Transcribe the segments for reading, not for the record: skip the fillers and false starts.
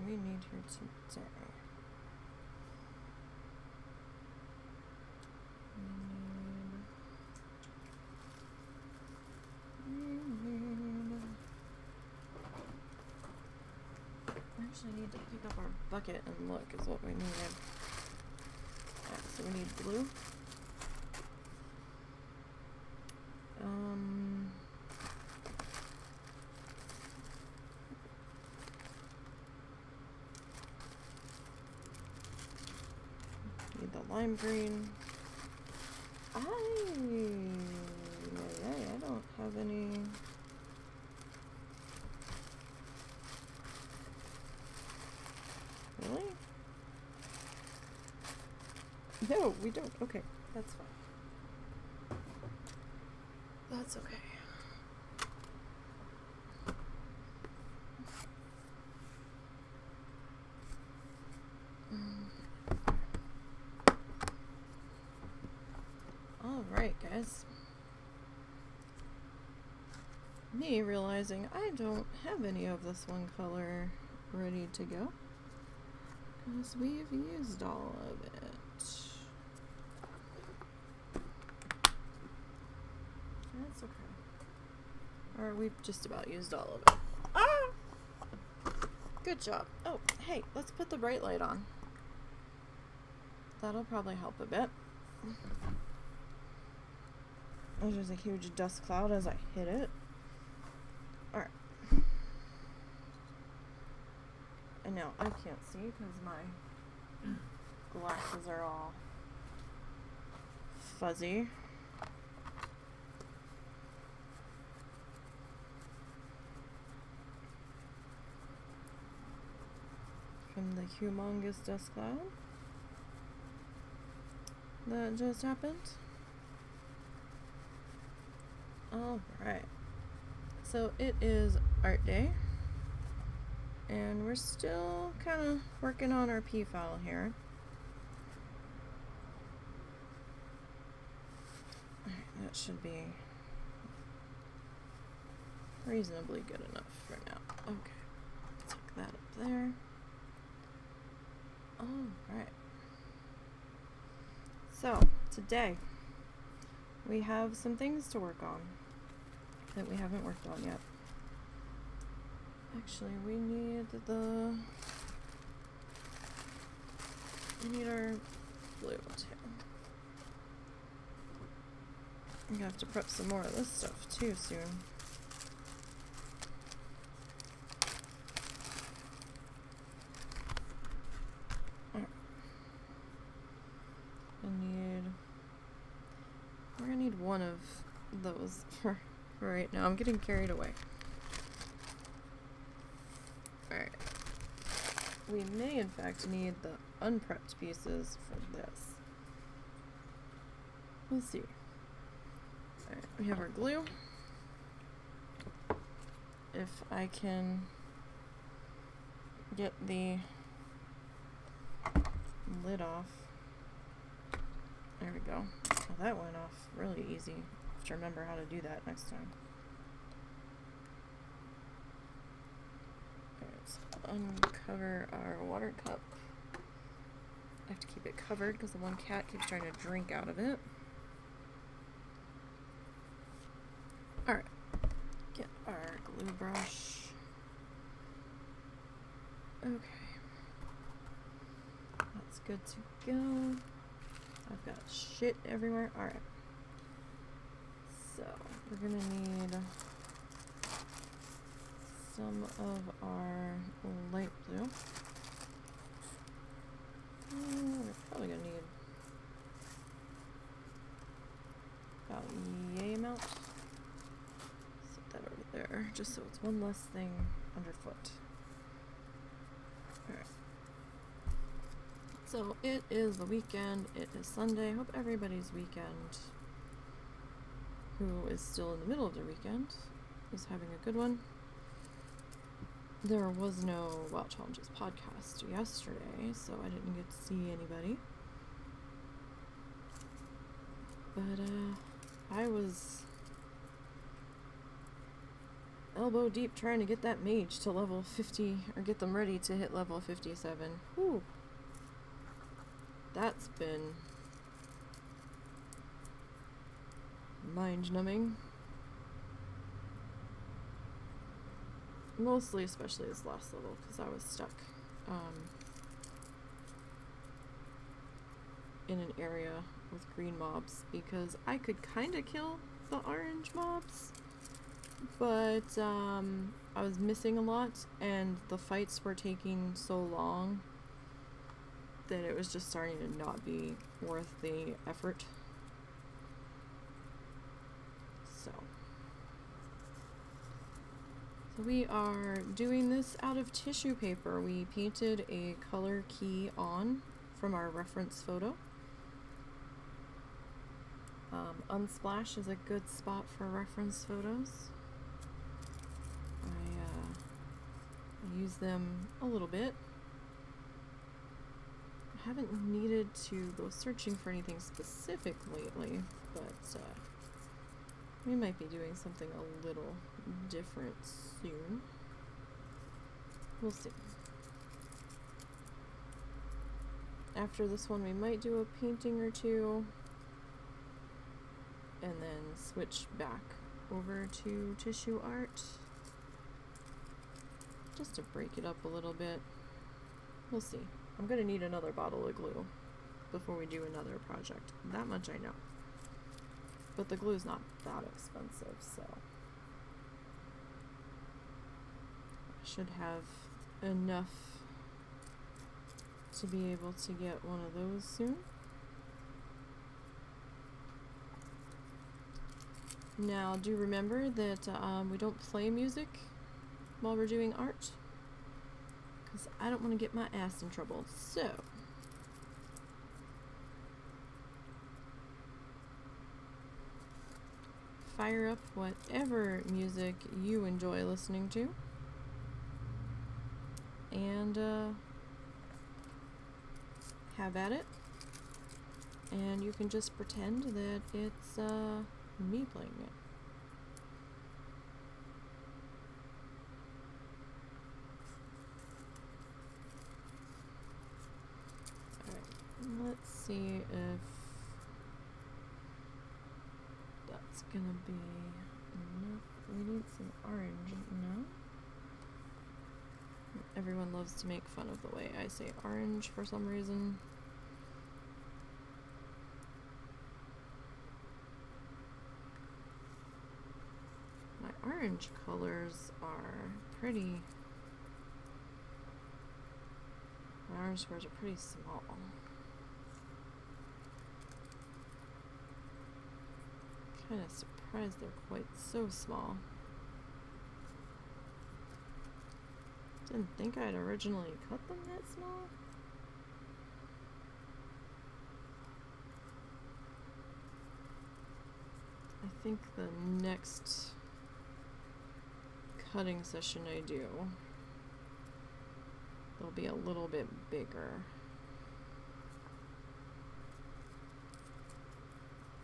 we need here today? We actually need to pick up our bucket and look is what we needed. Alright, so we need glue. Need the lime green. I don't have any. Really? No, we don't. Okay, that's fine. That's okay. Alright, guys. Me realizing I don't have any of this one color ready to go. Because we've used all of it. That's okay. Or we've just about used all of it. Ah! Good job. Oh, hey, let's put the bright light on. That'll probably help a bit. There's just a huge dust cloud as I hit it. Alright. And now I can't see because my glasses are all fuzzy. From the humongous dust cloud that just happened. Alright, so it is art day, and we're still kind of working on our peafowl here. Alright, that should be reasonably good enough for now. Okay, take that up there. Alright, so today we have some things to work on that we haven't worked on yet. Actually, we need our glue too. I'm gonna have to prep some more of this stuff too soon. We're gonna need one of those for right now. I'm getting carried away. Alright. We may in fact need the unprepped pieces for this. We'll see. Alright, we have our glue. If I can get the lid off. There we go. Well, that went off really easy. Have to remember how to do that next time. Let's uncover our water cup. I have to keep it covered because the one cat keeps trying to drink out of it. Alright. Get our glue brush. Okay. That's good to go. I've got shit everywhere. Alright. So, we're gonna need some of our light blue. We're probably gonna need about yay amount. Set that over there, just so it's one less thing underfoot. Alright. So it is the weekend, it is Sunday. Hope everybody's weekend, who is still in the middle of their weekend, is having a good one. There was no Wild Challenges podcast yesterday, so I didn't get to see anybody. But I was elbow deep trying to get that mage to level 50, or get them ready to hit level 57. Whew. That's been mind-numbing. Mostly, especially this last level, because I was stuck in an area with green mobs, because I could kind of kill the orange mobs, but I was missing a lot, and the fights were taking so long that it was just starting to not be worth the effort. So we are doing this out of tissue paper. We painted a color key on from our reference photo. Unsplash is a good spot for reference photos. I use them a little bit. I haven't needed to go searching for anything specific lately, but we might be doing something a little different soon. We'll see. After this one, we might do a painting or two, and then switch back over to tissue art, just to break it up a little bit. We'll see. I'm gonna need another bottle of glue before we do another project. That much I know. But the glue's not that expensive, so I should have enough to be able to get one of those soon. Now, do remember that we don't play music while we're doing art, because I don't want to get my ass in trouble. So, fire up whatever music you enjoy listening to, and have at it. And you can just pretend that it's me playing it. Alright, let's see if that's gonna be enough. We need some orange, no? Everyone loves to make fun of the way I say orange for some reason. Orange colors are pretty, my orange squares are pretty small. Kind of surprised they're quite so small. Didn't think I'd originally cut them that small. I think the next cutting session I do, they'll be a little bit bigger.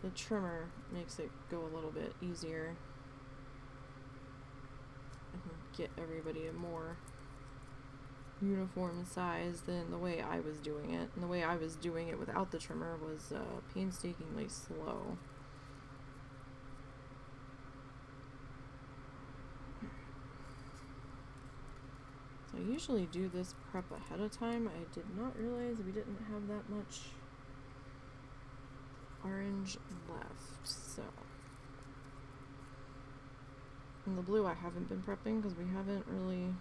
The trimmer makes it go a little bit easier. I can get everybody a more uniform size than the way I was doing it. And the way I was doing it without the trimmer was painstakingly slow. I usually do this prep ahead of time. I did not realize we didn't have that much orange left, so. And the blue I haven't been prepping because we haven't really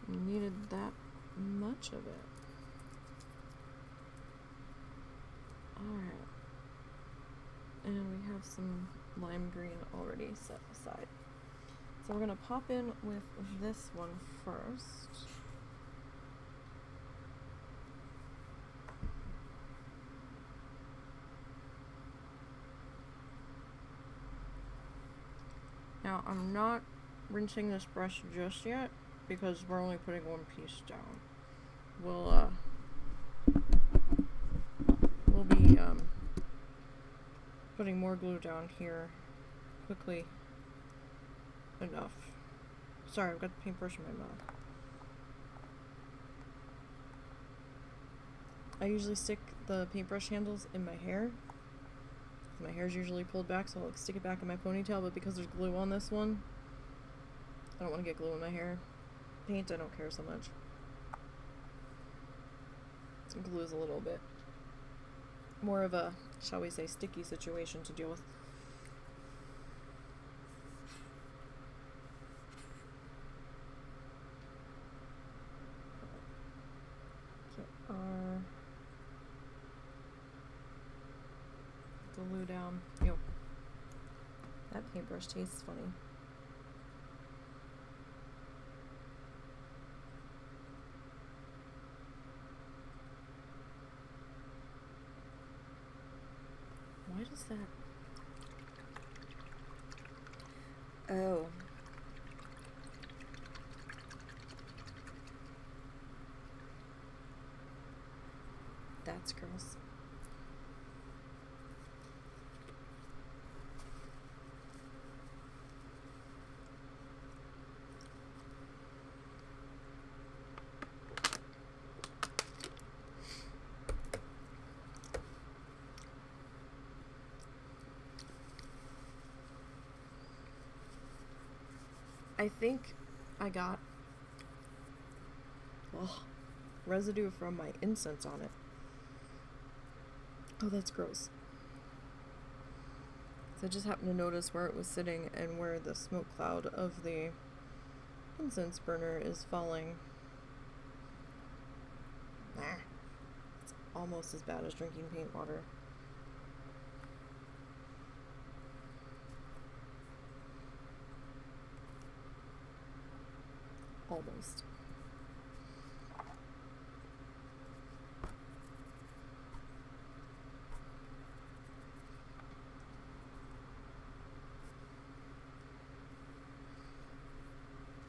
needed that much of it. Alright. And we have some lime green already set aside. So we're going to pop in with this one first. Now I'm not rinsing this brush just yet because we're only putting one piece down. We'll be putting more glue down here quickly enough. Sorry, I've got the paintbrush in my mouth. I usually stick the paintbrush handles in my hair. My hair's usually pulled back, so I'll stick it back in my ponytail, but because there's glue on this one, I don't want to get glue in my hair. Paint, I don't care so much. Glue is a little bit more of a, shall we say, sticky situation to deal with. Get our glue down. Ew. That paintbrush tastes funny. Why does that... Oh. That's gross. I think I got residue from my incense on it. Oh, that's gross. So I just happened to notice where it was sitting and where the smoke cloud of the incense burner is falling. It's almost as bad as drinking paint water. Almost.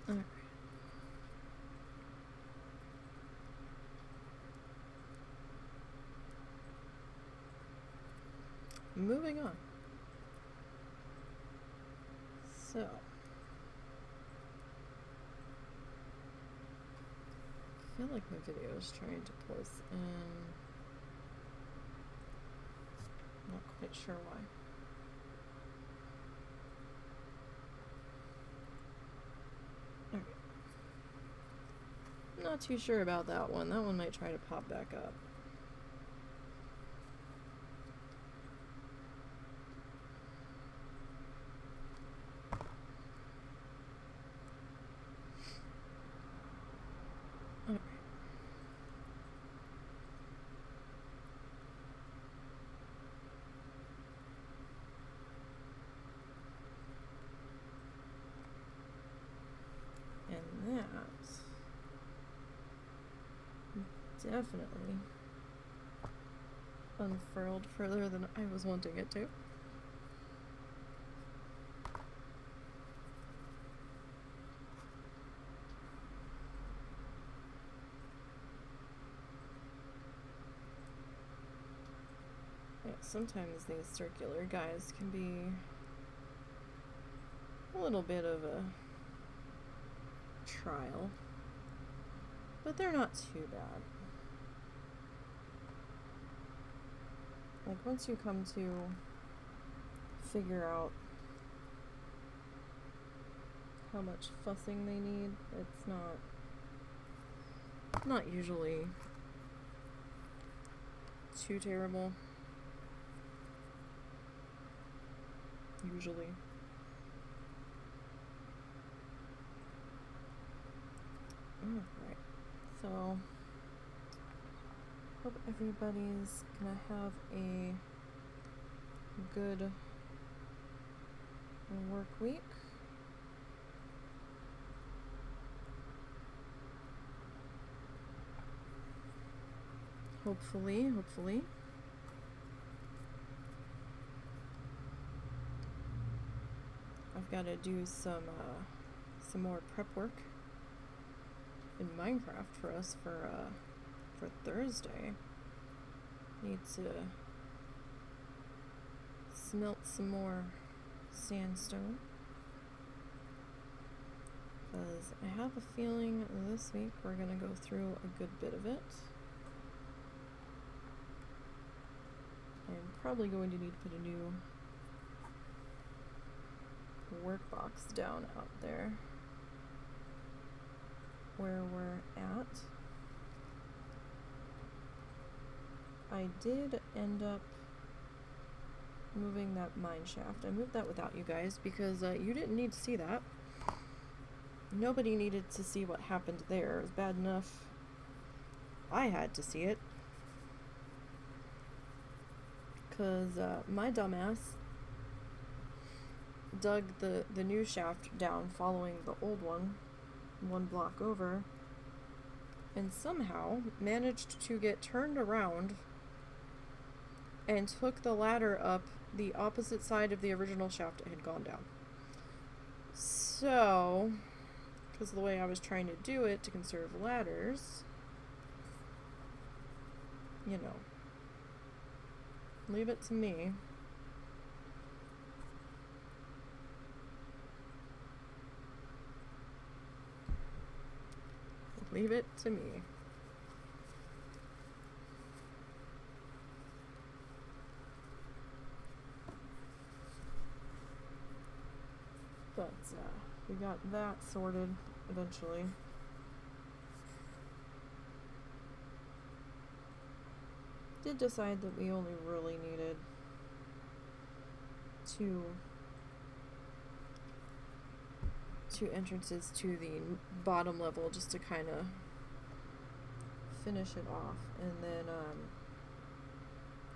All right. Moving on. So, I feel like my video is trying to pull us in. Not quite sure why. Alright. Not too sure about that one. That one might try to pop back up. Definitely unfurled further than I was wanting it to. Yeah, sometimes these circular guys can be a little bit of a trial, but they're not too bad. Like, once you come to figure out how much fussing they need, it's not usually too terrible. Usually. Alright, so hope everybody's gonna have a good work week. Hopefully. I've got to do some more prep work in Minecraft for us for Thursday. Need to smelt some more sandstone. because I have a feeling this week we're going to go through a good bit of it. I'm probably going to need to put a new workbox down out there where we're at. I did end up moving that mine shaft. I moved that without you guys because you didn't need to see that. Nobody needed to see what happened there. It was bad enough I had to see it. Because my dumbass dug the new shaft down following the old one block over, and somehow managed to get turned around and took the ladder up the opposite side of the original shaft it had gone down. So, because of the way I was trying to do it to conserve ladders, you know, leave it to me. Leave it to me. But we got that sorted eventually. Did decide that we only really needed two entrances to the bottom level just to kind of finish it off, and then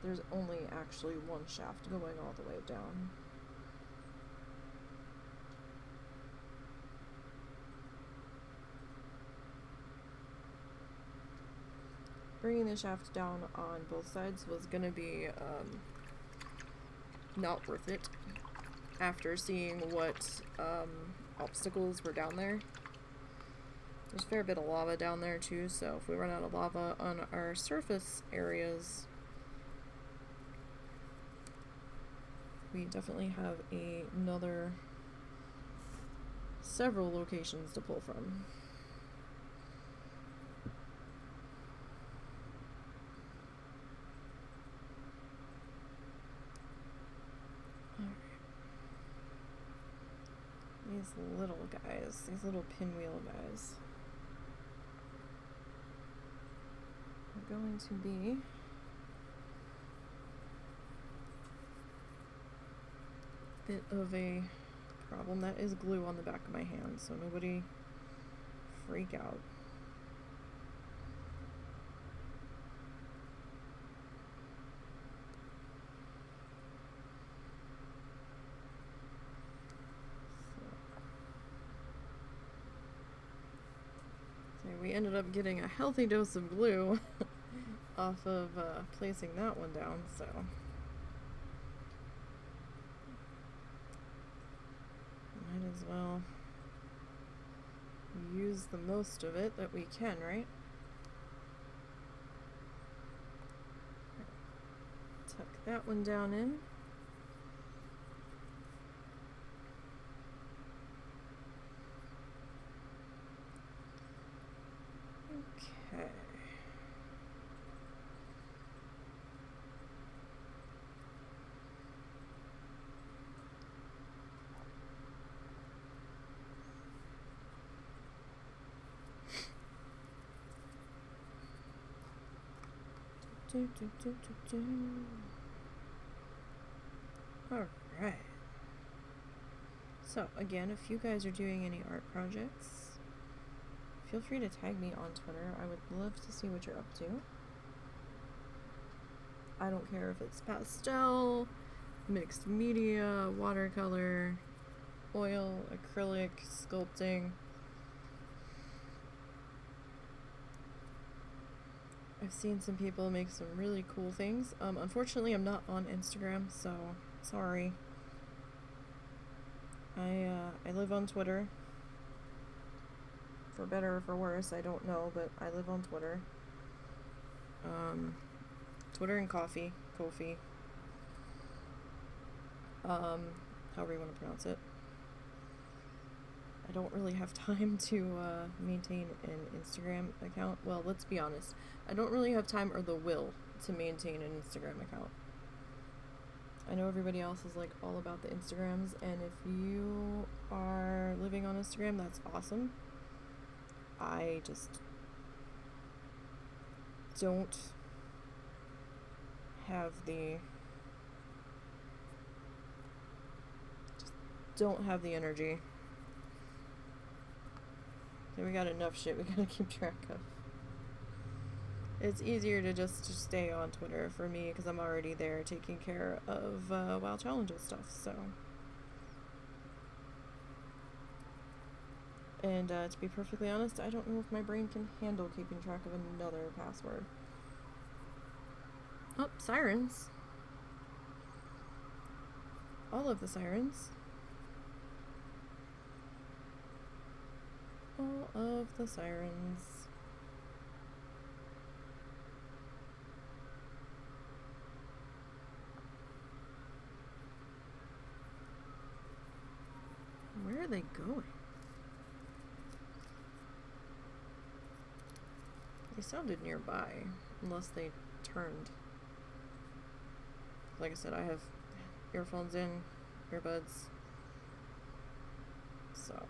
there's only actually one shaft going all the way down. Bringing the shaft down on both sides was gonna be not worth it after seeing what obstacles were down there. There's a fair bit of lava down there too, so if we run out of lava on our surface areas, we definitely have another several locations to pull from. These little guys, these little pinwheel guys, are going to be a bit of a problem. That is glue on the back of my hand, so nobody freak out. We ended up getting a healthy dose of glue off of placing that one down, so might as well use the most of it that we can, right? Tuck that one down in. Okay. All right. So again, if you guys are doing any art projects, feel free to tag me on Twitter. I would love to see what you're up to. I don't care if it's pastel, mixed media, watercolor, oil, acrylic, sculpting. I've seen some people make some really cool things. Unfortunately, I'm not on Instagram, so sorry. I live on Twitter. For better or for worse, I don't know, but I live on Twitter. Twitter and Kofi. However you want to pronounce it. I don't really have time to maintain an Instagram account. Well, let's be honest. I don't really have time or the will to maintain an Instagram account. I know everybody else is like all about the Instagrams, and if you are living on Instagram, that's awesome. I just don't have the energy. Okay, we got enough shit we gotta keep track of. It's easier to just stay on Twitter for me because I'm already there taking care of WoW Challenges stuff, so. And to be perfectly honest, I don't know if my brain can handle keeping track of another password. Oh, sirens. All of the sirens. All of the sirens. Where are they going? They sounded nearby, unless they turned. Like I said, I have earphones in, earbuds, so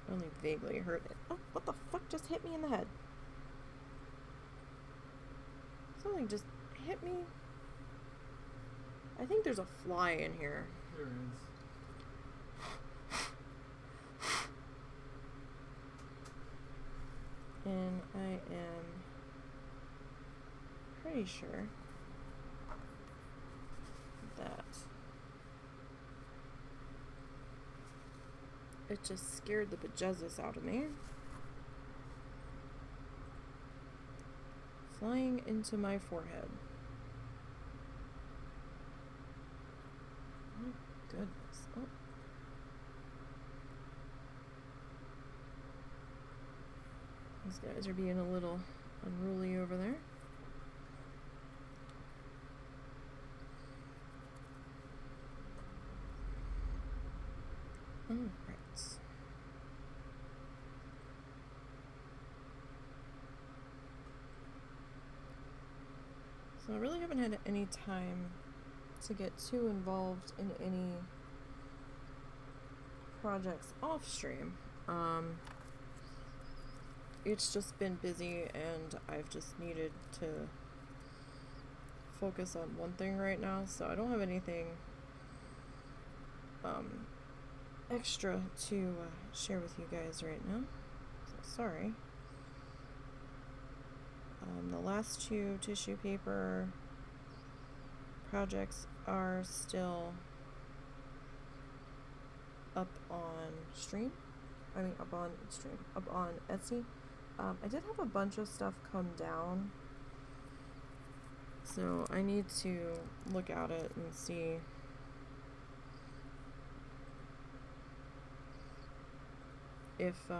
I only vaguely heard it. Oh, what the fuck just hit me in the head? Something just hit me. I think there's a fly in here. There is. And I am pretty sure that it just scared the bejesus out of me. Flying into my forehead. Oh, goodness. Oh. These guys are being a little unruly over there. Alright. So I really haven't had any time to get too involved in any projects off stream. It's just been busy and I've just needed to focus on one thing right now, so I don't have anything extra to share with you guys right now, so sorry. The last two tissue paper projects are still up on Etsy. I did have a bunch of stuff come down, so I need to look at it and see if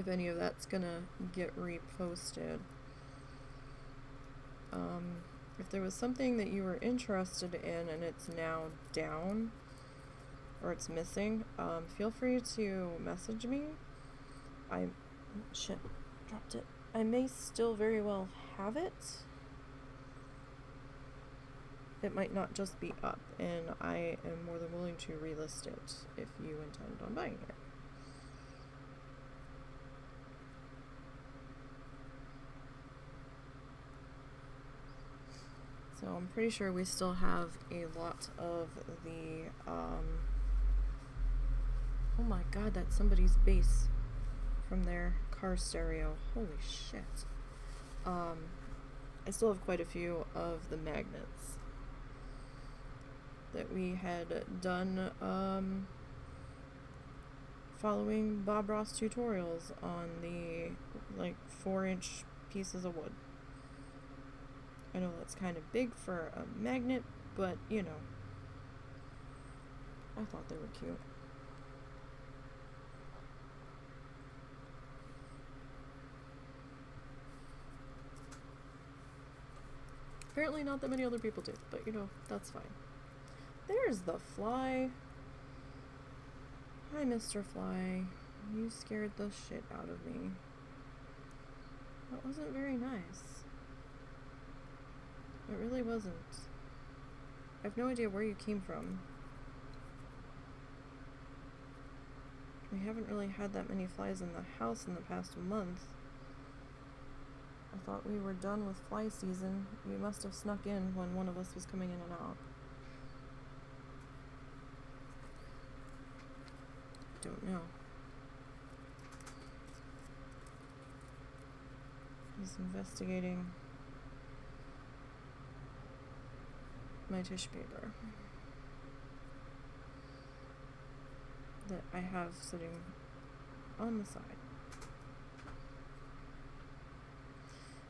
any of that's gonna get reposted. If there was something that you were interested in and it's now down or it's missing, feel free to message me. Shit, dropped it. I may still very well have it. It might not just be up, and I am more than willing to relist it if you intend on buying it. So I'm pretty sure we still have a lot of the, oh my god, that's somebody's bass from their car stereo. Holy shit. I still have quite a few of the magnets that we had done, following Bob Ross tutorials on the, 4-inch pieces of wood. I know that's kind of big for a magnet, but, you know, I thought they were cute. Apparently not that many other people did, but, you know, that's fine. There's the fly. Hi, Mr. Fly. You scared the shit out of me. That wasn't very nice. It really wasn't. I have no idea where you came from. We haven't really had that many flies in the house in the past month. I thought we were done with fly season. You must have snuck in when one of us was coming in and out. Don't know. He's investigating my tissue paper that I have sitting on the side.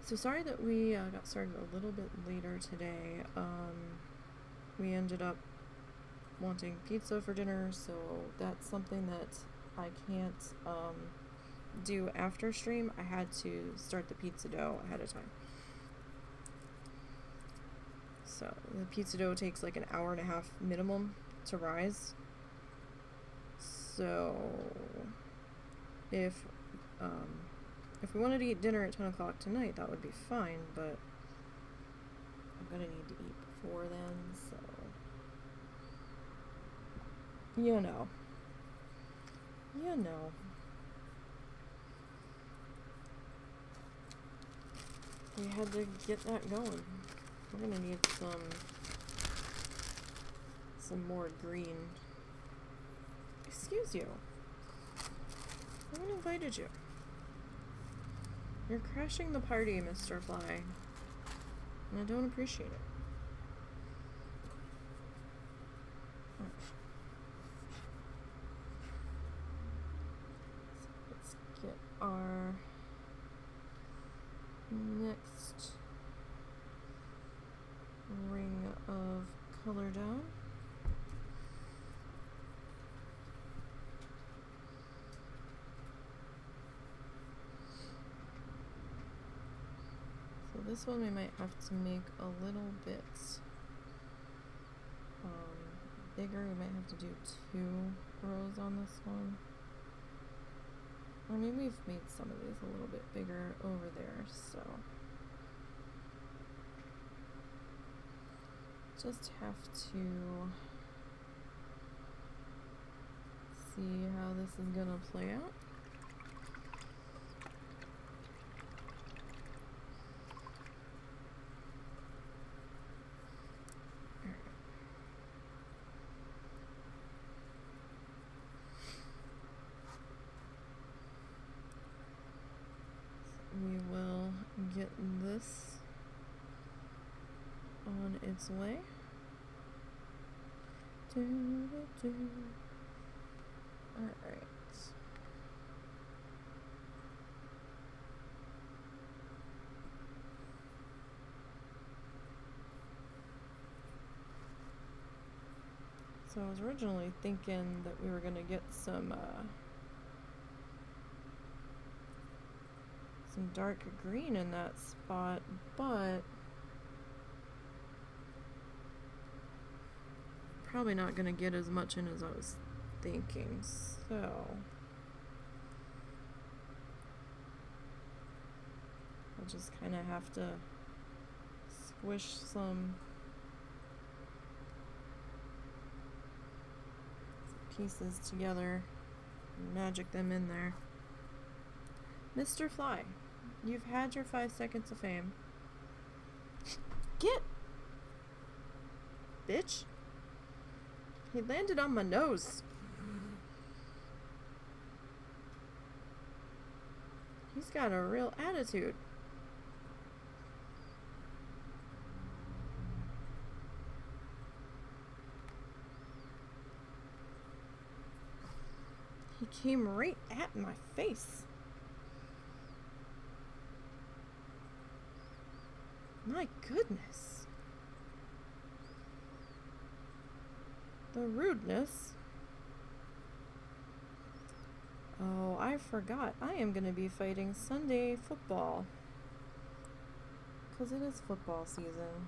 So sorry that we got started a little bit later today. We ended up wanting pizza for dinner, so that's something that I can't do after stream. I had to start the pizza dough ahead of time. So the pizza dough takes like an hour and a half minimum to rise. So if we wanted to eat dinner at 10 o'clock tonight, that would be fine, but I'm gonna need to eat before then, so you know. We had to get that going. We're gonna need some more green. Excuse you. No one invited you. You're crashing the party, Mr. Fly. And I don't appreciate it. Let's get our next ring of color down. So this one we might have to make a little bit bigger. We might have to do 2 rows on this one. I mean, we've made some of these a little bit bigger over there, so just have to see how this is gonna play out. We will get this on its way. Alright. So I was originally thinking that we were gonna get some dark green in that spot, but probably not gonna get as much in as I was thinking, so I'll just kind of have to squish some pieces together and magic them in there. Mr. Fly, you've had your 5 seconds of fame. Get! Bitch! He landed on my nose. He's got a real attitude. He came right at my face. My goodness. The rudeness. Oh, I forgot. I am going to be fighting Sunday football. Because it is football season.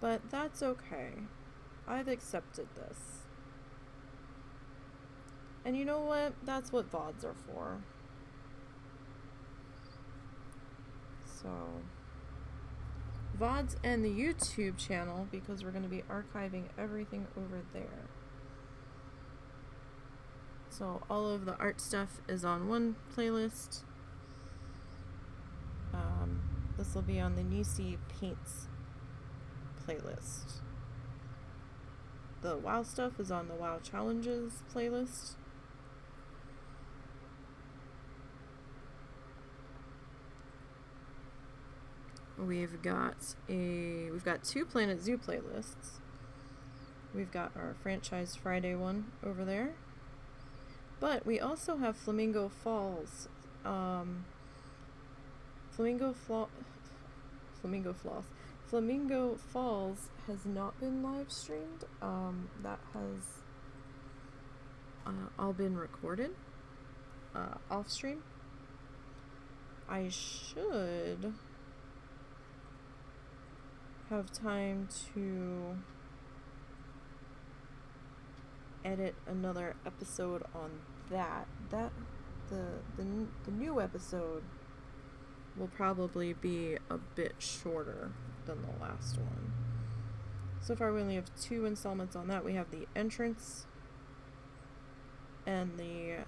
But that's okay. I've accepted this. And you know what? That's what VODs are for. So, VODs and the YouTube channel, because we're going to be archiving everything over there. So all of the art stuff is on one playlist. This will be on the Nisi Paints playlist. The WoW stuff is on the WoW Challenges playlist. We've got two Planet Zoo playlists. We've got our Franchise Friday one over there. But we also have Flamingo Falls. Flamingo Falls has not been live streamed. That has all been recorded off stream. I should have time to edit another episode on that. The new episode will probably be a bit shorter than the last one. So far we only have 2 installments on that. We have the entrance and the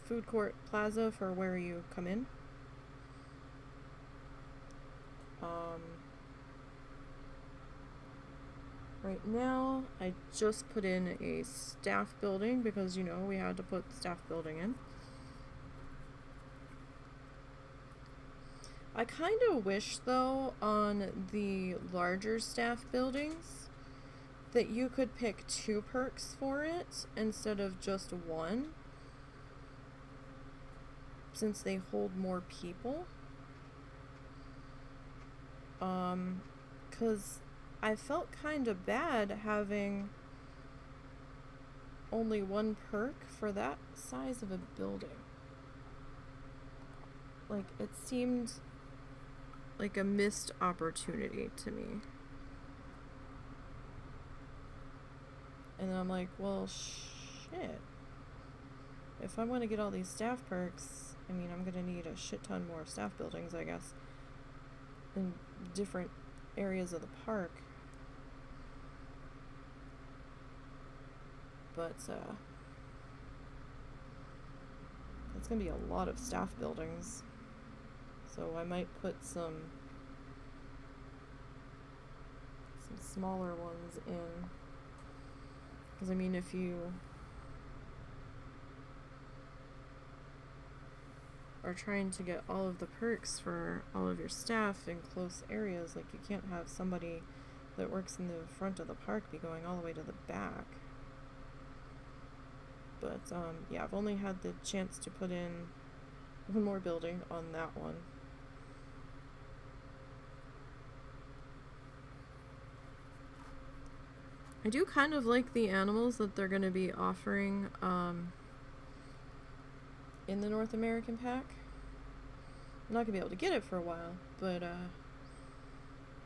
food court plaza for where you come in. Right now, I just put in a staff building because, you know, we had to put staff building in. I kind of wish, though, on the larger staff buildings that you could pick 2 perks for it instead of just 1, since they hold more people. 'Cause I felt kind of bad having only 1 perk for that size of a building. Like, it seemed like a missed opportunity to me. And then I'm like, well, shit. If I want to get all these staff perks, I mean, I'm gonna need a shit ton more staff buildings, I guess, in different areas of the park. But, it's gonna be a lot of staff buildings. So I might put some smaller ones in. Because, I mean, if you are trying to get all of the perks for all of your staff in close areas, like, you can't have somebody that works in the front of the park be going all the way to the back. But, yeah, I've only had the chance to put in 1 more building on that one. I do kind of like the animals that they're going to be offering in the North American pack. I'm not going to be able to get it for a while, but I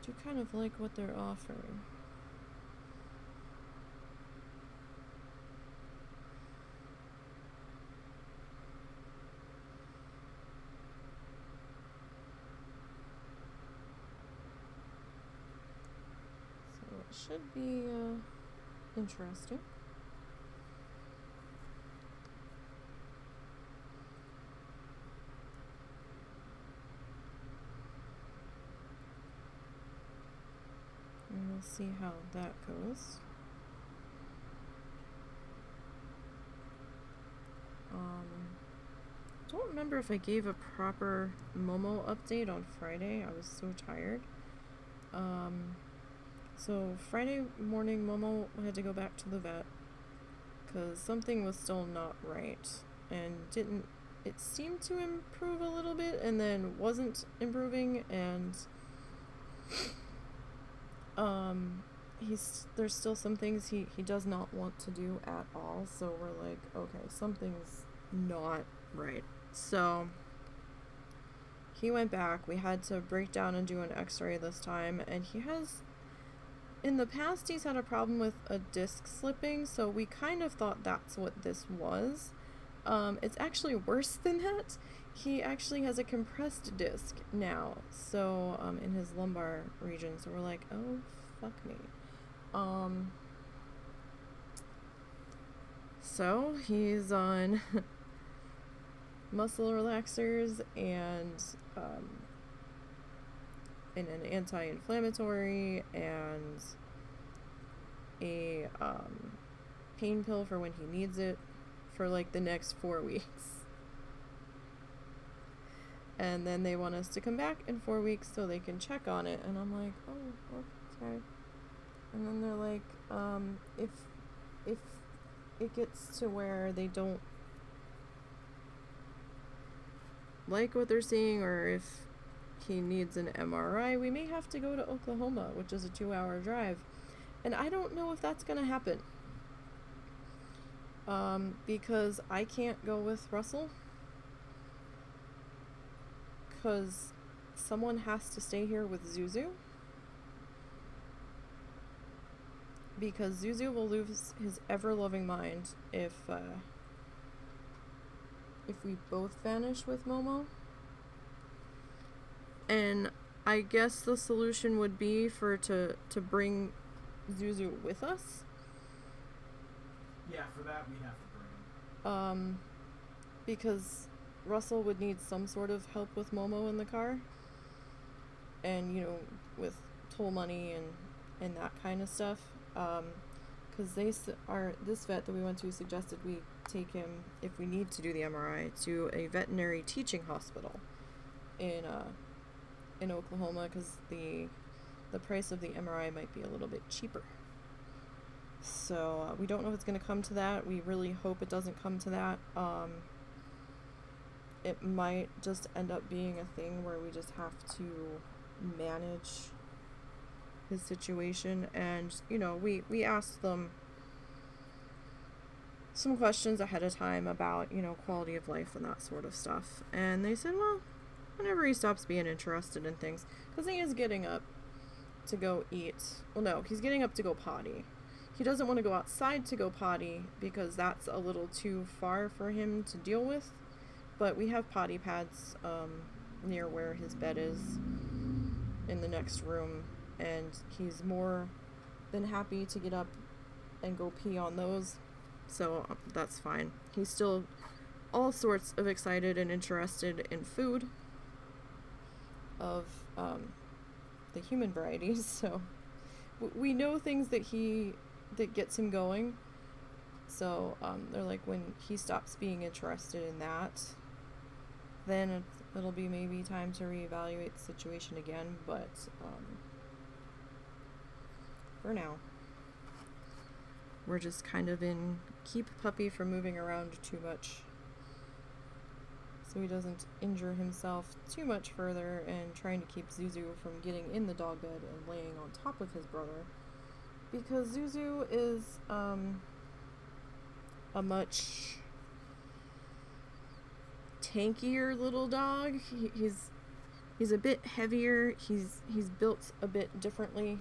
do kind of like what they're offering. Should be interesting. And we'll see how that goes. Don't remember if I gave a proper Momo update on Friday. I was so tired. So Friday morning, Momo had to go back to the vet because something was still not right, and it seemed to improve a little bit and then wasn't improving, and there's still some things he does not want to do at all, so we're like, okay, something's not right. So he went back. We had to break down and do an x-ray this time, and he has, in the past, he's had a problem with a disc slipping, so we kind of thought that's what this was. It's actually worse than that. He actually has a compressed disc now, so, in his lumbar region, so we're like, oh, fuck me. So, he's on muscle relaxers and an anti-inflammatory and a pain pill for when he needs it for like the next 4 weeks. And then they want us to come back in 4 weeks so they can check on it, and I'm like, oh, okay. And then they're like, if it gets to where they don't like what they're seeing, or if he needs an MRI, we may have to go to Oklahoma, which is a 2-hour drive. And I don't know if that's gonna happen. Because I can't go with Russell. Because someone has to stay here with Zuzu. Because Zuzu will lose his ever-loving mind if we both vanish with Momo. And I guess the solution would be to bring Zuzu with us. Yeah, for that we'd have to bring him. Because Russell would need some sort of help with Momo in the car. And, you know, with toll money and that kind of stuff. Because this vet that we went to suggested we take him, if we need to do the MRI, to a veterinary teaching hospital in Oklahoma, because the price of the MRI might be a little bit cheaper. So we don't know if it's going to come to that. We really hope it doesn't come to that. It might just end up being a thing where we just have to manage his situation. And, you know, we asked them some questions ahead of time about, you know, quality of life and that sort of stuff. And they said, well, whenever he stops being interested in things, because he is getting up to go eat. Well, no, he's getting up to go potty. He doesn't want to go outside to go potty because that's a little too far for him to deal with. But we have potty pads near where his bed is in the next room, and he's more than happy to get up and go pee on those, so that's fine. He's still all sorts of excited and interested in food of the human varieties, so we know things that gets him going. So they're like, when he stops being interested in that, then it'll be maybe time to reevaluate the situation again. But for now, we're just kind of in keep puppy from moving around too much, so he doesn't injure himself too much further, and trying to keep Zuzu from getting in the dog bed and laying on top of his brother, because Zuzu is a much tankier little dog. He's a bit heavier. He's built a bit differently.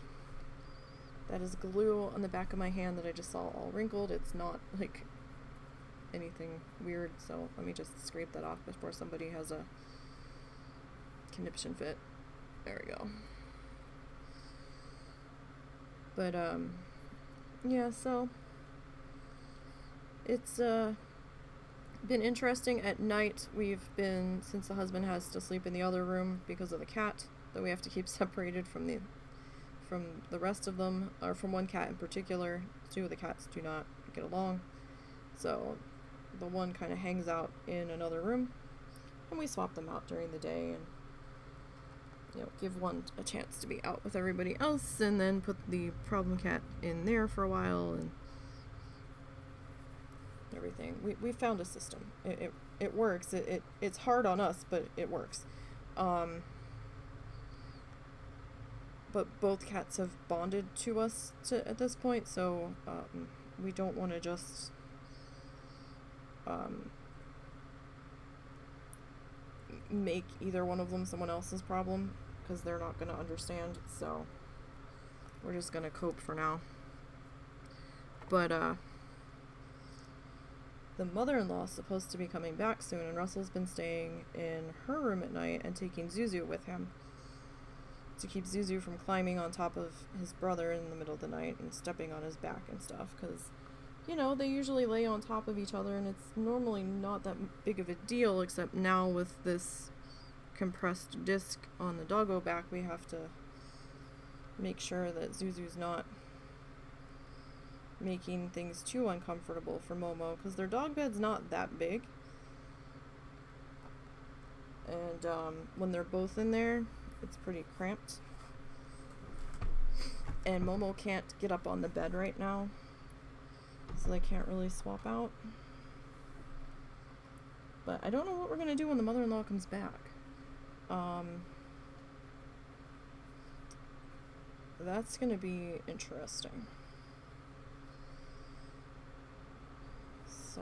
That is glue on the back of my hand that I just saw all wrinkled. It's not like anything weird, so let me just scrape that off before somebody has a conniption fit. There we go. But yeah, so it's been interesting. At night we've been, since the husband has to sleep in the other room because of the cat that we have to keep separated from the rest of them, or from one cat in particular. Two of the cats do not get along, so the one kind of hangs out in another room, and we swap them out during the day, and, you know, give one a chance to be out with everybody else, and then put the problem cat in there for a while, and everything. We found a system. It works. It's hard on us, but it works. But both cats have bonded to us at this point, so we don't want to just make either one of them someone else's problem, because they're not going to understand, so we're just going to cope for now. But, the mother-in-law is supposed to be coming back soon, and Russell's been staying in her room at night and taking Zuzu with him to keep Zuzu from climbing on top of his brother in the middle of the night and stepping on his back and stuff, because, you know, they usually lay on top of each other, and it's normally not that big of a deal, except now with this compressed disc on the doggo back, we have to make sure that Zuzu's not making things too uncomfortable for Momo, because their dog bed's not that big, and when they're both in there, it's pretty cramped, and Momo can't get up on the bed right now, so they can't really swap out. But I don't know what we're gonna do when the mother-in-law comes back. That's gonna be interesting. So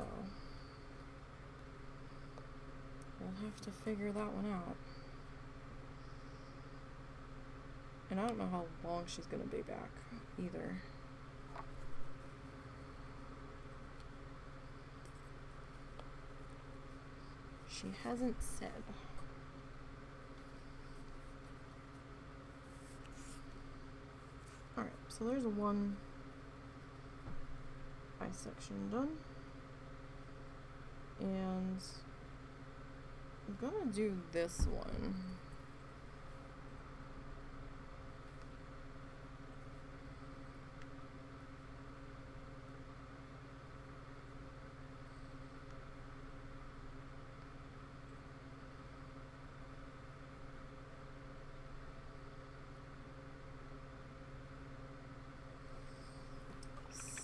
we'll have to figure that one out. And I don't know how long she's gonna be back either. She hasn't said. Alright, so there's one bisection done. And I'm gonna do this one.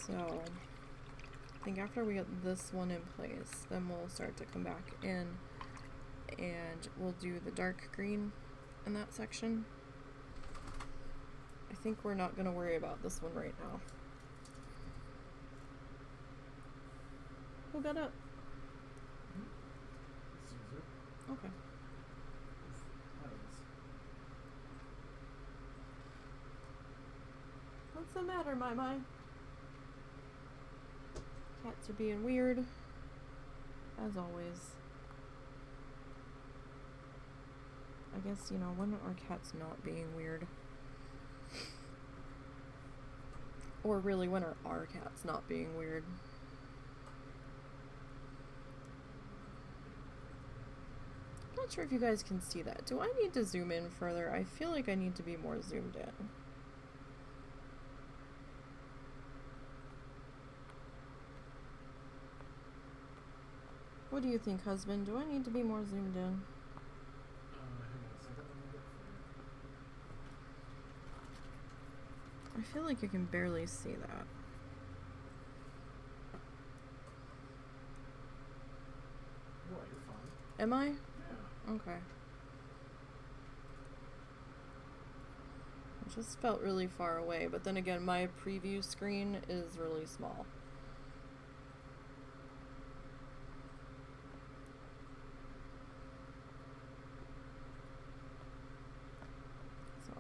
So I think after we get this one in place, then we'll start to come back in and we'll do the dark green in that section. I think we're not going to worry about this one right now. Who got up? Okay. What's the matter, my? Cats are being weird, as always. I guess, you know, when are cats not being weird? Or really, when are our cats not being weird? I'm not sure if you guys can see that. Do I need to zoom in further? I feel like I need to be more zoomed in. What do you think, husband? Do I need to be more zoomed in? Hang on a second, let me look for I feel like you can barely see that. Boy, you're fine. Am I? Yeah. Okay. It just felt really far away, but then again, my preview screen is really small.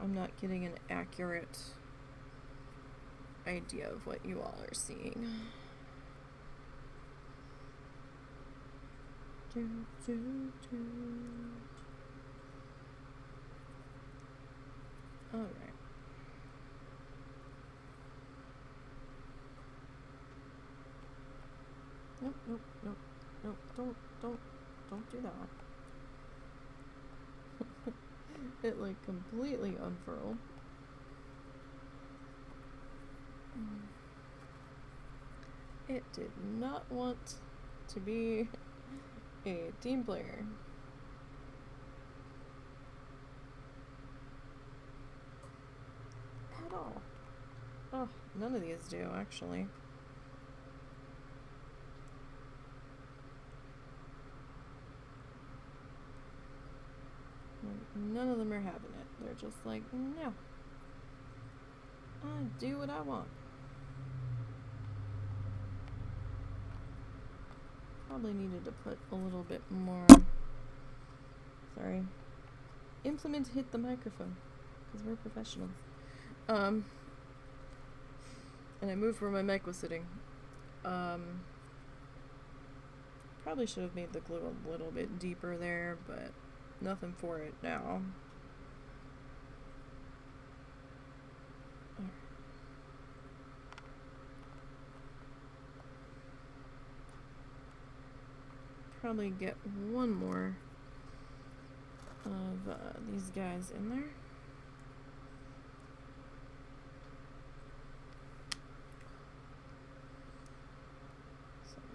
I'm not getting an accurate idea of what you all are seeing. All right. Nope, nope, nope, nope. Don't do that. It like completely unfurled. It did not want to be a team player. At all. Oh, none of these do, actually. None of them are having it. They're just like, no. I do what I want. Probably needed to put a little bit more. So implement hit the microphone, because we're professionals. And I moved where my mic was sitting. Probably should have made the glue a little bit deeper there, but nothing for it now. Probably get one more of these guys in there.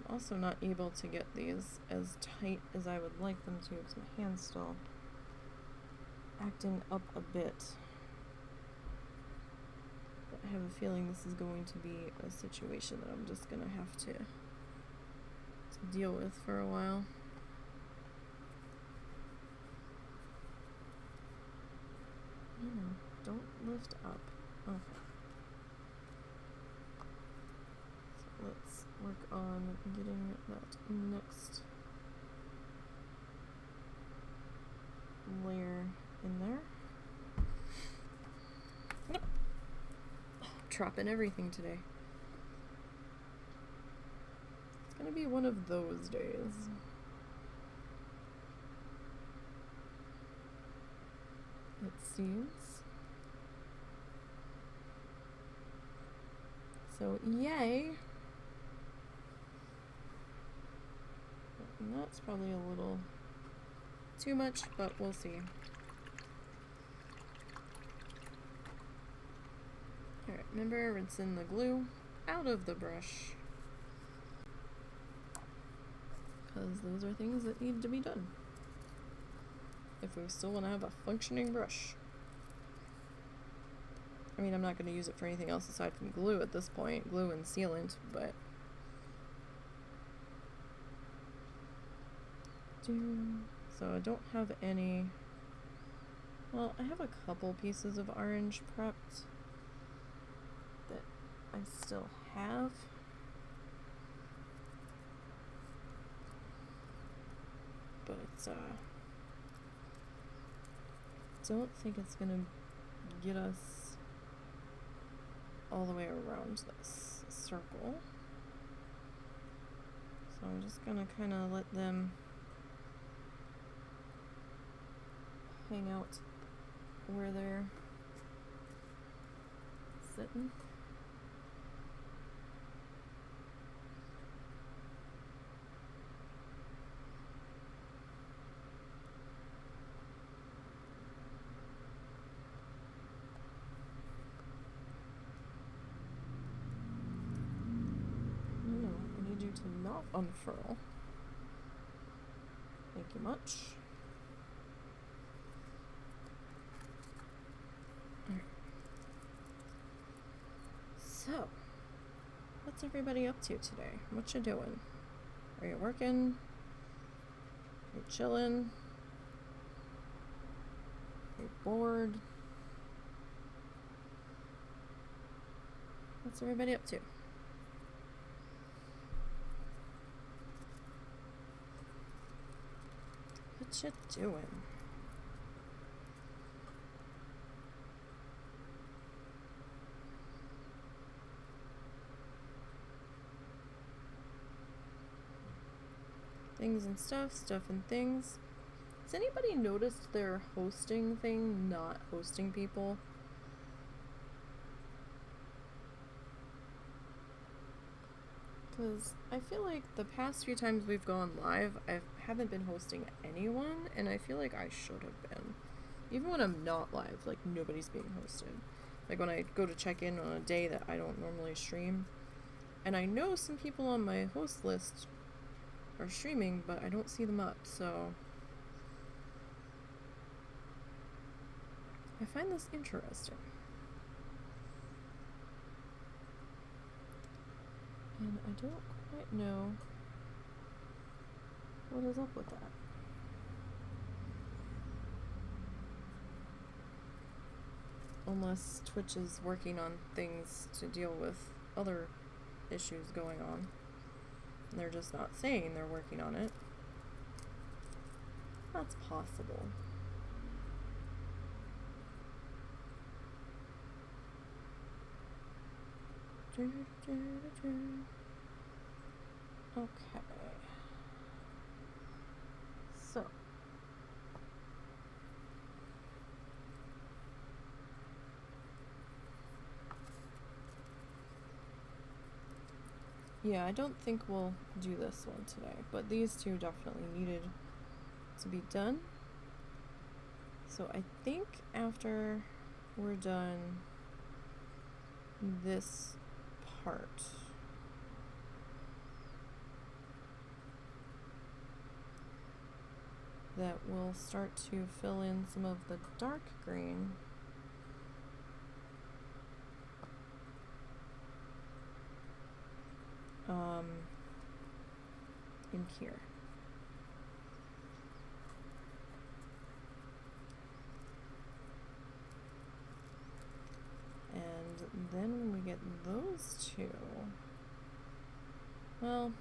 Also not able to get these as tight as I would like them to because my hand's still acting up a bit. But I have a feeling this is going to be a situation that I'm just gonna have to deal with for a while. Don't lift up. Okay. Let's work on getting that next layer in there. Nope. Dropping everything today. It's gonna be one of those days. It seems. So, yay! And that's probably a little too much, but we'll see. Alright, remember rinsing the glue out of the brush, because those are things that need to be done if we still want to have a functioning brush. I mean, I'm not going to use it for anything else aside from glue at this point, glue and sealant, but so I don't have any. Well, I have a couple pieces of orange prepped that I still have. But don't think it's gonna get us all the way around this circle. So I'm just gonna kind of let them hang out where they're sitting. No, I need you to not unfurl. Thank you much. So, what's everybody up to today? What you doing? Are you working? Are you chilling? Are you bored? What's everybody up to? What you doing? Things and stuff, stuff and things. Has anybody noticed their hosting thing not hosting people? Because I feel like the past few times we've gone live, I haven't been hosting anyone, and I feel like I should have been. Even when I'm not live, like, nobody's being hosted. Like, when I go to check in on a day that I don't normally stream, and I know some people on my host list are streaming, but I don't see them up, so I find this interesting. And I don't quite know what is up with that. Unless Twitch is working on things to deal with other issues going on. And they're just not saying they're working on it. That's possible. Okay. So. Yeah, I don't think we'll do this one today, but these two definitely needed to be done. So I think after we're done this part, that we'll start to fill in some of the dark green. In here. And then when we get those two, well,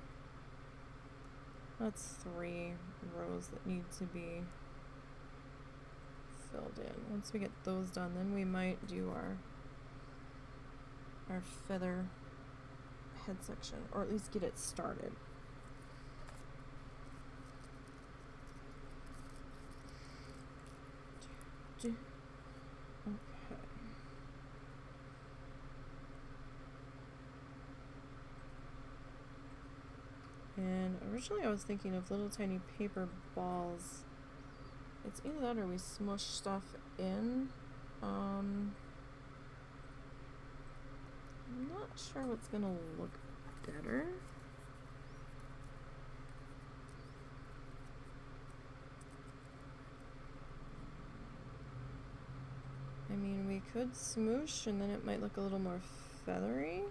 that's 3 rows that need to be filled in. Once we get those done, then we might do our feather head section, or at least get it started. Okay. And originally I was thinking of little tiny paper balls. It's either that or we smush stuff in. I'm not sure what's gonna look better. I mean, we could smoosh and then it might look a little more feathery.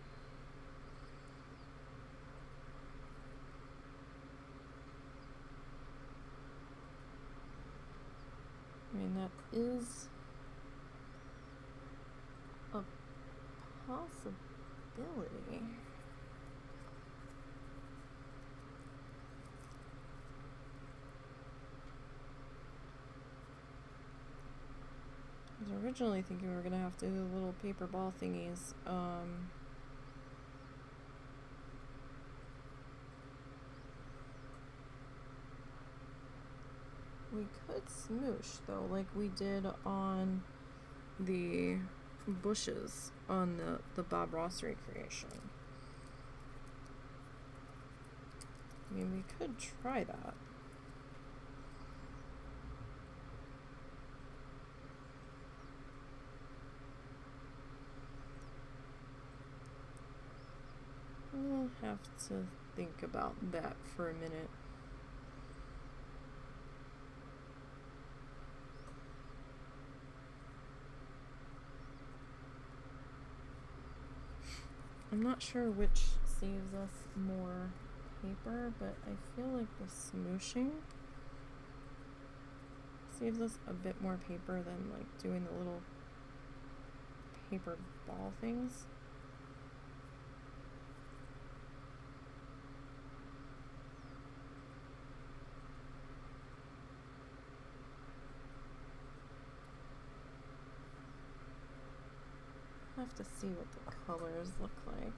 I mean, that is a possibility. I was originally thinking we were gonna have to do little paper ball thingies. We could smoosh though, like we did on the bushes on the Bob Ross recreation. I mean, we could try that. We'll have to think about that for a minute. I'm not sure which saves us more paper, but I feel like the smooshing saves us a bit more paper than like doing the little paper ball things. I have to see what the colors look like.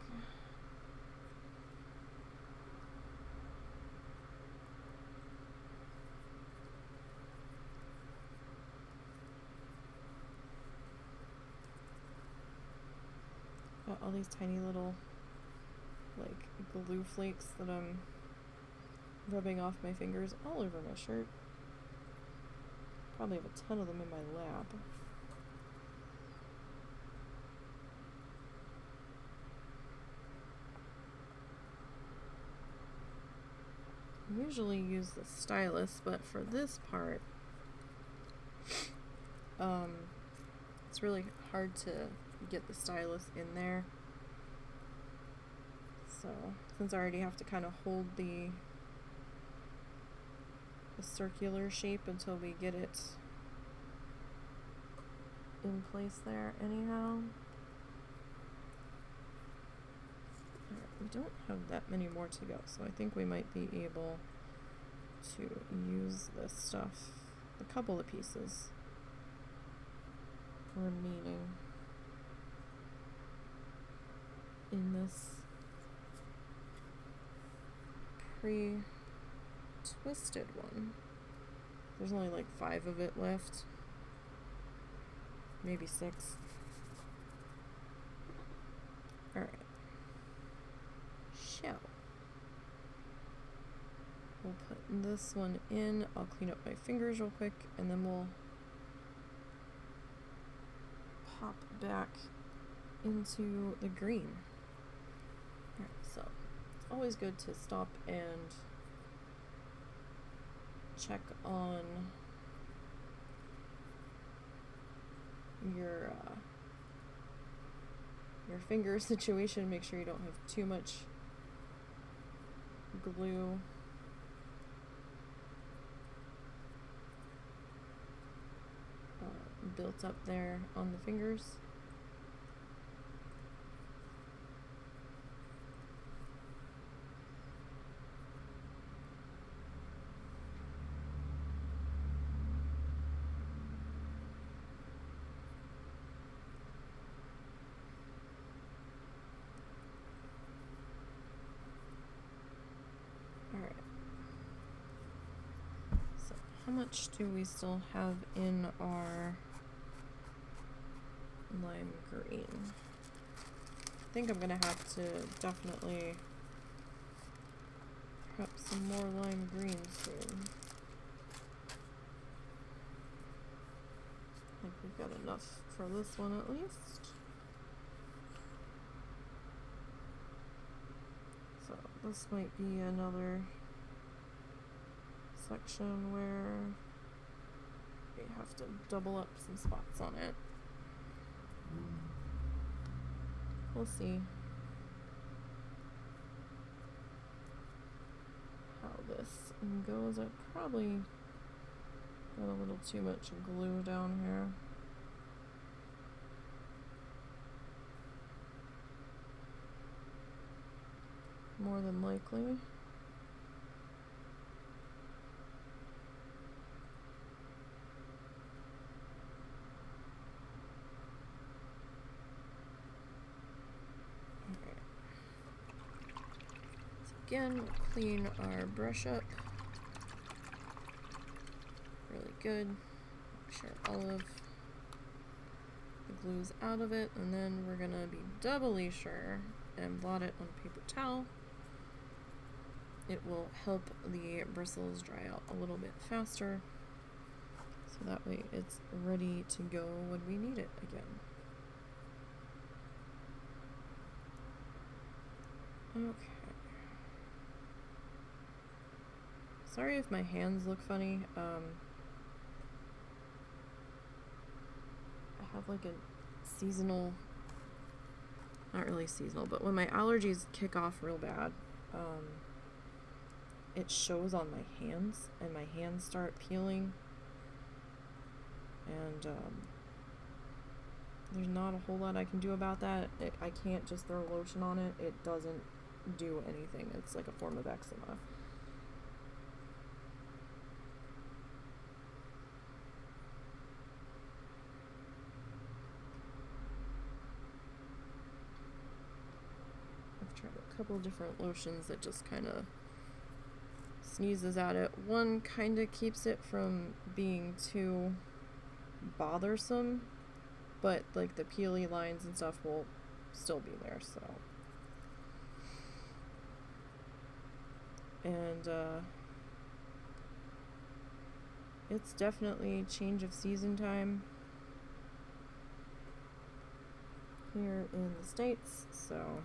Got all these tiny little like glue flakes that I'm rubbing off my fingers all over my shirt. Probably have a ton of them in my lab. I usually use the Stylus, but for this part, it's really hard to get the Stylus in there. So, since I already have to kind of hold the circular shape until we get it in place there anyhow. We don't have that many more to go, so I think we might be able to use this stuff, a couple of pieces remaining. in this pre-twisted one. There's only like 5 of it left. Maybe 6. Alright. Shell. We'll put this one in. I'll clean up my fingers real quick, and then we'll pop back into the green. Alright, so it's always good to stop and check on your finger situation. Make sure you don't have too much glue. Built up there on the fingers. Alright. So how much do we still have in our lime green? I think I'm gonna have to definitely prep some more lime green soon. I think we've got enough for this one at least. So this might be another section where we have to double up some spots on it. We'll see how this goes. I probably got a little too much glue down here. More than likely. Again, we'll clean our brush up really good. Make sure all of the glue's out of it, and then we're gonna be doubly sure and blot it on a paper towel. It will help the bristles dry out a little bit faster, so that way it's ready to go when we need it again. Okay. Sorry if my hands look funny. I have like a seasonal, not really seasonal, but when my allergies kick off real bad, it shows on my hands, and my hands start peeling, and there's not a whole lot I can do about that. I can't just throw lotion on it. It doesn't do anything. It's like a form of eczema. Tried a couple different lotions that just kind of sneezes at it. One kind of keeps it from being too bothersome, but like the peely lines and stuff will still be there, so. And it's definitely change of season time here in the States, so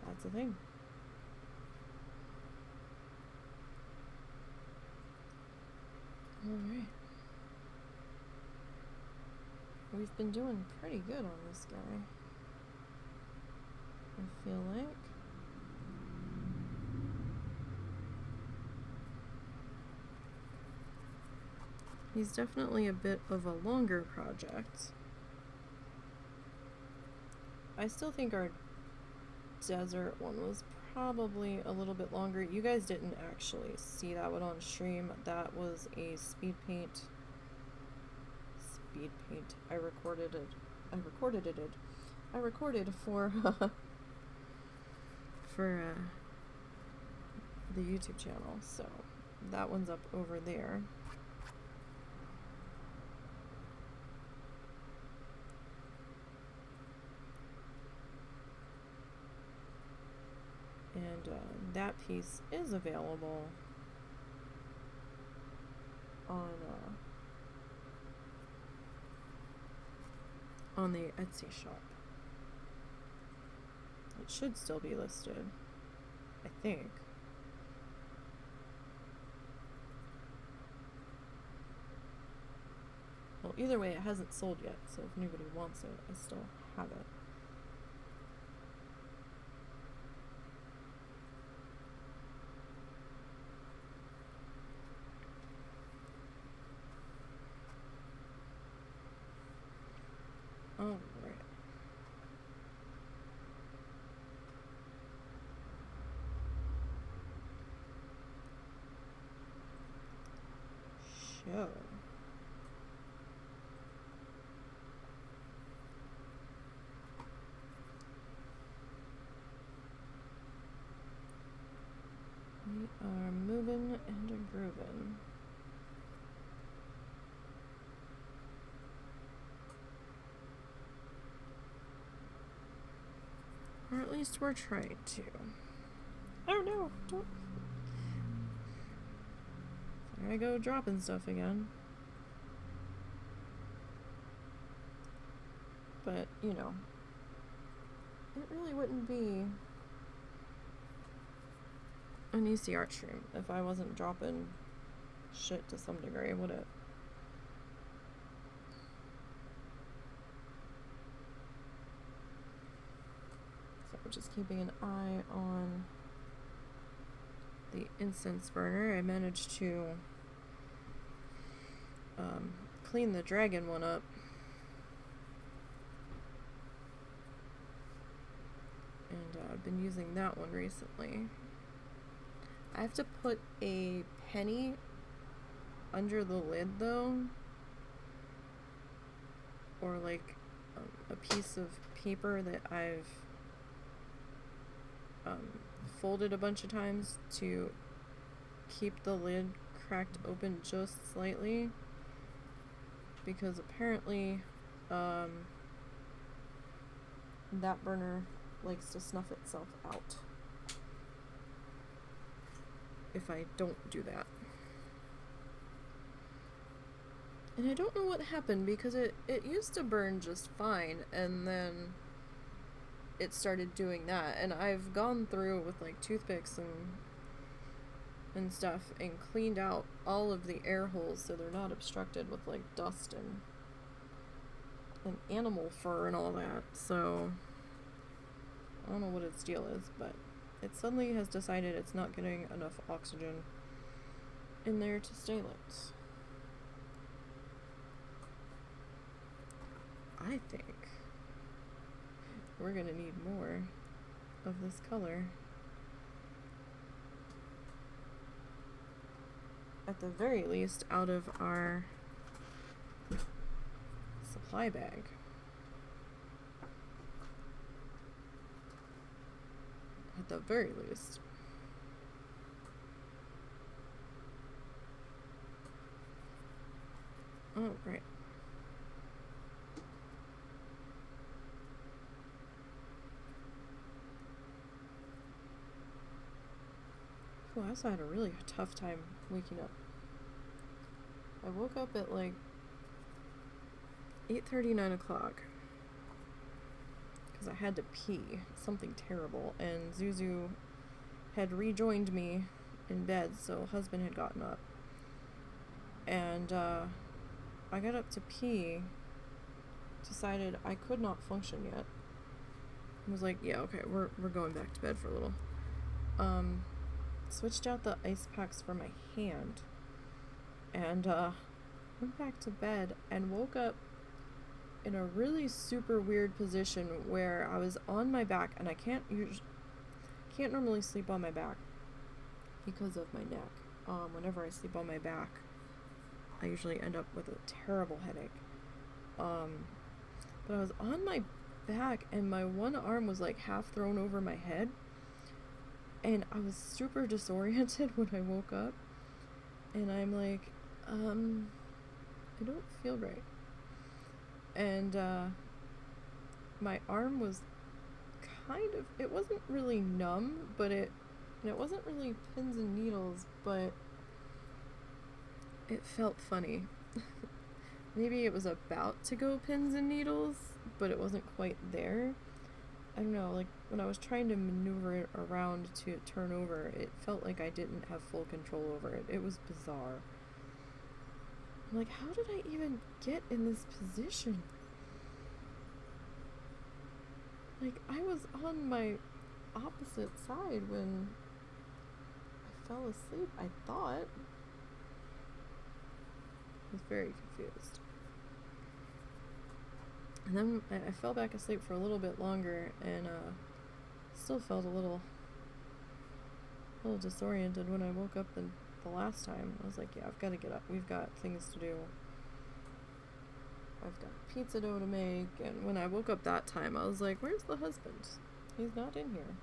that's a thing. Alright. We've been doing pretty good on this guy, I feel like. He's definitely a bit of a longer project. I still think our desert one was probably a little bit longer. You guys didn't actually see that one on stream. That was a speed paint. I recorded it I recorded for for the YouTube channel, so that one's up over there. And that piece is available on the Etsy shop. It should still be listed, I think. Well, either way, it hasn't sold yet, so if anybody wants it, I still have it. All right. Show. We are moving and a grooving. Or at least we're trying to. Oh no, don't. There I go dropping stuff again. But, you know, it really wouldn't be an easy art stream if I wasn't dropping shit to some degree, would it? So just keeping an eye on the incense burner. I managed to clean the dragon one up. And I've been using that one recently. I have to put a penny under the lid though, or like a piece of paper that I've folded a bunch of times to keep the lid cracked open just slightly, because apparently that burner likes to snuff itself out if I don't do that. And I don't know what happened, because it used to burn just fine, and then it started doing that. And I've gone through with like toothpicks and stuff and cleaned out all of the air holes so they're not obstructed with like dust and animal fur and all that. So I don't know what its deal is, but it suddenly has decided it's not getting enough oxygen in there to stay lit. I think we're gonna need more of this color. At the very least, out of our supply bag. At the very least. Oh, right. Ooh, I also had a really tough time waking up. I woke up at like 8:30, 9 o'clock. Because I had to pee. Something terrible. And Zuzu had rejoined me in bed, so husband had gotten up. And I got up to pee, decided I could not function yet. I was like, yeah, okay, we're going back to bed for a little. Switched out the ice packs for my hand, and went back to bed and woke up in a really super weird position where I was on my back, and I can't normally sleep on my back because of my neck. Whenever I sleep on my back, I usually end up with a terrible headache. but I was on my back and my one arm was like half thrown over my head, and I was super disoriented when I woke up, and I'm like, I don't feel right. And my arm was kind of, it wasn't really numb, but it wasn't really pins and needles, but it felt funny. Maybe it was about to go pins and needles, but it wasn't quite there. I don't know, like when I was trying to maneuver it around to turn over, it felt like I didn't have full control over it. It was bizarre. I'm like, how did I even get in this position? Like, I was on my opposite side when I fell asleep, I thought. I was very confused. And then I fell back asleep for a little bit longer, and still felt a little disoriented when I woke up the last time. I was like, yeah, I've got to get up. We've got things to do. I've got pizza dough to make. And when I woke up that time, I was like, where's the husband? He's not in here.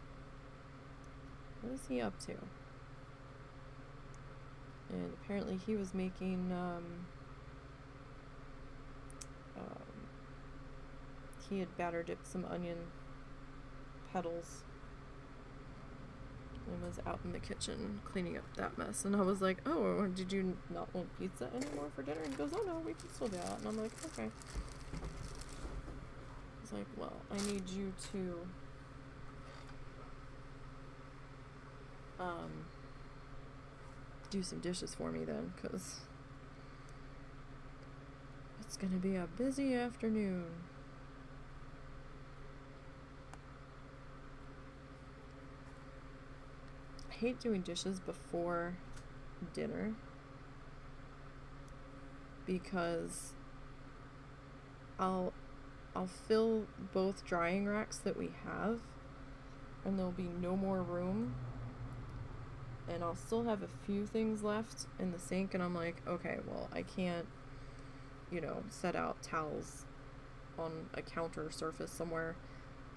What is he up to? And apparently he was making, he had batter dipped some onion petals and was out in the kitchen cleaning up that mess. And I was like, oh, did you not want pizza anymore for dinner? And he goes, oh no, we can still do that. And I'm like, okay. I was like, well, I need you to do some dishes for me then, because it's gonna be a busy afternoon. I hate doing dishes before dinner because I'll fill both drying racks that we have, and there'll be no more room, and I'll still have a few things left in the sink, and I'm like, okay, well, I can't, set out towels on a counter surface somewhere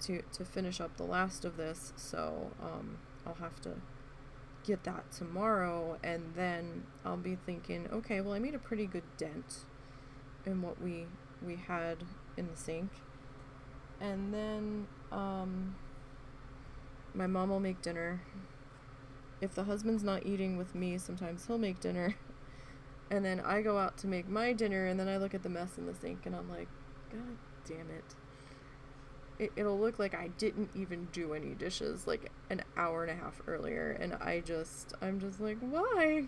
to finish up the last of this, so I'll have to get that tomorrow, and then I'll be thinking, okay, well, I made a pretty good dent in what we had in the sink, and then my mom will make dinner. If the husband's not eating with me, sometimes he'll make dinner, and then I go out to make my dinner, and then I look at the mess in the sink, and I'm like, God damn it. It'll look like I didn't even do any dishes like an hour and a half earlier, and I'm just like, why?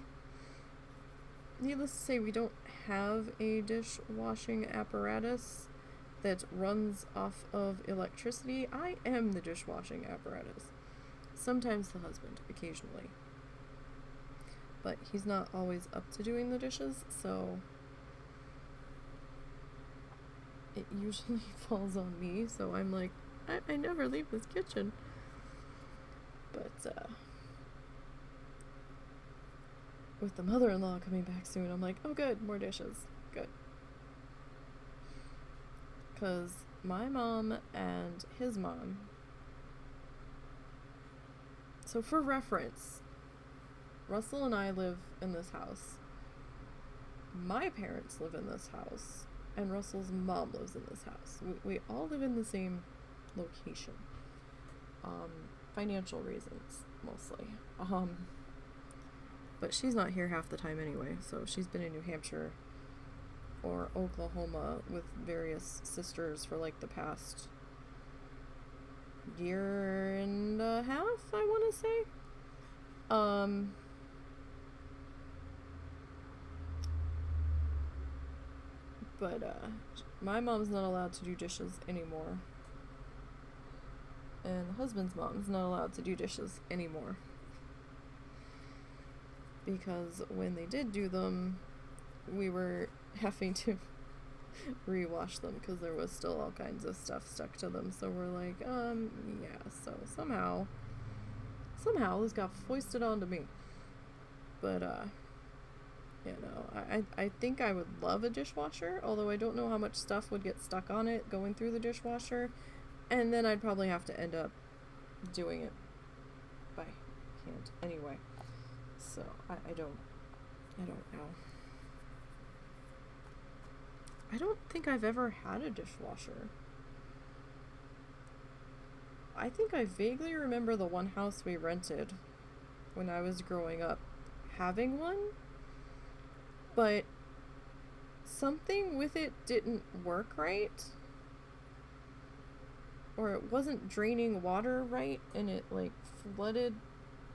Needless to say, we don't have a dishwashing apparatus that runs off of electricity. I am the dishwashing apparatus. Sometimes the husband, occasionally. But he's not always up to doing the dishes, so it usually falls on me, so I'm like, I never leave this kitchen. But with the mother-in-law coming back soon, I'm like, oh good, more dishes. Good. Because my mom and his mom, so for reference, Russell and I live in this house. My parents live in this house. And Russell's mom lives in this house. We all live in the same location. Financial reasons, mostly. But she's not here half the time anyway, so she's been in New Hampshire or Oklahoma with various sisters for like the past year and a half, I want to say. But my mom's not allowed to do dishes anymore. And the husband's mom's not allowed to do dishes anymore. Because when they did do them, we were having to rewash them because there was still all kinds of stuff stuck to them. So we're like, yeah, so somehow this got foisted onto me. But, I think I would love a dishwasher, although I don't know how much stuff would get stuck on it going through the dishwasher, and then I'd probably have to end up doing it by hand anyway. So I don't know. I don't think I've ever had a dishwasher. I think I vaguely remember the one house we rented when I was growing up having one, but something with it didn't work right, or it wasn't draining water right, and it like flooded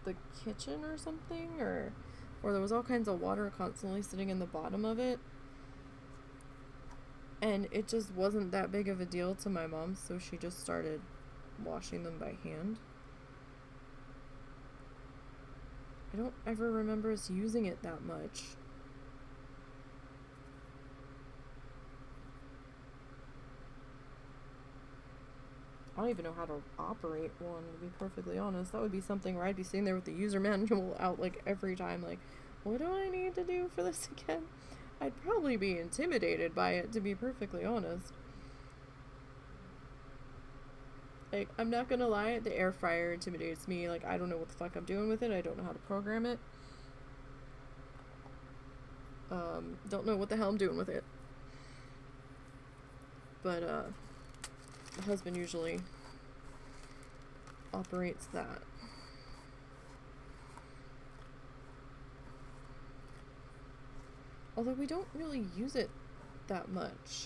the kitchen or something, or there was all kinds of water constantly sitting in the bottom of it, and it just wasn't that big of a deal to my mom, so she just started washing them by hand. I don't ever remember us using it that much. I don't even know how to operate one, to be perfectly honest. That would be something where I'd be sitting there with the user manual out like every time, like, what do I need to do for this again? I'd probably be intimidated by it, to be perfectly honest. Like, I'm not gonna lie, the air fryer intimidates me. Like, I don't know what the fuck I'm doing with it. I don't know how to program it. Don't know what the hell I'm doing with it. But, my husband usually operates that. Although we don't really use it that much.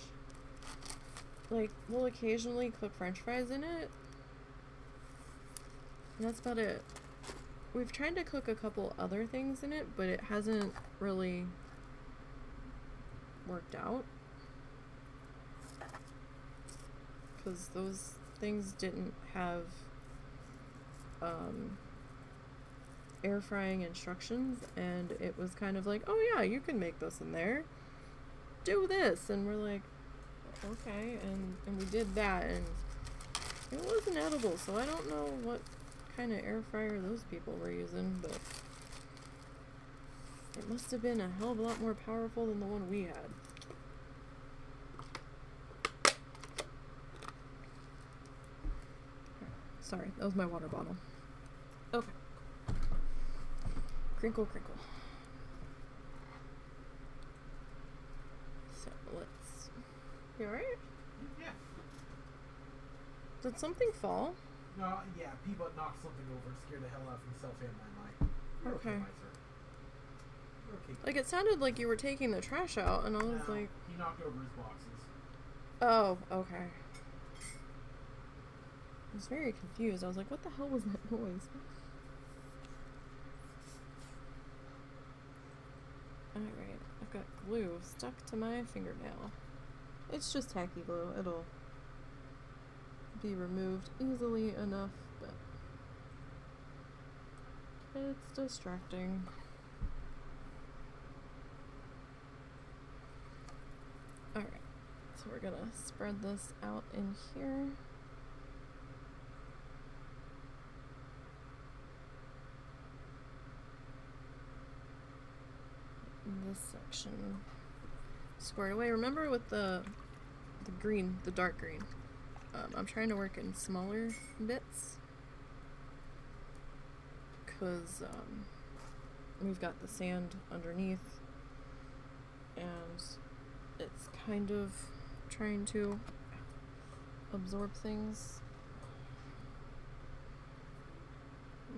Like, we'll occasionally cook french fries in it, and that's about it. We've tried to cook a couple other things in it, but it hasn't really worked out, because those things didn't have air frying instructions, and it was kind of like, oh yeah, you can make this in there, do this, and we're like, okay, and we did that, and it wasn't edible, so I don't know what kind of air fryer those people were using, but it must have been a hell of a lot more powerful than the one we had. Sorry, that was my water bottle. Okay. Crinkle, crinkle. So, let's... You alright? Yeah. Did something fall? No, yeah, Peabot knocked something over, scared the hell out of himself and my mic. You're okay, my sir. You're okay. Like, it sounded like you were taking the trash out, and I was No, like... he knocked over his boxes. Oh, okay. I was very confused. I was like, what the hell was that noise? Alright, I've got glue stuck to my fingernail. It's just tacky glue. It'll be removed easily enough, but it's distracting. Alright, so we're gonna spread this out in here. This section squared away. Remember with the green, the dark green, I'm trying to work in smaller bits, because we've got the sand underneath, and it's kind of trying to absorb things.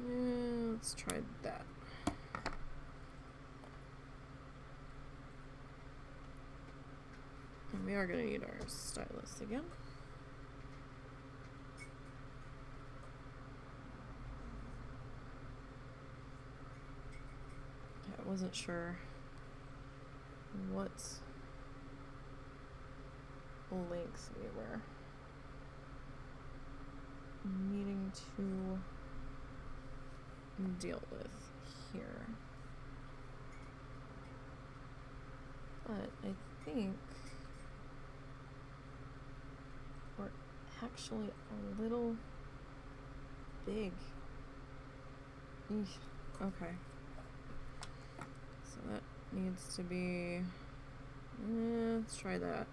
Yeah, let's try that. And we are going to need our stylus again. Okay, I wasn't sure what lengths we were needing to deal with here. But I think we're actually a little big. Eesh. Okay. So that needs to be... let's try that.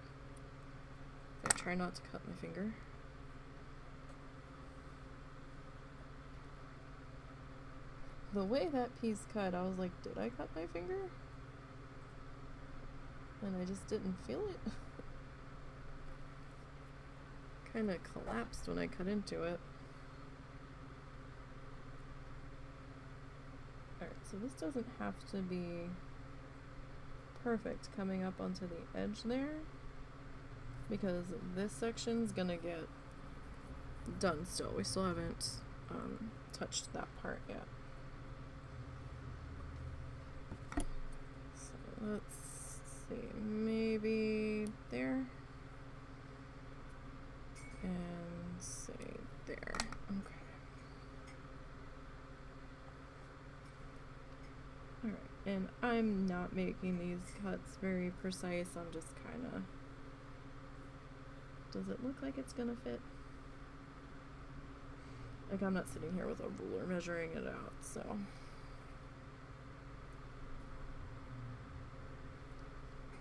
I try not to cut my finger. The way that piece cut, I was like, did I cut my finger? And I just didn't feel it. Kind of collapsed when I cut into it. Alright, so this doesn't have to be perfect coming up onto the edge there, because this section's gonna get done still. We still haven't touched that part yet. So let's see, maybe there, and say there. Okay. Alright, and I'm not making these cuts very precise, I'm just kinda... Does it look like it's gonna fit? Like, I'm not sitting here with a ruler measuring it out, so...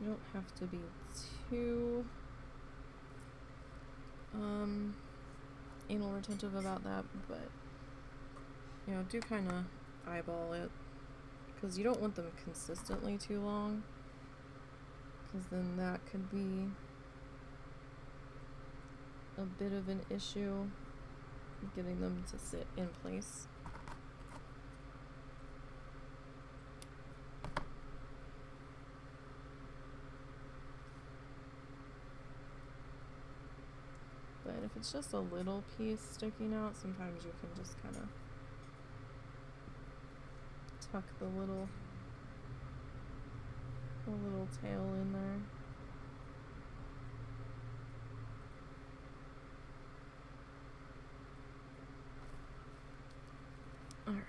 You don't have to be too... anal retentive about that, but... You know, do kinda eyeball it. Because you don't want them consistently too long, because then that could be a bit of an issue getting them to sit in place. But if it's just a little piece sticking out, sometimes you can just kind of tuck the little tail in there. Alright.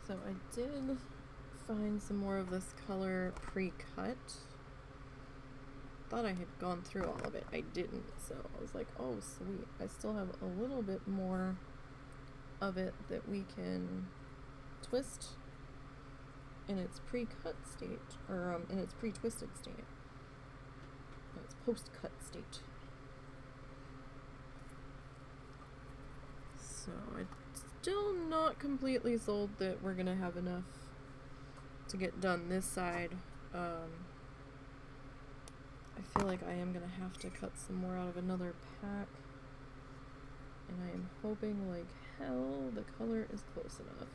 So I did find some more of this color pre-cut. Thought I had gone through all of it. I didn't, so I was like, oh sweet. I still have a little bit more of it that we can twist in its pre-cut state, or in its pre-twisted state. No, its post-cut state. So I'm still not completely sold that we're gonna have enough to get done this side. I feel like I am gonna have to cut some more out of another pack, and I am hoping like hell the color is close enough.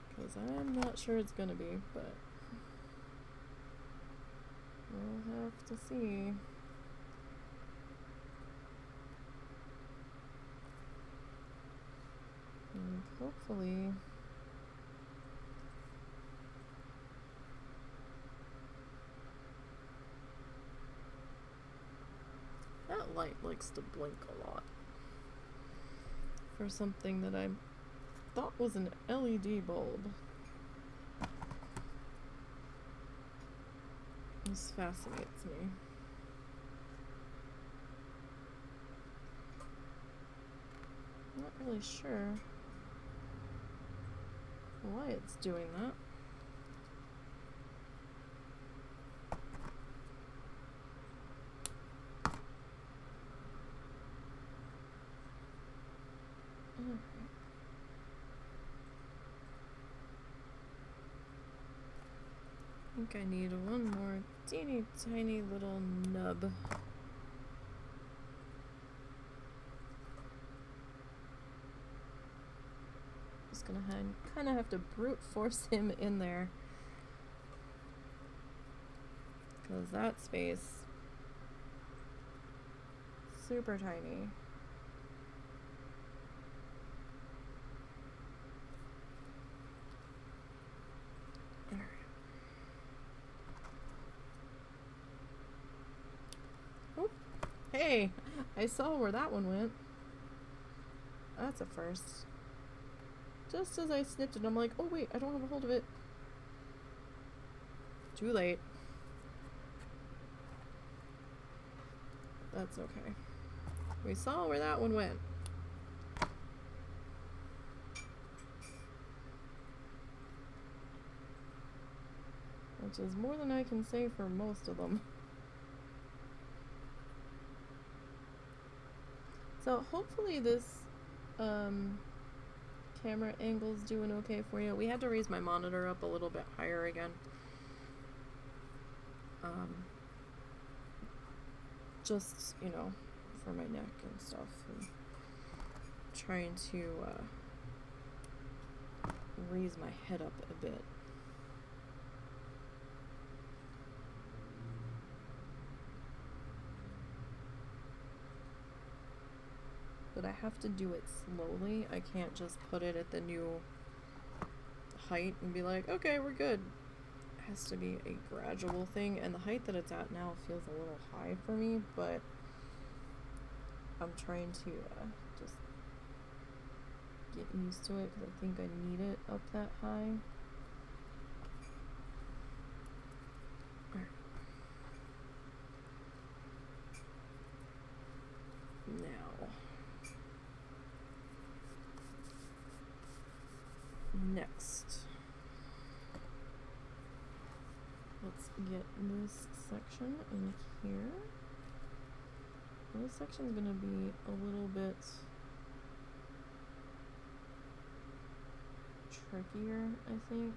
Because I'm not sure it's gonna be, but we'll have to see. And hopefully that light likes to blink a lot for something that I thought was an LED bulb. This fascinates me. Not really sure why it's doing that. I think I need one more teeny tiny little nub. Just gonna kind of have to brute force him in there, because that space super tiny. Hey, I saw where that one went. That's a first. Just as I snipped it, I'm like, oh wait, I don't have a hold of it. Too late. That's okay. We saw where that one went. Which is more than I can say for most of them. So hopefully this camera angle's doing okay for you. We had to raise my monitor up a little bit higher again. Just, you know, for my neck and stuff. And trying to raise my head up a bit. But I have to do it slowly. I can't just put it at the new height and be like, okay, we're good. It has to be a gradual thing, and the height that it's at now feels a little high for me, but I'm trying to just get used to it because I think I need it up that high. Next, let's get this section in here. This section's gonna be a little bit trickier, I think.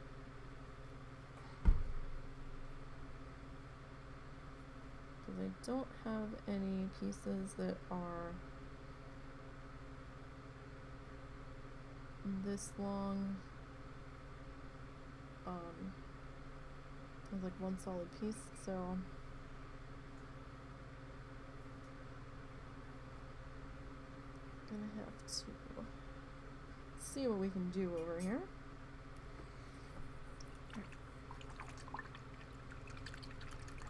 Because I don't have any pieces that are this long. It's like one solid piece, so gonna have to see what we can do over here.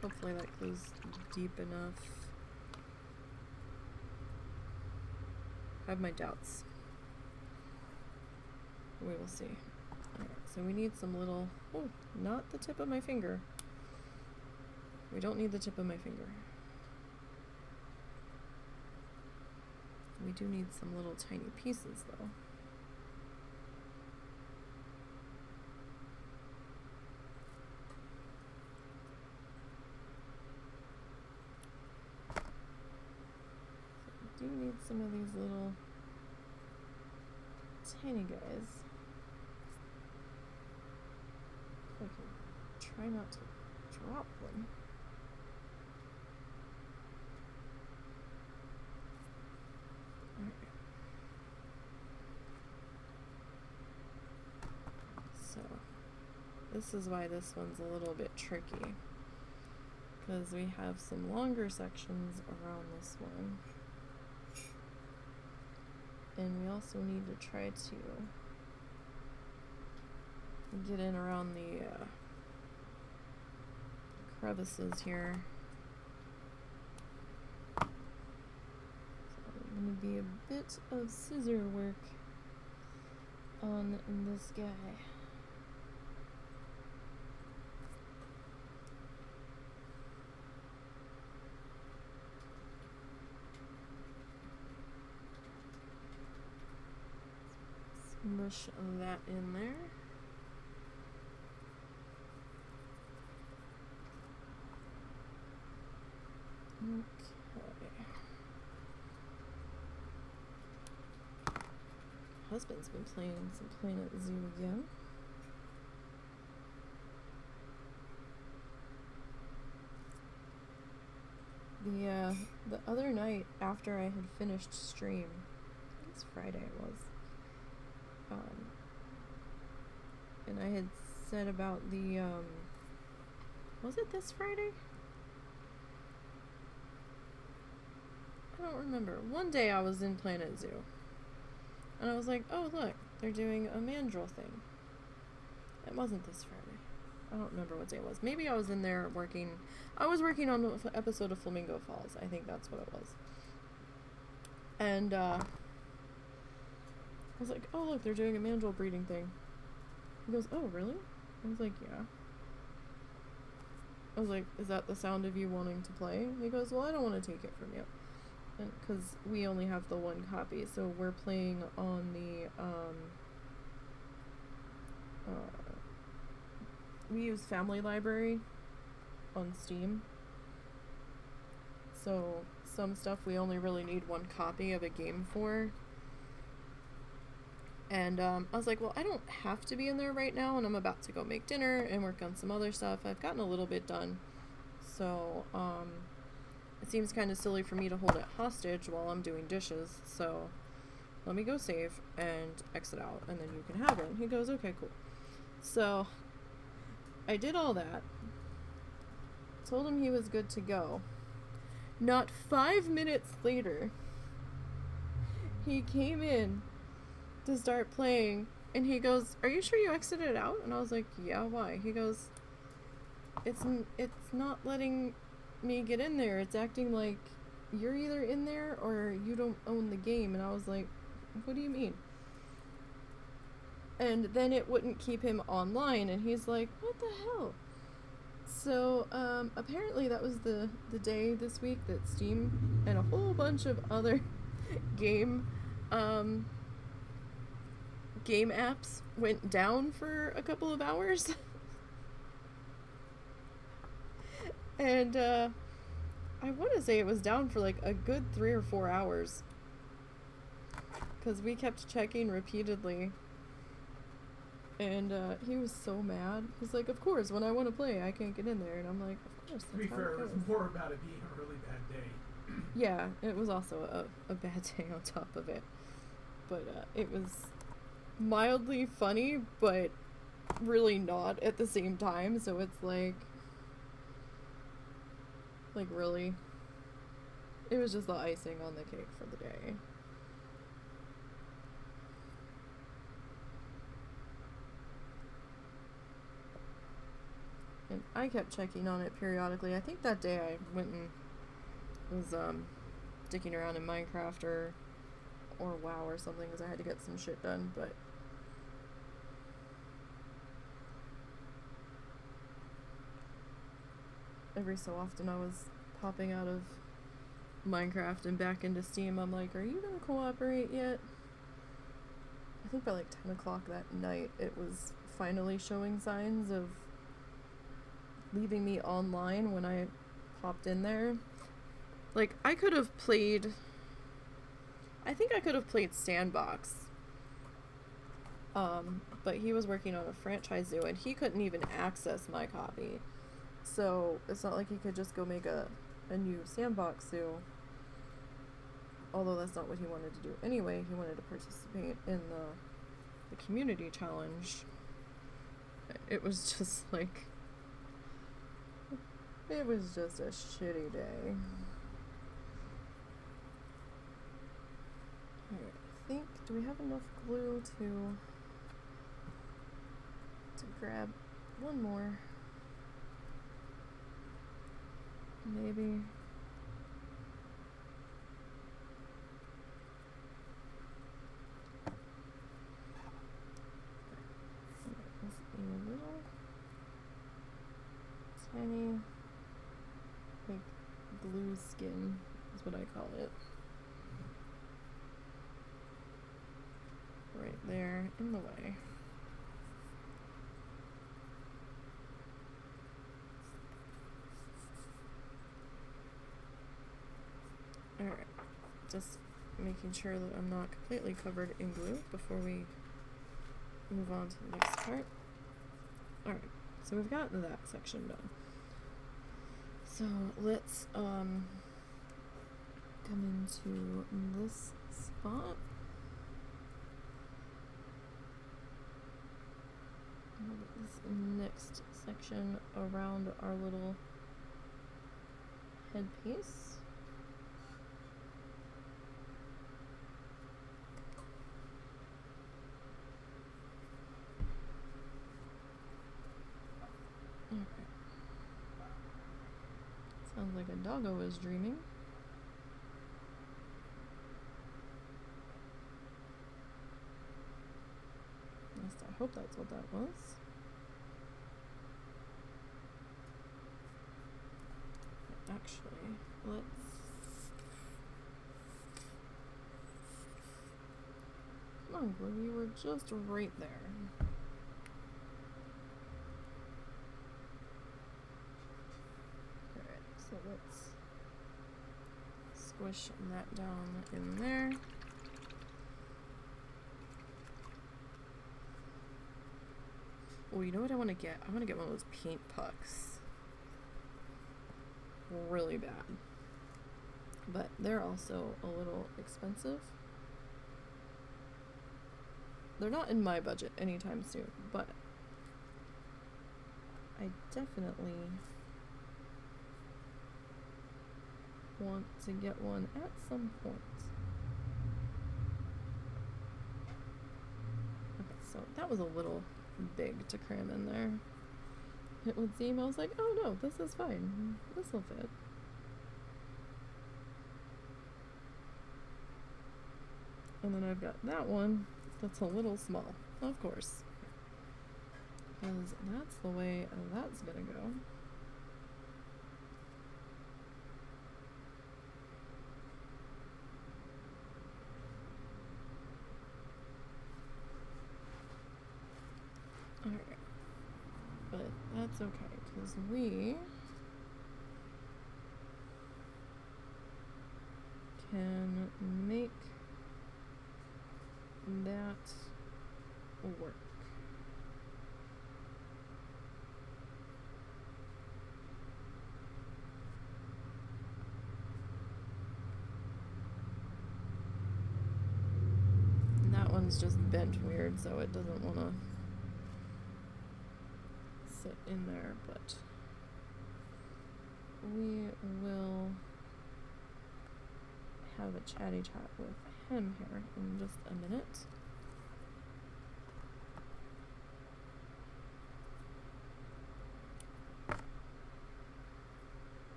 Hopefully that goes deep enough. I have my doubts. We will see. Alright, so we need some little, oh, not the tip of my finger. We don't need the tip of my finger. We do need some little tiny pieces though. So we do need some of these little tiny guys. I can try not to drop them. Alright. So, this is why this one's a little bit tricky. Because we have some longer sections around this one. And we also need to try to get in around the crevices here. So going to be a bit of scissor work on this guy. Smush that in there. Okay. Husband's been playing some Planet Zoo again. The other night after I had finished stream, I think it's Friday it was, and I had said about the, was it this Friday? I don't remember. One day I was in Planet Zoo, and I was like, oh look, they're doing a mandrill thing. It wasn't this Friday. I don't remember what day it was. Maybe I was in there working. I was working on an episode of Flamingo Falls. I think that's what it was. And I was like, oh look, they're doing a mandrill breeding thing. He goes, oh really? I was like, yeah. I was like, is that the sound of you wanting to play? He goes, well, I don't want to take it from you. because we only have the one copy, so we're playing on the we use Family Library on Steam. So some stuff we only really need one copy of a game for. And I was like, well, I don't have to be in there right now, and I'm about to go make dinner and work on some other stuff. I've gotten a little bit done. So it seems kind of silly for me to hold it hostage while I'm doing dishes. So let me go save and exit out, and then you can have it. And he goes, okay, cool. So I did all that. Told him he was good to go. Not 5 minutes later, he came in to start playing, and he goes, are you sure you exited out? And I was like, yeah, why? He goes, it's not letting me get in there. It's acting like you're either in there or you don't own the game. And I was like, what do you mean? And then it wouldn't keep him online, and he's like, what the hell? So apparently that was the day this week that Steam and a whole bunch of other game apps went down for a couple of hours. And I want to say it was down for like a good 3 or 4 hours, because we kept checking repeatedly. And he was so mad. He's like, of course, when I want to play, I can't get in there. And I'm like, of course. To be fair, it was more about it being a really bad day. Yeah, it was also a bad day on top of it. But it was mildly funny, but really not at the same time. So it's like really, it was just the icing on the cake for the day. And I kept checking on it periodically. I think that day I went and was sticking around in Minecraft or WoW or something, because I had to get some shit done, but every so often I was popping out of Minecraft and back into Steam. I'm like, are you gonna cooperate yet? I think by like 10 o'clock that night it was finally showing signs of leaving me online when I popped in there. Like, I think I could have played Sandbox. But he was working on a franchise zoo and he couldn't even access my copy. So it's not like he could just go make a new Sandbox zoo. Although that's not what he wanted to do anyway. He wanted to participate in the community challenge. It was just like, it was just a shitty day. Alright, I think, do we have enough glue to grab one more? Maybe. This is a little tiny, like, glue skin is what I call it. Right there in the way. Alright, just making sure that I'm not completely covered in glue before we move on to the next part. Alright, so we've got that section done. So let's come into this spot. This next section around our little headpiece. Okay. Sounds like a doggo is dreaming. At least I hope that's what that was. Actually, let's Come on, Glue, you were just right there. Alright, so let's squish that down in there. Oh, you know what I want to get? I want to get one of those paint pucks. Really bad. But they're also a little expensive. They're not in my budget anytime soon, but I definitely want to get one at some point. Okay, so that was a little big to cram in there. It would seem. I was like, oh no, this is fine. This will fit. And then I've got that one that's a little small, of course, because that's the way that's gonna go. Alright, but that's okay, because we can make that work. And that one's just bent weird, so it doesn't want to sit in there, but we will have a chatty chat with him here in just a minute.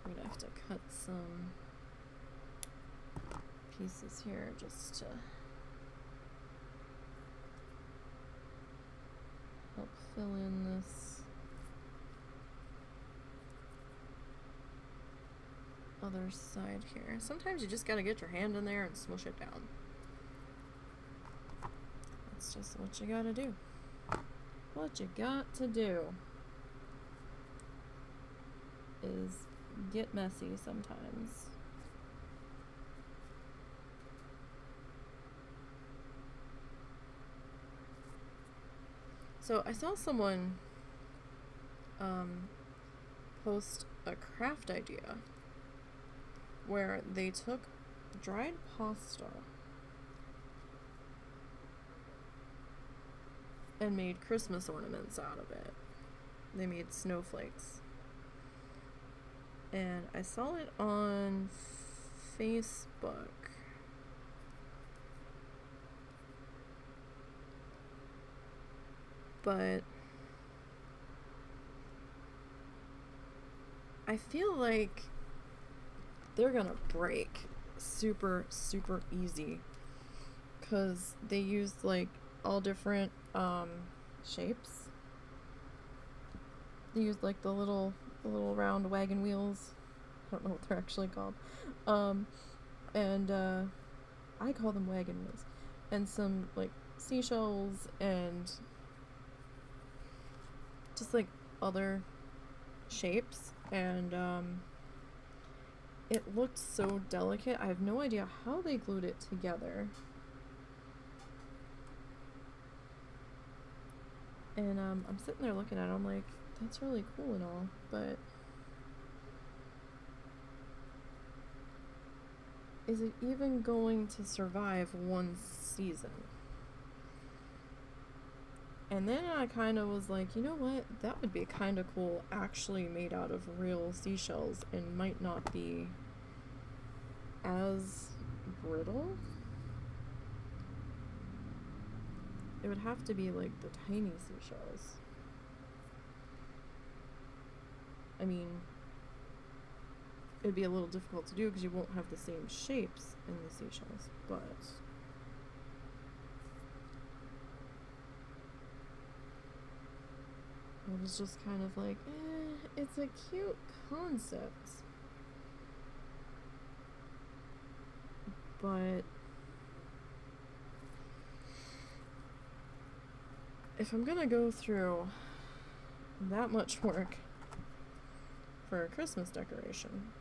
I'm gonna have to cut some pieces here just to help fill in this other side here. Sometimes you just gotta get your hand in there and smush it down. That's just what you gotta do. What you got to do is get messy sometimes. So I saw someone post a craft idea where they took dried pasta and made Christmas ornaments out of it. They made snowflakes. And I saw it on Facebook. But I feel like they're gonna break super easy, because they used like all different shapes. They used like the little round wagon wheels. I don't know what they're actually called. I call them wagon wheels. And some like seashells and just like other shapes, and it looked so delicate. I have no idea how they glued it together. And I'm sitting there looking at it, I'm like, that's really cool and all, but is it even going to survive one season? And then I kind of was like, you know what? That would be kind of cool, actually made out of real seashells, and might not be as brittle. It would have to be like the tiny seashells. I mean, it'd be a little difficult to do because you won't have the same shapes in the seashells, but I was just kind of like, it's a cute concept. But if I'm gonna go through that much work for a Christmas decoration,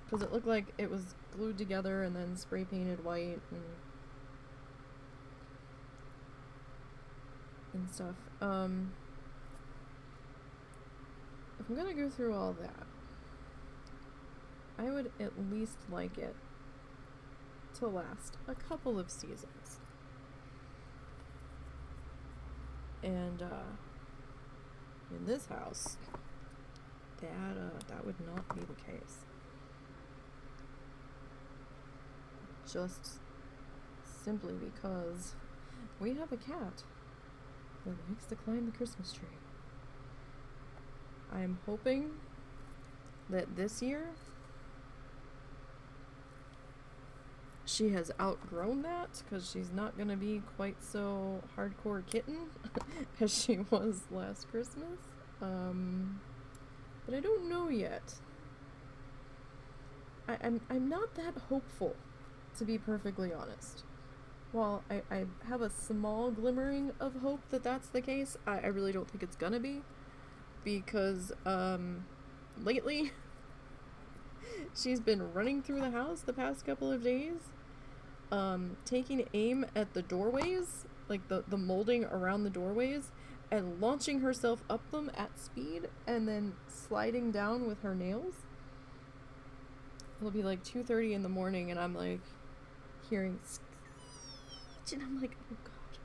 because it looked like it was glued together and then spray painted white and stuff. If I'm gonna go through all that, I would at least like it to last a couple of seasons. And in this house, that would not be the case. Just simply because we have a cat that likes to climb the Christmas tree. I'm hoping that this year she has outgrown that, because she's not going to be quite so hardcore kitten as she was last Christmas. But I don't know yet. I'm not that hopeful, to be perfectly honest. While I have a small glimmering of hope that that's the case, I really don't think it's gonna be. Because, lately, she's been running through the house the past couple of days, taking aim at the doorways, like the molding around the doorways, and launching herself up them at speed, and then sliding down with her nails. It'll be like 2:30 in the morning, and I'm like, hearing screech, and I'm like, oh god.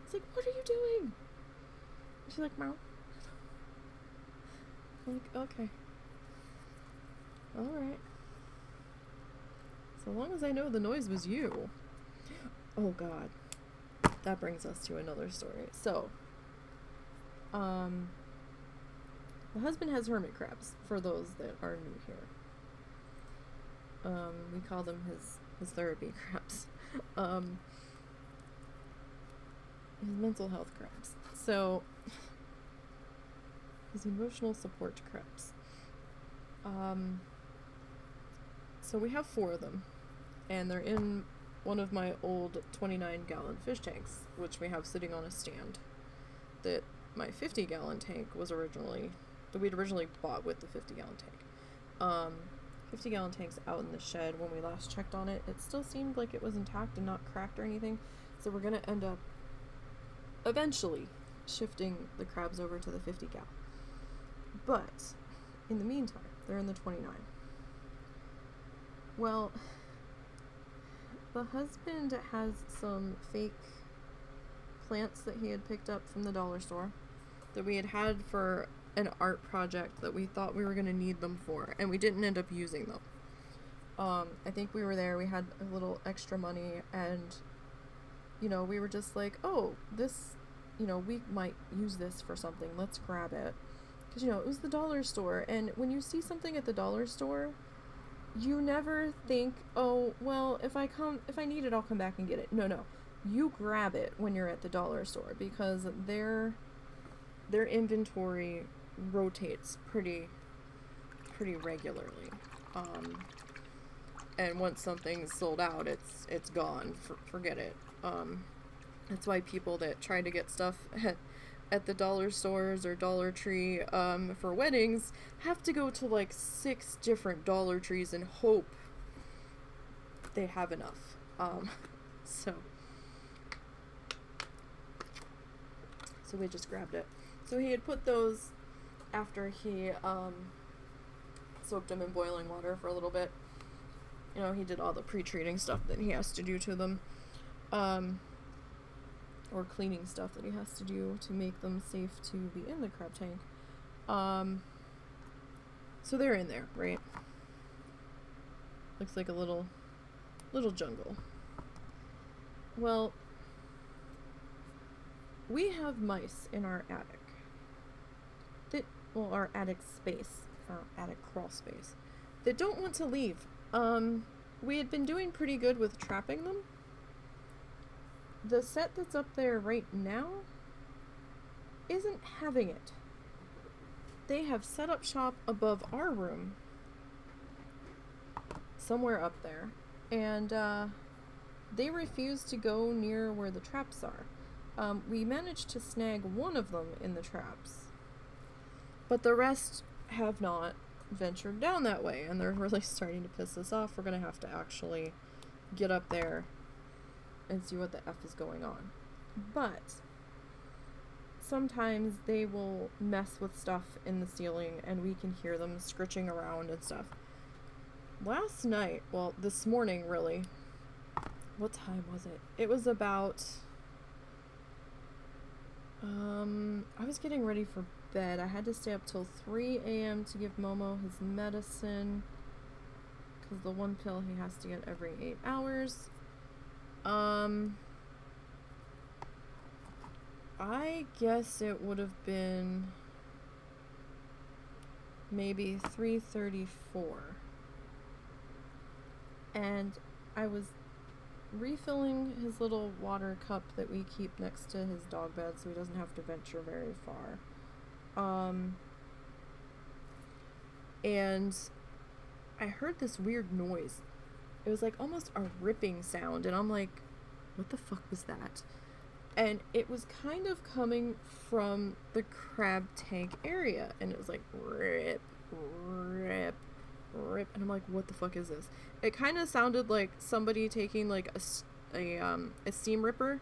It's like, what are you doing? She's like, meow. I'm like, okay. Alright. So long as I know the noise was you. Oh god. That brings us to another story. So, the husband has hermit crabs, for those that are new here. We call them his therapy crabs. His mental health crabs. So, his emotional support crabs. So we have 4 of them, and they're in one of my old 29-gallon fish tanks, which we have sitting on a stand. That my 50-gallon tank was we'd originally bought with the 50-gallon tank. 50-gallon tank's out in the shed. When we last checked on it, it still seemed like it was intact and not cracked or anything. So we're gonna end up eventually shifting the crabs over to the 50-gal. But in the meantime, they're in the 29. Well, the husband has some fake plants that he had picked up from the dollar store that we had for an art project that we thought we were going to need them for, and we didn't end up using them. I think we were there, we had a little extra money, and, we were just like, oh, this, we might use this for something, let's grab it. Because, it was the dollar store, and when you see something at the dollar store, you never think, oh, well, if I need it, I'll come back and get it. No. You grab it when you're at the dollar store, because their inventory rotates pretty regularly. And once something's sold out, it's gone. Forget it. That's why people that try to get stuff at the dollar stores or Dollar Tree for weddings have to go to like 6 different Dollar Trees and hope they have enough. So we just grabbed it. So he had put those after he soaked them in boiling water for a little bit. He did all the pre-treating stuff that he has to do to them. Or cleaning stuff that he has to do to make them safe to be in the crab tank. So they're in there, right? Looks like a little jungle. Well, we have mice in our attic. Our attic space, our attic crawl space, that don't want to leave. We had been doing pretty good with trapping them. The set that's up there right now isn't having it. They have set up shop above our room, somewhere up there, and they refuse to go near where the traps are. We managed to snag one of them in the traps, but the rest have not ventured down that way, and they're really starting to piss us off. We're gonna have to actually get up there and see what the F is going on. But sometimes they will mess with stuff in the ceiling and we can hear them scritching around and stuff. Last night, well, this morning really, what time was it? It was about, I was getting ready for bed. I had to stay up till 3 a.m. to give Momo his medicine, because the one pill he has to get every 8 hours. I guess it would have been maybe 3:34. And I was refilling his little water cup that we keep next to his dog bed so he doesn't have to venture very far. And I heard this weird noise. It was like almost a ripping sound, and I'm like, what the fuck was that? And it was kind of coming from the crab tank area, and it was like rip, rip, rip, and I'm like, what the fuck is this? It kind of sounded like somebody taking like a seam ripper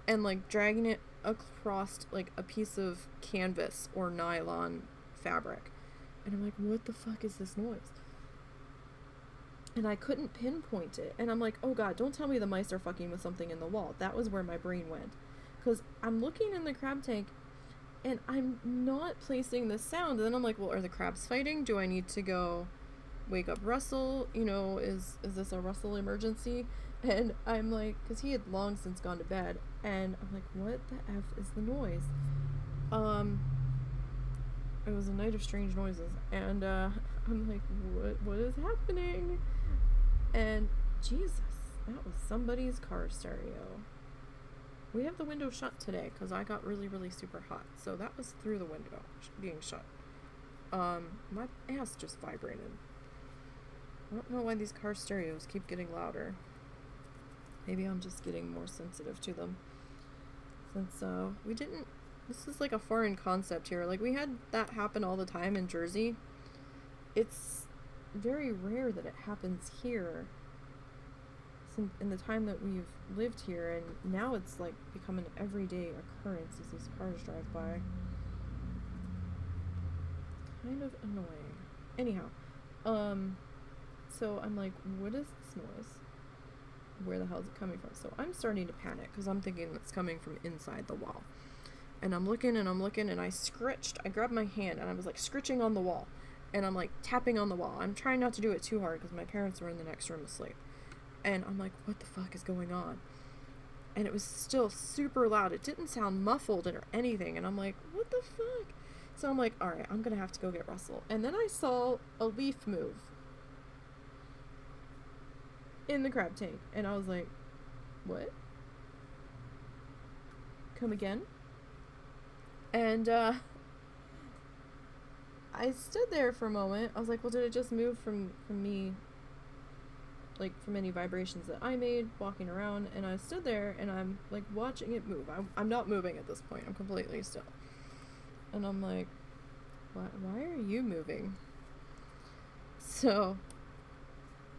and like dragging it across like a piece of canvas or nylon fabric, and I'm like, what the fuck is this noise? And I couldn't pinpoint it. And I'm like, oh god, don't tell me the mice are fucking with something in the wall. That was where my brain went. Because I'm looking in the crab tank, and I'm not placing the sound. And then I'm like, well, are the crabs fighting? Do I need to go wake up Russell? You know, is this a Russell emergency? And I'm like, because he had long since gone to bed. And I'm like, what the F is the noise? It was a night of strange noises. And I'm like, what is happening? And Jesus, that was somebody's car stereo. We have the window shut today because I got really, really super hot. So that was through the window being shut. My ass just vibrated. I don't know why these car stereos keep getting louder. Maybe I'm just getting more sensitive to them. Since this is like a foreign concept here. Like, we had that happen all the time in Jersey. It's very rare that it happens here in the time that we've lived here, and now it's like become an everyday occurrence as these cars drive by. Kind of annoying. Anyhow, so I'm like, what is this noise? Where the hell is it coming from? So I'm starting to panic because I'm thinking it's coming from inside the wall. And I'm looking and I grabbed my hand and I was like scritching on the wall. And I'm like tapping on the wall. I'm trying not to do it too hard because my parents were in the next room asleep. And I'm like, what the fuck is going on? And it was still super loud. It didn't sound muffled or anything. And I'm like, what the fuck? So I'm like, all right, I'm going to have to go get Russell. And then I saw a leaf move in the crab tank. And I was like, what? Come again? And, I stood there for a moment. I was like, well, did it just move from me, like, from any vibrations that I made walking around? And I stood there, and I'm, like, watching it move. I'm not moving at this point. I'm completely still. And I'm like, why are you moving? So,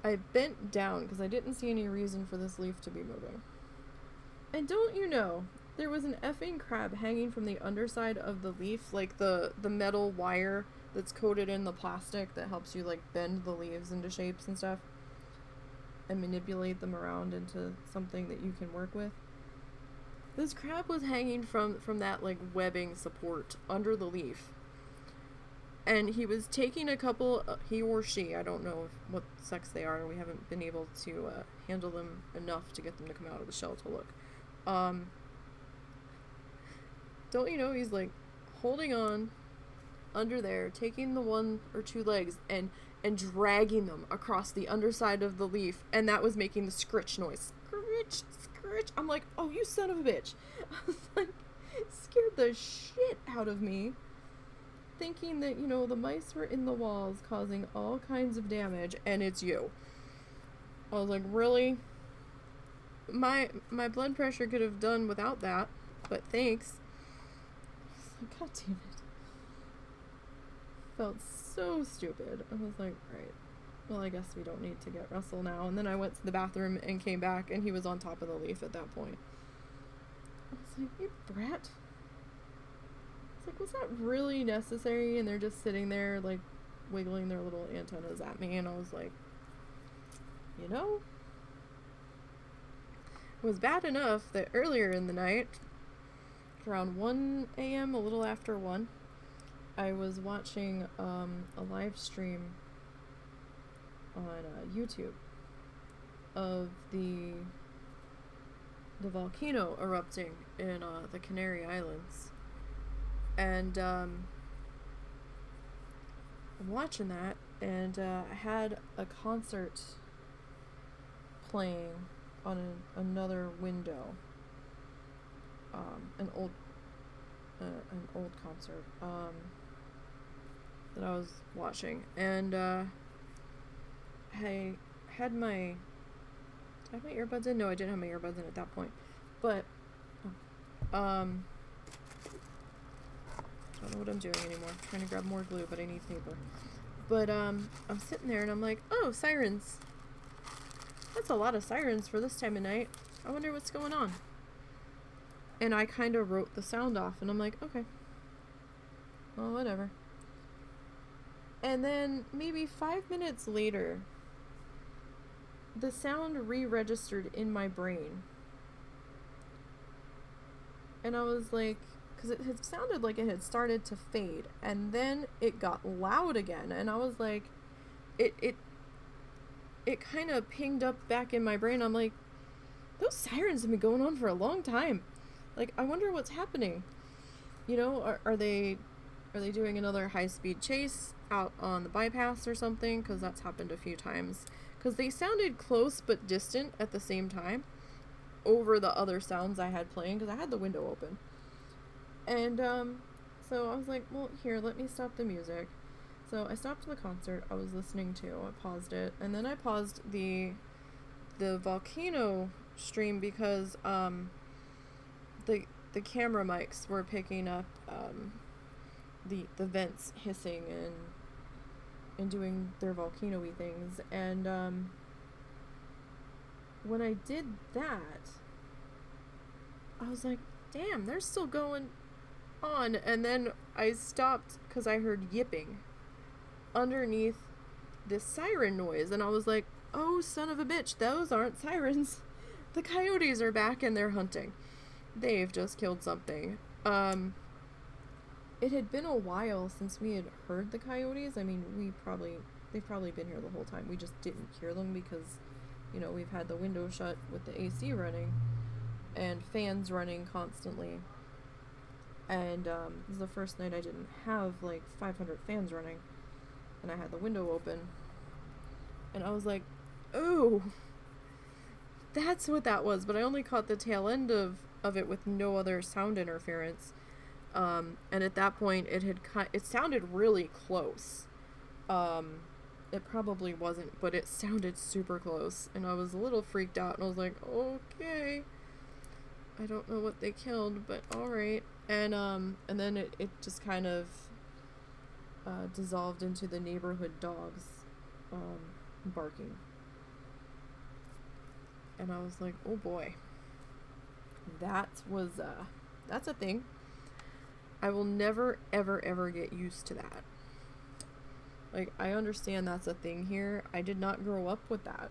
I bent down, because I didn't see any reason for this leaf to be moving. And don't you know, there was an effing crab hanging from the underside of the leaf, like the metal wire that's coated in the plastic that helps you like bend the leaves into shapes and stuff and manipulate them around into something that you can work with. This crab was hanging from that like webbing support under the leaf, and he was taking a couple, he or she, I don't know what sex they are, we haven't been able to handle them enough to get them to come out of the shell to look. Don't you know, he's like holding on under there, taking the one or two legs and dragging them across the underside of the leaf, and that was making the scritch noise. Scritch, scritch. I'm like, oh, you son of a bitch. I was like, scared the shit out of me, thinking that, you know, the mice were in the walls causing all kinds of damage, and it's you. I was like, really? my blood pressure could have done without that, but thanks. God damn it. Felt so stupid. I was like, right, well, I guess we don't need to get Russell now. And then I went to the bathroom and came back, and he was on top of the leaf at that point. I was like, you brat. It's like, was that really necessary? And they're just sitting there, like, wiggling their little antennas at me, and I was like, you know, it was bad enough that earlier in the night, around 1 a.m., a little after 1, I was watching a live stream on YouTube of the volcano erupting in the Canary Islands, and I'm watching that, and I had a concert playing on another window, an old concert that I was watching, and I had my earbuds in. No, I didn't have my earbuds in at that point, but I don't know what I'm doing anymore. I'm trying to grab more glue, but I need paper. But I'm sitting there and I'm like, oh, sirens. That's a lot of sirens for this time of night. I wonder what's going on. And I kind of wrote the sound off, and I'm like, okay, well, whatever. And then maybe 5 minutes later, the sound re-registered in my brain. And I was like, because it had sounded like it had started to fade, and then it got loud again, and I was like, it kind of pinged up back in my brain. I'm like, those sirens have been going on for a long time. Like, I wonder what's happening. You know, are they doing another high-speed chase out on the bypass or something? Because that's happened a few times. Because they sounded close but distant at the same time over the other sounds I had playing, because I had the window open. And so I was like, well, here, let me stop the music. So I stopped the concert I was listening to. I paused it, and then I paused the volcano stream because the camera mics were picking up the vents hissing and doing their volcano-y things. And when I did that, I was like, damn, they're still going on. And then I stopped because I heard yipping underneath this siren noise, and I was like, oh, son of a bitch, those aren't sirens. The coyotes are back and they're hunting. They've just killed something. It had been a while since we had heard the coyotes. I mean, they've probably been here the whole time. We just didn't hear them because, you know, we've had the window shut with the AC running and fans running constantly. And this is the first night I didn't have like 500 fans running, and I had the window open, and I was like, oh, that's what that was. But I only caught the tail end of it with no other sound interference. And at that point, it sounded really close. It probably wasn't, but it sounded super close, and I was a little freaked out, and I was like, okay, I don't know what they killed, but all right. And then it just kind of dissolved into the neighborhood dogs barking. And I was like, oh boy, that's a thing. I will never, ever, ever get used to that. Like, I understand that's a thing here. I did not grow up with that.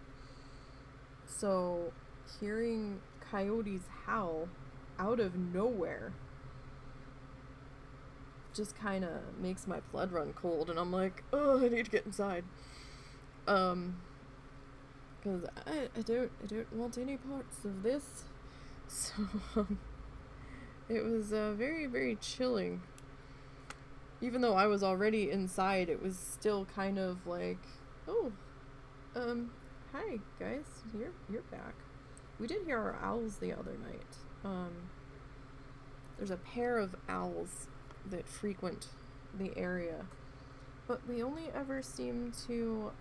So, hearing coyotes howl out of nowhere just kind of makes my blood run cold, and I'm like, oh, I need to get inside. Because I don't want any parts of this. So, it was very, very chilling. Even though I was already inside, it was still kind of like, oh, hi guys, you're back. We did hear our owls the other night. There's a pair of owls that frequent the area, but we only ever seem to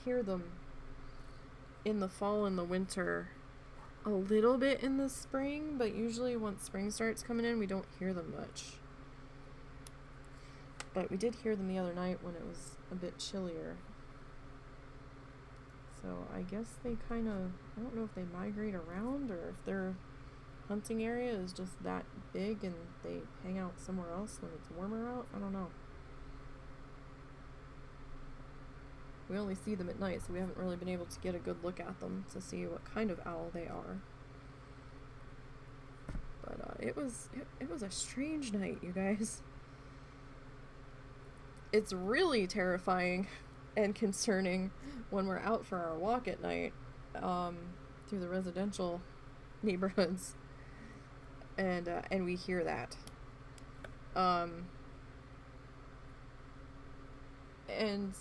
hear them in the fall and the winter a little bit in the spring, but usually once spring starts coming in, we don't hear them much. But we did hear them the other night when it was a bit chillier. So I guess they kind of, I don't know if they migrate around or if their hunting area is just that big and they hang out somewhere else when it's warmer out. I don't know. We only see them at night, so we haven't really been able to get a good look at them to see what kind of owl they are. But it was a strange night, you guys. It's really terrifying and concerning when we're out for our walk at night through the residential neighborhoods and we hear that. And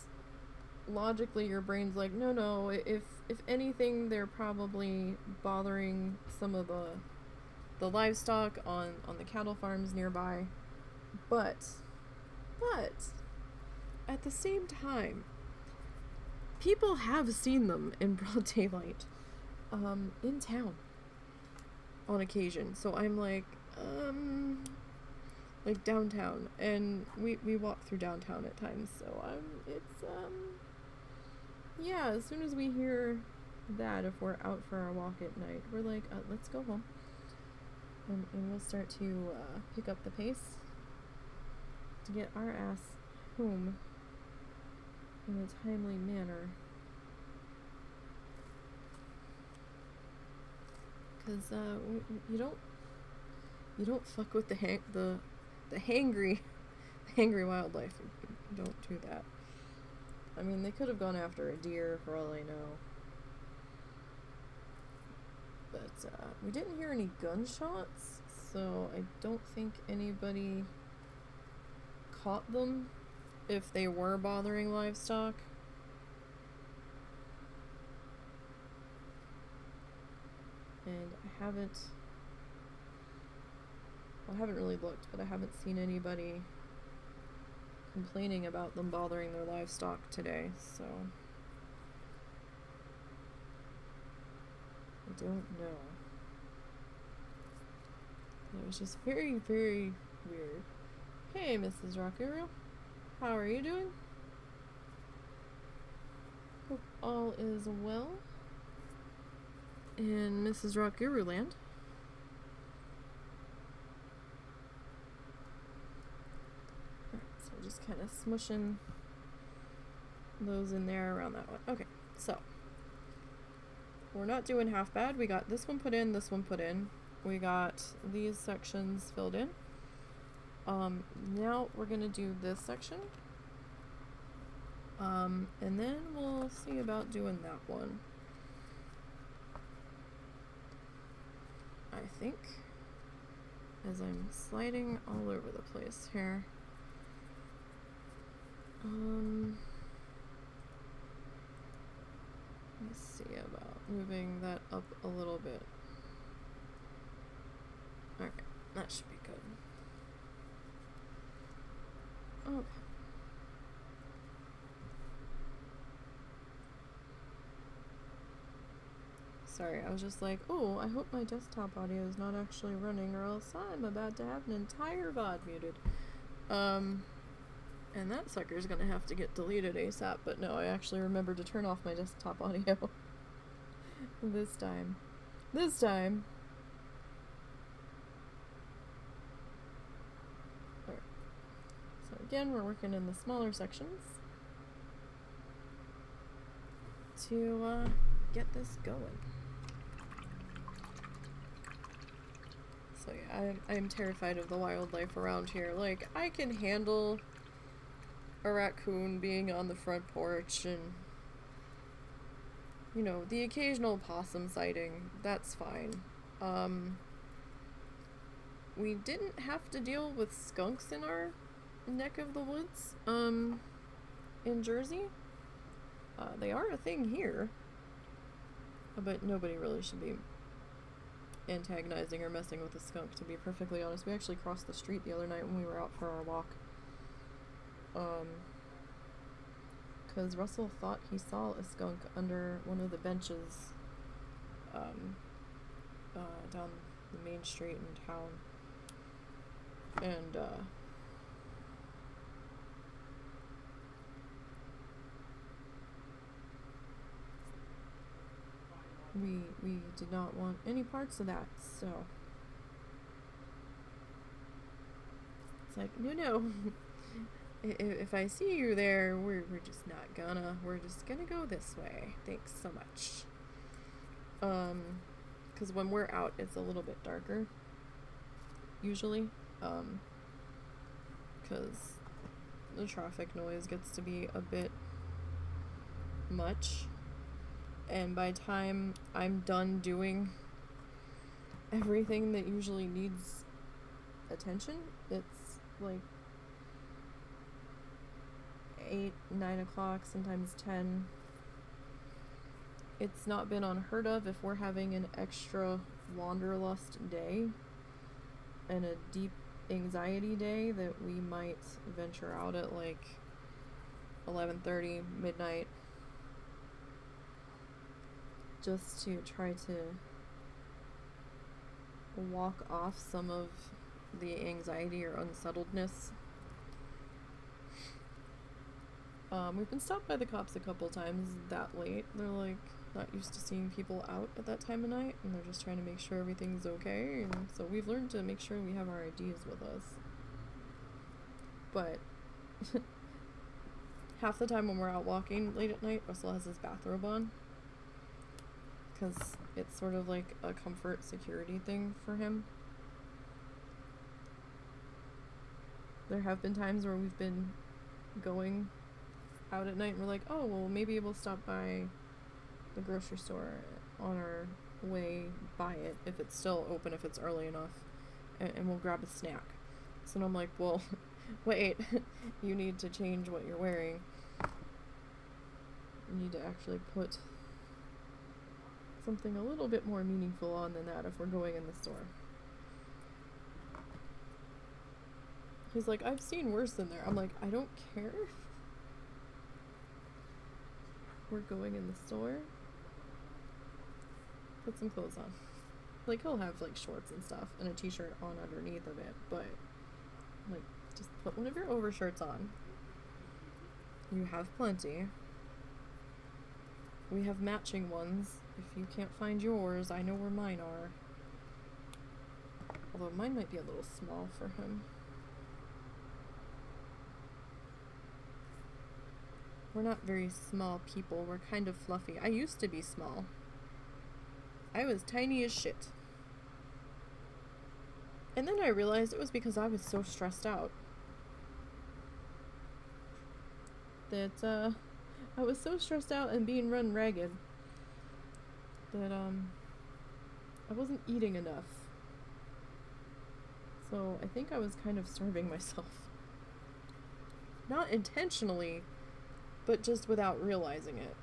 logically your brain's like, no, if anything, they're probably bothering some of the livestock on the cattle farms nearby. But at the same time, people have seen them in broad daylight in town on occasion. So I'm like downtown, and we walk through downtown at times, so yeah, as soon as we hear that, if we're out for our walk at night, we're like, let's go home, and we'll start to pick up the pace to get our ass home in a timely manner, because you don't fuck with the hangry wildlife. You don't do that. I mean, they could have gone after a deer for all I know. But we didn't hear any gunshots, so I don't think anybody caught them if they were bothering livestock. And I haven't really looked, but I haven't seen anybody complaining about them bothering their livestock today, so I don't know. It was just very, very weird. Hey, Mrs. Rockuru, how are you doing? Hope all is well in Mrs. Rockuru land. Just kind of smushing those in there around that one. Okay, so we're not doing half bad. We got this one put in, this one put in. We got these sections filled in. Now we're gonna do this section. And then we'll see about doing that one. I think, as I'm sliding all over the place here. Let's see about moving that up a little bit. Alright, that should be good. Okay. Sorry, I was just like, oh, I hope my desktop audio is not actually running, or else I'm about to have an entire VOD muted. And that sucker's gonna have to get deleted ASAP, but no, I actually remembered to turn off my desktop audio. This time. Alright. So again, we're working in the smaller sections to get this going. So yeah, I'm terrified of the wildlife around here. Like, I can handle a raccoon being on the front porch and, you know, the occasional possum sighting, that's fine. We didn't have to deal with skunks in our neck of the woods, in Jersey. They are a thing here, but nobody really should be antagonizing or messing with a skunk, to be perfectly honest. We actually crossed the street the other night when we were out for our walk. Because Russell thought he saw a skunk under one of the benches down the main street in town. And, we did not want any parts of that, so it's like, no. If I see you there, we're just not gonna. We're just gonna go this way. Thanks so much. Because when we're out, it's a little bit darker, usually. Because the traffic noise gets to be a bit much. And by the time I'm done doing everything that usually needs attention, it's like 8, 9 o'clock, sometimes 10. It's not been unheard of if we're having an extra wanderlust day and a deep anxiety day that we might venture out at like 11:30, midnight, just to try to walk off some of the anxiety or unsettledness. We've been stopped by the cops a couple times that late. They're like not used to seeing people out at that time of night, and they're just trying to make sure everything's okay. And so we've learned to make sure we have our IDs with us. But half the time when we're out walking late at night, Russell has his bathrobe on, because it's sort of like a comfort security thing for him. There have been times where we've been going out at night and we're like, oh, well, maybe we'll stop by the grocery store on our way by it, if it's still open, if it's early enough, and we'll grab a snack. So I'm like, well, wait, you need to change what you're wearing. You need to actually put something a little bit more meaningful on than that if we're going in the store. He's like, I've seen worse than there. I'm like, I don't care. We're going in the store. Put some clothes on. Like, he'll have like shorts and stuff and a t-shirt on underneath of it, but like, just put one of your overshirts on. You have plenty. We have matching ones. If you can't find yours, I know where mine are. Although mine might be a little small for him. We're not very small people. We're kind of fluffy. I used to be small. I was tiny as shit. And then I realized it was because I was so stressed out. That, I was so stressed out and being run ragged that, I wasn't eating enough. So I think I was kind of starving myself. Not intentionally, but just without realizing it.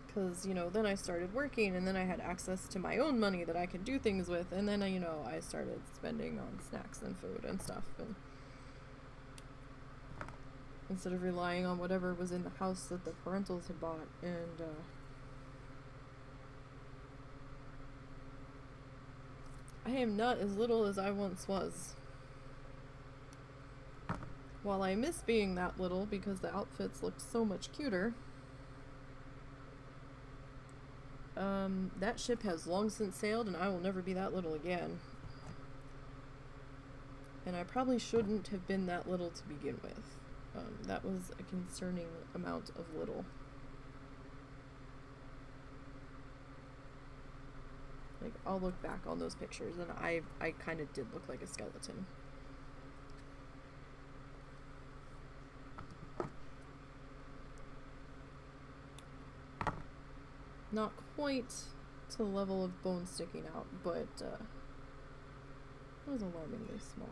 Because, you know, then I started working, and then I had access to my own money that I could do things with, and then, you know, I started spending on snacks and food and stuff, and instead of relying on whatever was in the house that the parentals had bought, and, I am not as little as I once was. While I miss being that little because the outfits looked so much cuter, that ship has long since sailed and I will never be that little again. And I probably shouldn't have been that little to begin with. That was a concerning amount of little. Like, I'll look back on those pictures and I kind of did look like a skeleton. Not quite to the level of bone sticking out, but it was alarmingly small.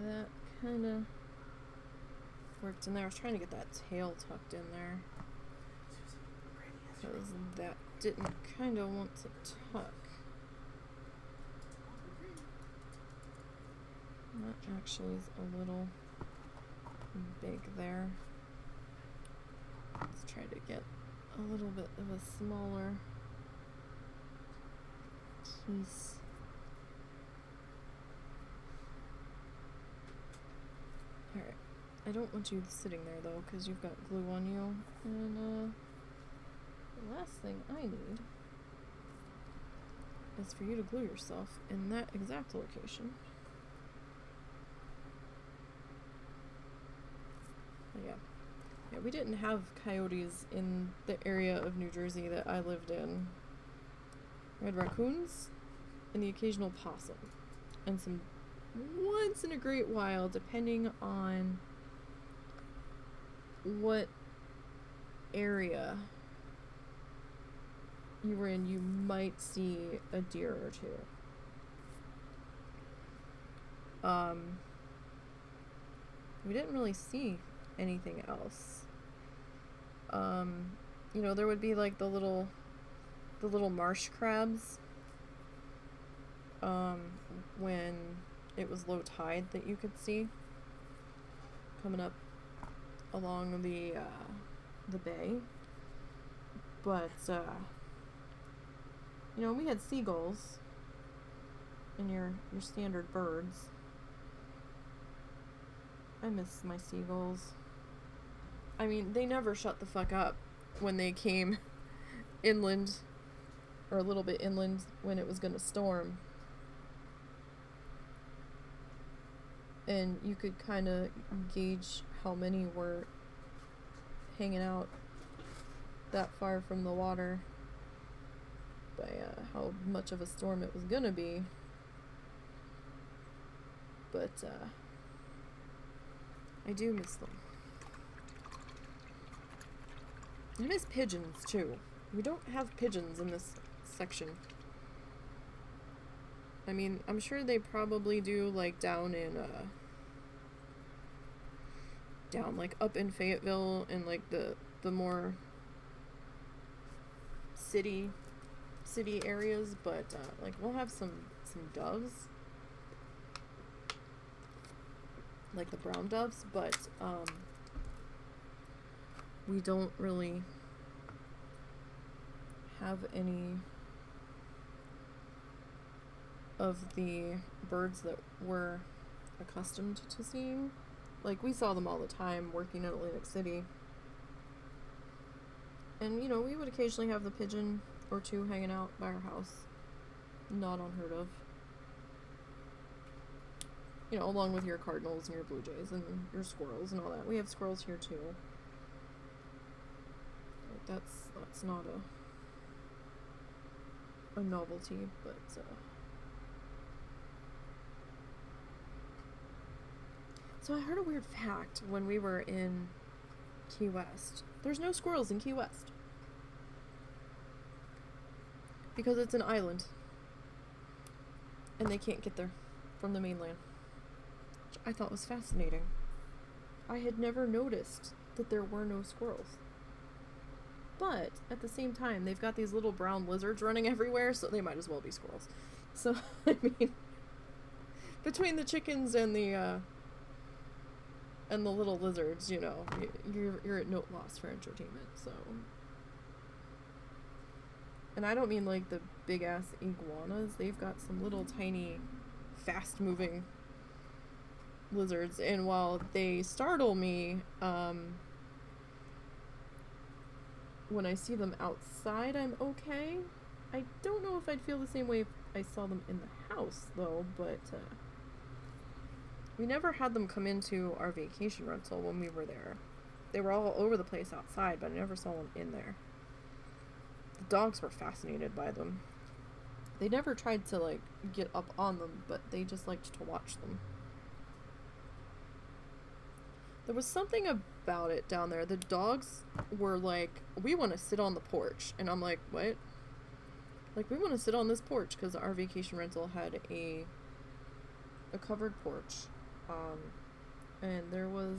That kind of worked in there. I was trying to get that tail tucked in there, because that didn't kind of want to tuck. That actually is a little big there. Let's try to get a little bit of a smaller piece. Alright. I don't want you sitting there though, because you've got glue on you. And the last thing I need is for you to glue yourself in that exact location. But yeah, we didn't have coyotes in the area of New Jersey that I lived in. We had raccoons and the occasional possum, and some once in a great while, depending on what area you were in, you might see a deer or two. We didn't really see anything else. You know, there would be like the little marsh crabs when it was low tide that you could see coming up along the bay. But you know, we had seagulls and your standard birds. I miss my seagulls. I mean, they never shut the fuck up when they came inland, or a little bit inland, when it was gonna storm. And you could kind of gauge how many were hanging out that far from the water by how much of a storm it was gonna be. But I do miss them. I miss pigeons too. We don't have pigeons in this section. I mean, I'm sure they probably do, like, down like up in Fayetteville and like the more city areas, but like we'll have some doves, like the brown doves, but we don't really have any of the birds that we're accustomed to seeing. Like, we saw them all the time working in Atlantic City. And, you know, we would occasionally have the pigeon or two hanging out by our house. Not unheard of. You know, along with your cardinals and your blue jays and your squirrels and all that. We have squirrels here too. That's not a novelty, but so I heard a weird fact when we were in Key West. There's no squirrels in Key West. Because it's an island. And they can't get there from the mainland. Which I thought was fascinating. I had never noticed that there were no squirrels. But, at the same time, they've got these little brown lizards running everywhere, so they might as well be squirrels. So, I mean, between the chickens and the little lizards, you know, you're at no loss for entertainment, so. And I don't mean like the big ass iguanas. They've got some little tiny, fast moving lizards, and while they startle me, when I see them outside, I'm okay. I don't know if I'd feel the same way if I saw them in the house, though, but we never had them come into our vacation rental when we were there. They were all over the place outside, but I never saw them in there. The dogs were fascinated by them. They never tried to, like, get up on them, but they just liked to watch them. There was something about it down there. The dogs were like, we want to sit on the porch. And I'm like, what? Like, we want to sit on this porch because our vacation rental had a covered porch. And there was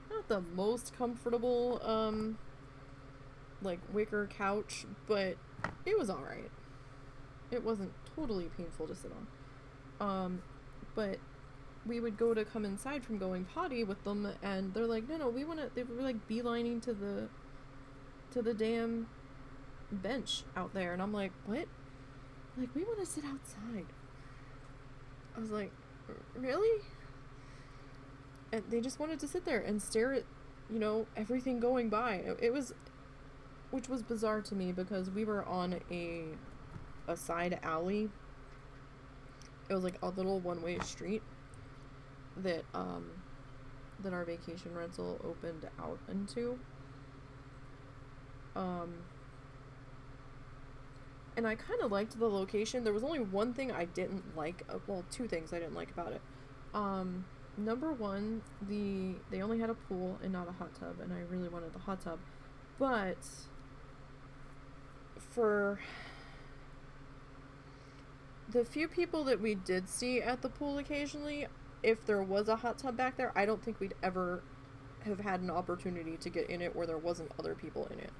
not the most comfortable, like, wicker couch, but it was alright. It wasn't totally painful to sit on. But we would go to come inside from going potty with them, and they're like, no, we want to, they were like beelining to the damn bench out there, and I'm like, what? Like, we want to sit outside. I was like, really? And they just wanted to sit there and stare at, you know, everything going by. It was, which was bizarre to me because we were on a side alley. It was like a little one-way street that our vacation rental opened out into. And I kind of liked the location. There was only one thing I didn't like. Well, two things I didn't like about it. Number one, they only had a pool and not a hot tub, and I really wanted the hot tub. But for the few people that we did see at the pool occasionally, if there was a hot tub back there, I don't think we'd ever have had an opportunity to get in it where there wasn't other people in it.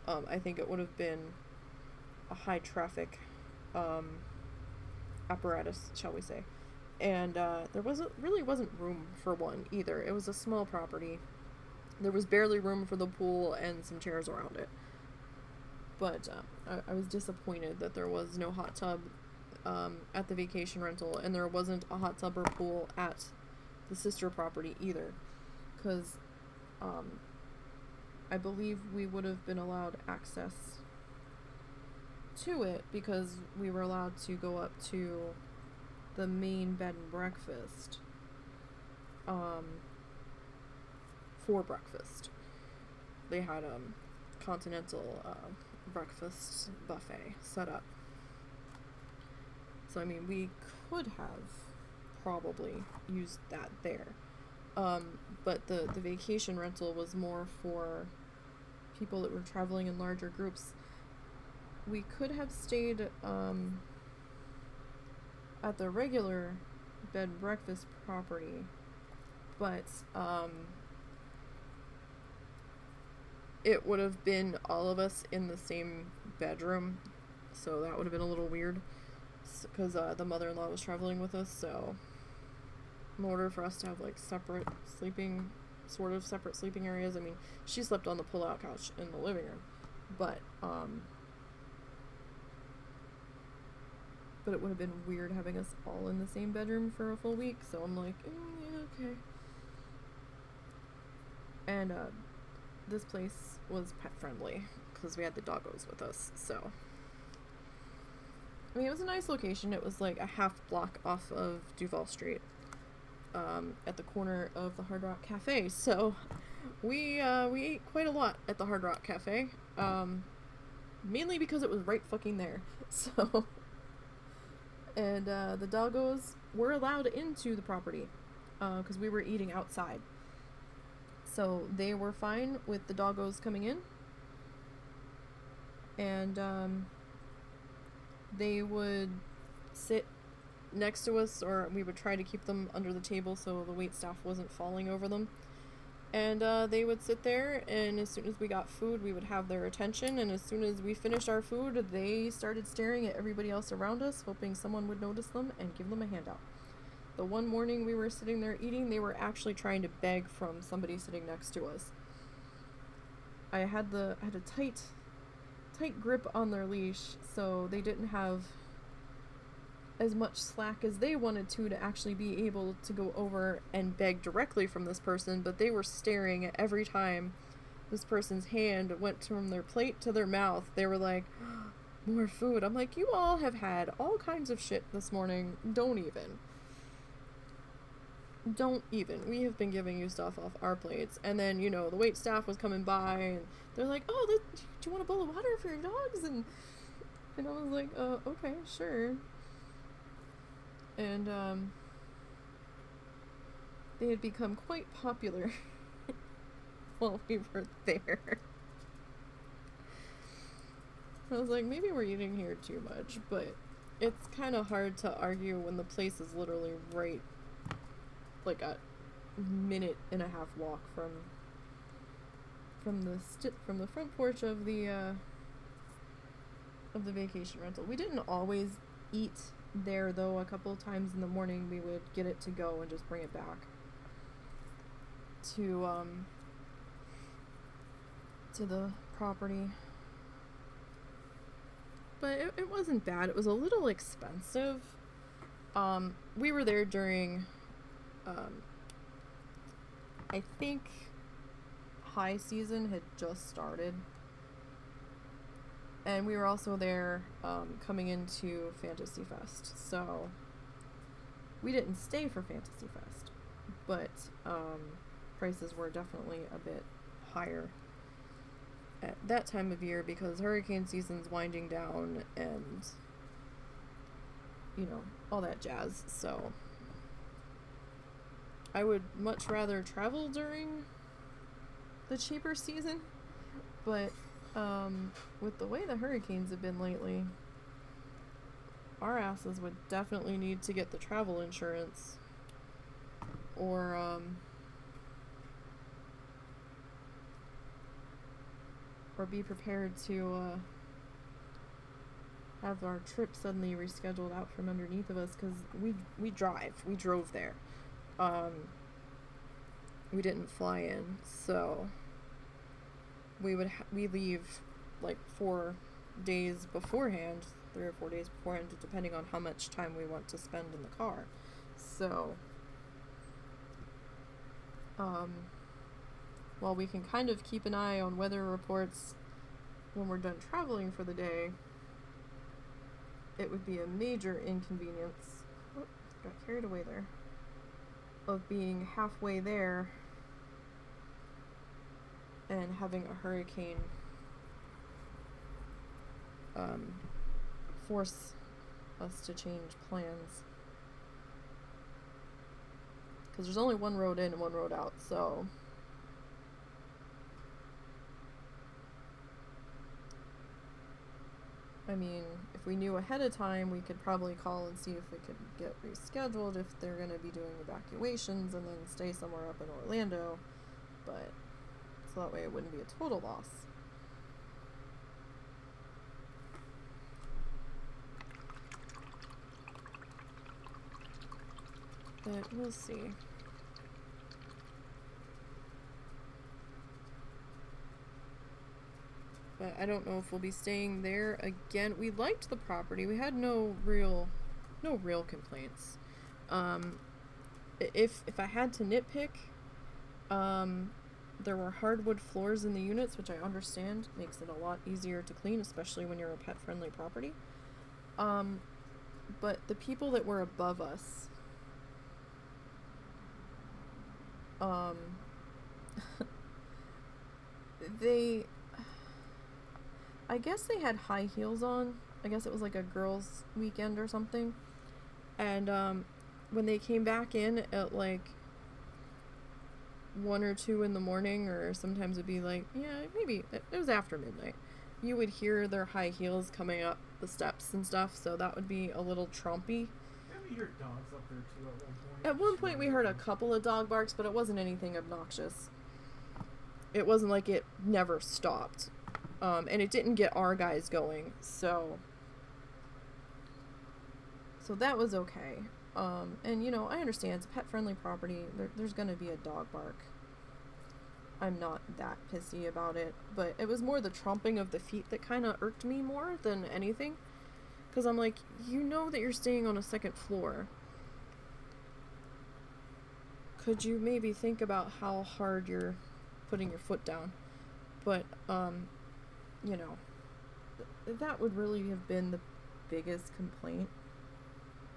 I think it would have been a high traffic apparatus, shall we say. And there really wasn't room for one either. It was a small property. There was barely room for the pool and some chairs around it. But I was disappointed that there was no hot tub at the vacation rental, and there wasn't a hot tub or pool at the sister property either, because I believe we would have been allowed access to it because we were allowed to go up to the main bed and breakfast for breakfast. They had continental breakfast buffet set up. So I mean, we could have probably used that there. But the vacation rental was more for people that were traveling in larger groups. We could have stayed at the regular bed and breakfast property, but it would have been all of us in the same bedroom, so that would have been a little weird, because the mother-in-law was traveling with us. So in order for us to have like separate sleeping areas, I mean, she slept on the pull-out couch in the living room, but it would have been weird having us all in the same bedroom for a full week, so I'm like, yeah, okay. And this place was pet friendly because we had the doggos with us, so I mean, it was a nice location. It was like a half block off of Duval Street, at the corner of the Hard Rock Cafe, so we ate quite a lot at the Hard Rock Cafe, mainly because it was right fucking there, so. And the doggos were allowed into the property because we were eating outside. So they were fine with the doggos coming in. And they would sit next to us, or we would try to keep them under the table so the waitstaff wasn't falling over them. And they would sit there, and as soon as we got food, we would have their attention, and as soon as we finished our food, they started staring at everybody else around us, hoping someone would notice them and give them a handout. The one morning we were sitting there eating, they were actually trying to beg from somebody sitting next to us. I had a tight grip on their leash, so they didn't have as much slack as they wanted to actually be able to go over and beg directly from this person, but they were staring at every time this person's hand went from their plate to their mouth. They were like, more food. I'm like, you all have had all kinds of shit this morning. Don't even. We have been giving you stuff off our plates. And then, you know, the wait staff was coming by, and they're like, oh, do you want a bowl of water for your dogs? And I was like, okay, sure. And they had become quite popular while we were there. I was like, maybe we're eating here too much, but it's kind of hard to argue when the place is literally right, like a minute and a half walk from the front porch of the vacation rental. We didn't always eat there, though, a couple of times in the morning. We would get it to go and just bring it back to the property. But it wasn't bad. It was a little expensive. We were there during, I think high season had just started. And we were also there coming into Fantasy Fest. So we didn't stay for Fantasy Fest. But prices were definitely a bit higher at that time of year because hurricane season's winding down and, you know, all that jazz. So I would much rather travel during the cheaper season, but with the way the hurricanes have been lately, our asses would definitely need to get the travel insurance or be prepared to have our trip suddenly rescheduled out from underneath of us, because we drove there. We didn't fly in, so we leave like 4 days beforehand, 3 or 4 days beforehand, depending on how much time we want to spend in the car. So while we can kind of keep an eye on weather reports when we're done traveling for the day, it would be a major inconvenience. Oh, got carried away there. Of being halfway there and having a hurricane force us to change plans. Because there's only one road in and one road out, so I mean, if we knew ahead of time, we could probably call and see if we could get rescheduled if they're going to be doing evacuations and then stay somewhere up in Orlando, but so that way it wouldn't be a total loss. But we'll see. But I don't know if we'll be staying there again. We liked the property. We had no real complaints. If I had to nitpick, there were hardwood floors in the units, which I understand makes it a lot easier to clean, especially when you're a pet-friendly property. But the people that were above us, I guess they had high heels on. I guess it was like a girls' weekend or something. And when they came back in at like 1 or 2 in the morning, or sometimes it'd be like, yeah, maybe it was after midnight, you would hear their high heels coming up the steps and stuff, so that would be a little trumpy. Maybe you hear dogs up there too at one point. At one point we heard a couple of dog barks, but it wasn't anything obnoxious. It wasn't like it never stopped. And it didn't get our guys going, so that was okay. And you know, I understand it's a pet-friendly property. There's gonna be a dog bark. I'm not that pissy about it, but it was more the trumping of the feet that kind of irked me more than anything. Because I'm like, you know that you're staying on a second floor. Could you maybe think about how hard you're putting your foot down? But, you know, that would really have been the biggest complaint.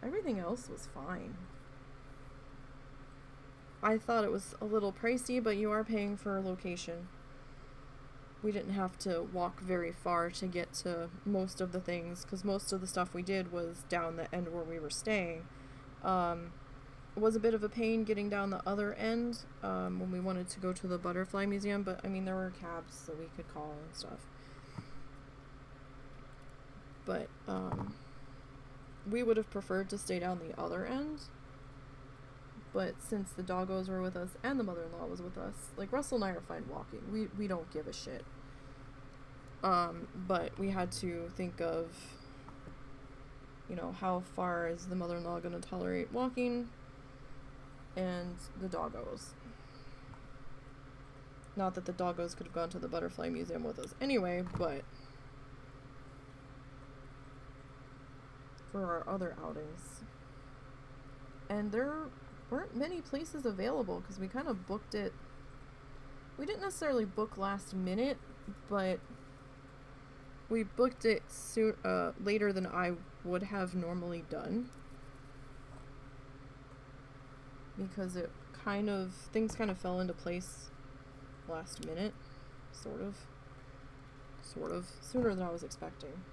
Everything else was fine. I thought it was a little pricey, but you are paying for a location. We didn't have to walk very far to get to most of the things, because most of the stuff we did was down the end where we were staying. It was a bit of a pain getting down the other end when we wanted to go to the Butterfly Museum, but I mean, there were cabs that we could call and stuff. But we would have preferred to stay down the other end. But since the doggos were with us and the mother-in-law was with us, like, Russell and I are fine walking. We don't give a shit. But we had to think of you know, how far is the mother-in-law going to tolerate walking, and the doggos. Not that the doggos could have gone to the Butterfly Museum with us anyway, but for our other outings. And there weren't many places available because we kind of booked it. We didn't necessarily book last minute, but we booked it later than I would have normally done. Because things kind of fell into place last minute. Sort of. Sooner than I was expecting.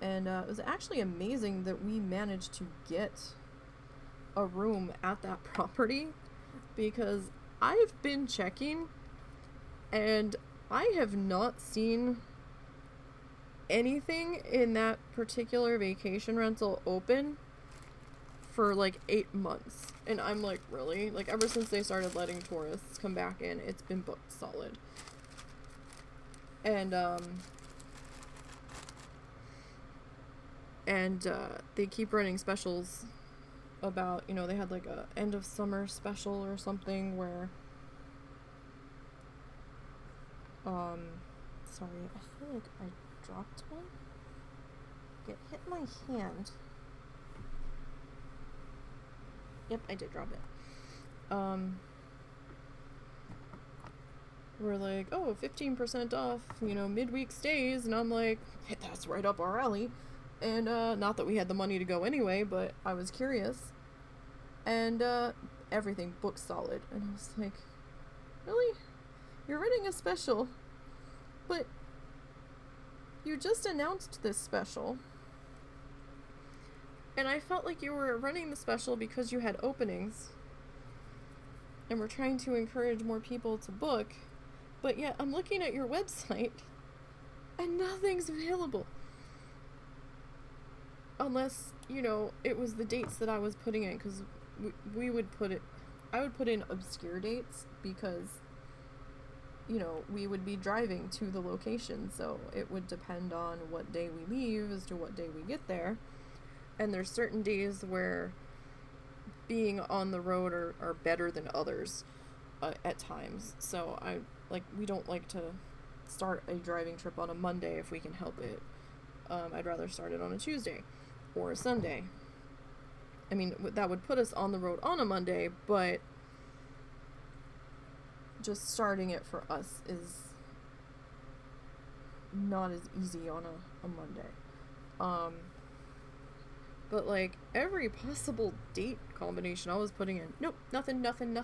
And it was actually amazing that we managed to get a room at that property, because I've been checking and I have not seen anything in that particular vacation rental open for like 8 months. And I'm like, really? Like, ever since they started letting tourists come back in, it's been booked solid. And they keep running specials about, you know, they had like a end of summer special or something where, sorry, I feel like I dropped one. It hit my hand. Yep, I did drop it. We're like, oh, 15% off, you know, midweek stays, and I'm like, hey, that's right up our alley. And, not that we had the money to go anyway, but I was curious. And, everything booked solid. And I was like, really? You're running a special? But you just announced this special. And I felt like you were running the special because you had openings. And we're trying to encourage more people to book. But yet, I'm looking at your website, and nothing's available. Unless, you know, it was the dates that I was putting in, because I would put in obscure dates, because, you know, we would be driving to the location, so it would depend on what day we leave as to what day we get there. And there's certain days where being on the road are better than others at times. So we don't like to start a driving trip on a Monday if we can help it. I'd rather start it on a Tuesday or a Sunday. I mean, that would put us on the road on a Monday, but just starting it for us is not as easy on a Monday. But like every possible date combination I was putting in, nope, nothing, and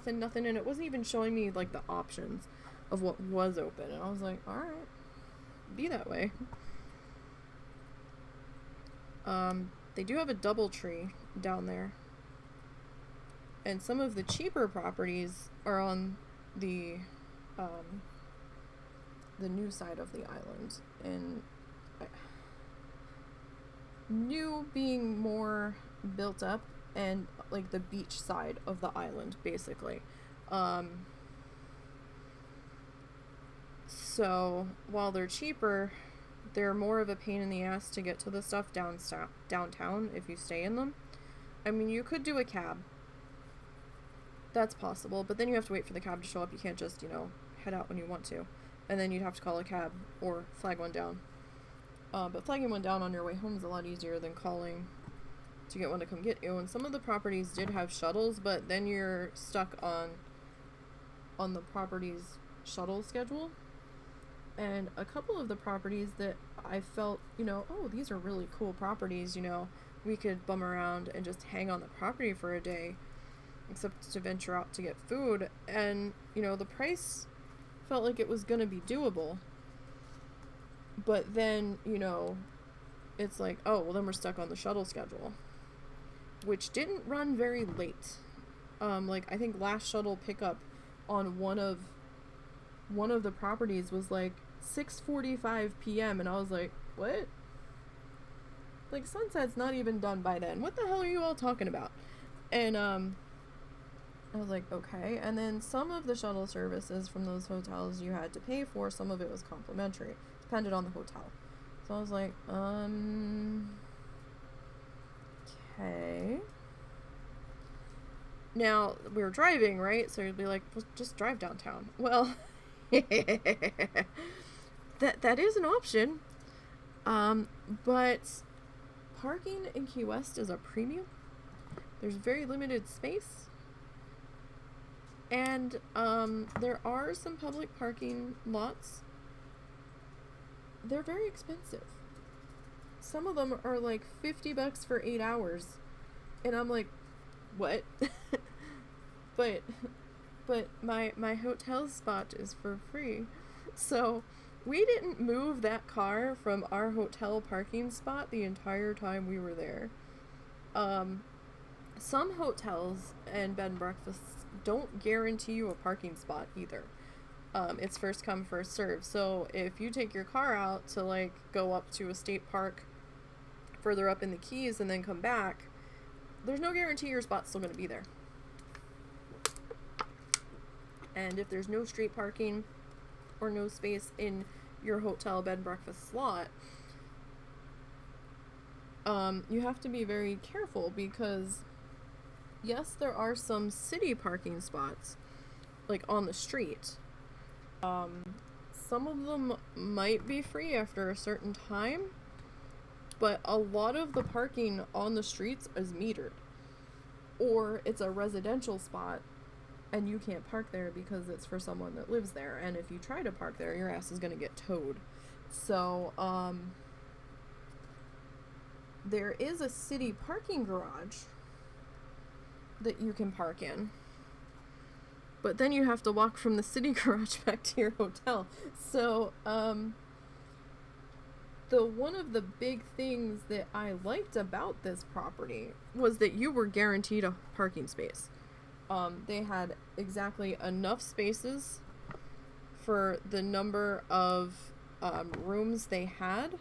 it wasn't even showing me like the options of what was open, and I was like, alright, be that way. They do have a DoubleTree down there, and some of the cheaper properties are on the new side of the island, and new being more built up, and like the beach side of the island, basically. So while they're cheaper, they're more of a pain in the ass to get to the stuff downtown if you stay in them. I mean, you could do a cab. That's possible, but then you have to wait for the cab to show up. You can't just, you know, head out when you want to. And then you'd have to call a cab or flag one down. But flagging one down on your way home is a lot easier than calling to get one to come get you. And some of the properties did have shuttles, but then you're stuck on the property's shuttle schedule. And a couple of the properties that I felt, you know, oh, these are really cool properties, you know, we could bum around and just hang on the property for a day, except to venture out to get food. And, you know, the price felt like it was going to be doable. But then, you know, it's like, oh, well, then we're stuck on the shuttle schedule, which didn't run very late. Like, I think last shuttle pickup on one of the properties was like 6:45 p.m. and I was like, what? Like, sunset's not even done by then. What the hell are you all talking about? And I was like, okay. And then some of the shuttle services from those hotels you had to pay for. Some of it was complimentary. Depended on the hotel. So I was like, okay. Now, we were driving, right? So you'd be like, well, just drive downtown. Well, that is an option. But parking in Key West is a premium. There's very limited space. And there are some public parking lots. They're very expensive. Some of them are like $50 for 8 hours. And I'm like, what? but my hotel spot is for free. So we didn't move that car from our hotel parking spot the entire time we were there. Some hotels and bed and breakfasts don't guarantee you a parking spot either. It's first come, first serve. So if you take your car out to like go up to a state park further up in the Keys and then come back, there's no guarantee your spot's still going to be there. And if there's no street parking or no space in your hotel bed and breakfast slot, you have to be very careful because yes, there are some city parking spots like on the street. Some of them might be free after a certain time, but a lot of the parking on the streets is metered. Or it's a residential spot and you can't park there because it's for someone that lives there. And if you try to park there, your ass is going to get towed. So, there is a city parking garage that you can park in. But then you have to walk from the city garage back to your hotel. So, one of the big things that I liked about this property was that you were guaranteed a parking space. They had exactly enough spaces for the number of rooms they had,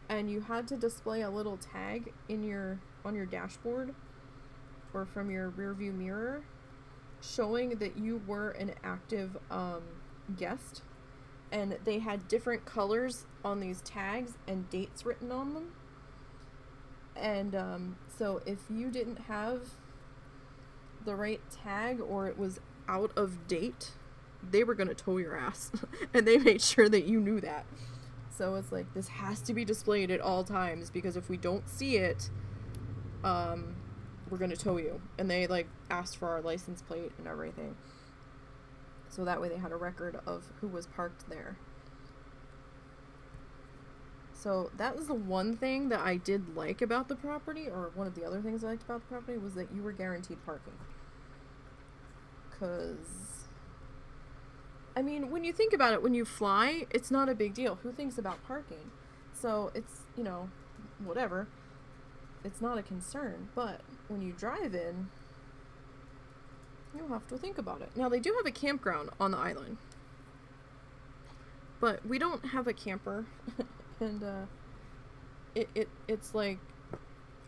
and you had to display a little tag on your dashboard or from your rear view mirror showing that you were an active guest. And they had different colors on these tags and dates written on them. And so if you didn't have the right tag or it was out of date, they were going to tow your ass. And they made sure that you knew that. So it's like, this has to be displayed at all times because if we don't see it, we're going to tow you. And they like asked for our license plate and everything. So that way they had a record of who was parked there. So that was the one thing that I did like about the property, or one of the other things I liked about the property, was that you were guaranteed parking. Because, I mean, when you think about it, when you fly, it's not a big deal. Who thinks about parking? So it's, whatever. It's not a concern. But when you drive in, you'll have to think about it. Now, they do have a campground on the island. But we don't have a camper. And, it's like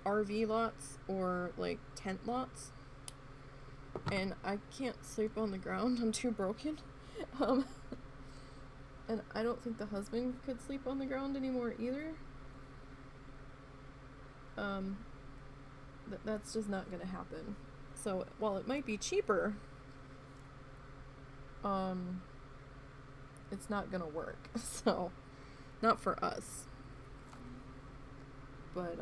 RV lots or like tent lots. And I can't sleep on the ground. I'm too broken. And I don't think the husband could sleep on the ground anymore either. That's just not gonna happen. So, while it might be cheaper, it's not gonna work. So, not for us. But,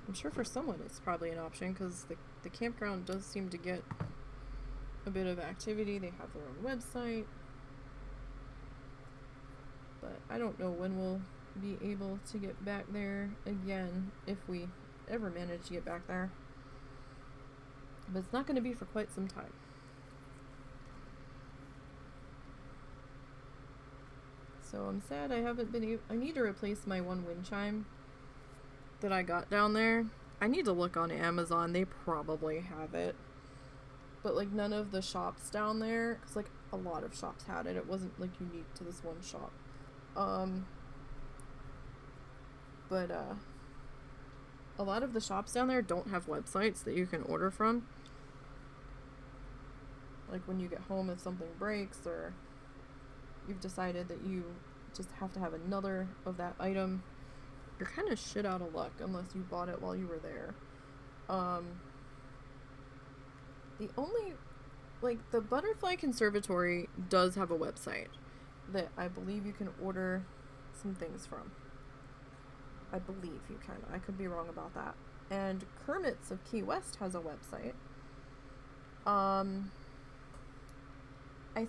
I'm sure for someone it's probably an option, because the campground does seem to get a bit of activity. They have their own website. But I don't know when we'll be able to get back there again, if we ever manage to get back there. But it's not going to be for quite some time. So I'm sad I haven't been able... I need to replace my one wind chime that I got down there. I need to look on Amazon. They probably have it. But, like, none of the shops down there... Because, like, a lot of shops had it. It wasn't, like, unique to this one shop. But a lot of the shops down there don't have websites that you can order from. Like when you get home if something breaks or you've decided that you just have to have another of that item, you're kind of shit out of luck unless you bought it while you were there. The only, like, the Butterfly Conservatory does have a website that I believe you can order some things from. I believe you can. I could be wrong about that. And Kermit's of Key West has a website. I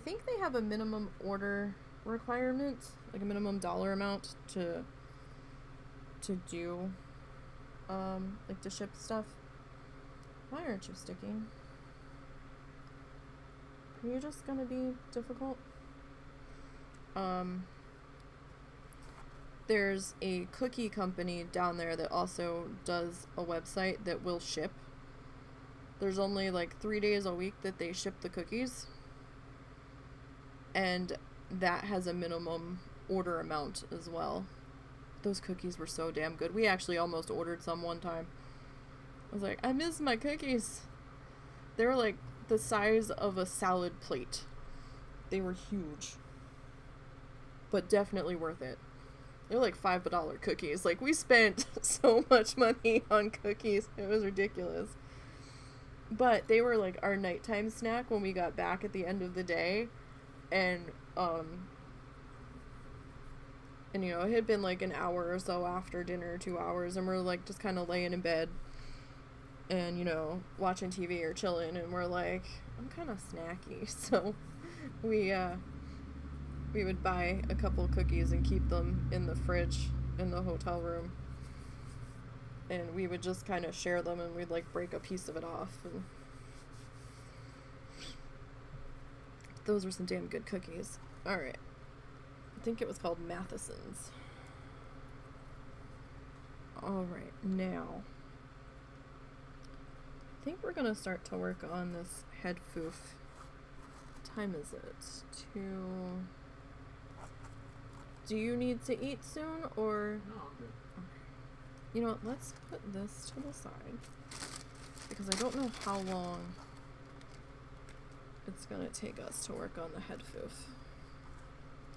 think they have a minimum order requirement, like a minimum dollar amount to do, like to ship stuff. Why aren't you sticking? Are you just gonna be difficult? There's a cookie company down there that also does a website that will ship. There's only like 3 days a week that they ship the cookies. And that has a minimum order amount as well. Those cookies were so damn good. We actually almost ordered some one time. I was like, I miss my cookies. They were like the size of a salad plate. They were huge. But definitely worth it. They're like $5 cookies. Like, we spent so much money on cookies. It was ridiculous. But they were like our nighttime snack when we got back at the end of the day. And you know, it had been like an hour or so after dinner, 2 hours, and we're like just kind of laying in bed and, you know, watching TV or chilling, and we're like, I'm kind of snacky. So we would buy a couple cookies and keep them in the fridge in the hotel room. And we would just kind of share them, and we'd like break a piece of it off. And those were some damn good cookies. Alright. I think it was called Matheson's. Alright, now. I think we're gonna start to work on this head foof. What time is it? Do you need to eat soon, or? No, I'm good. You know what, let's put this to the side, because I don't know how long it's gonna take us to work on the head foof.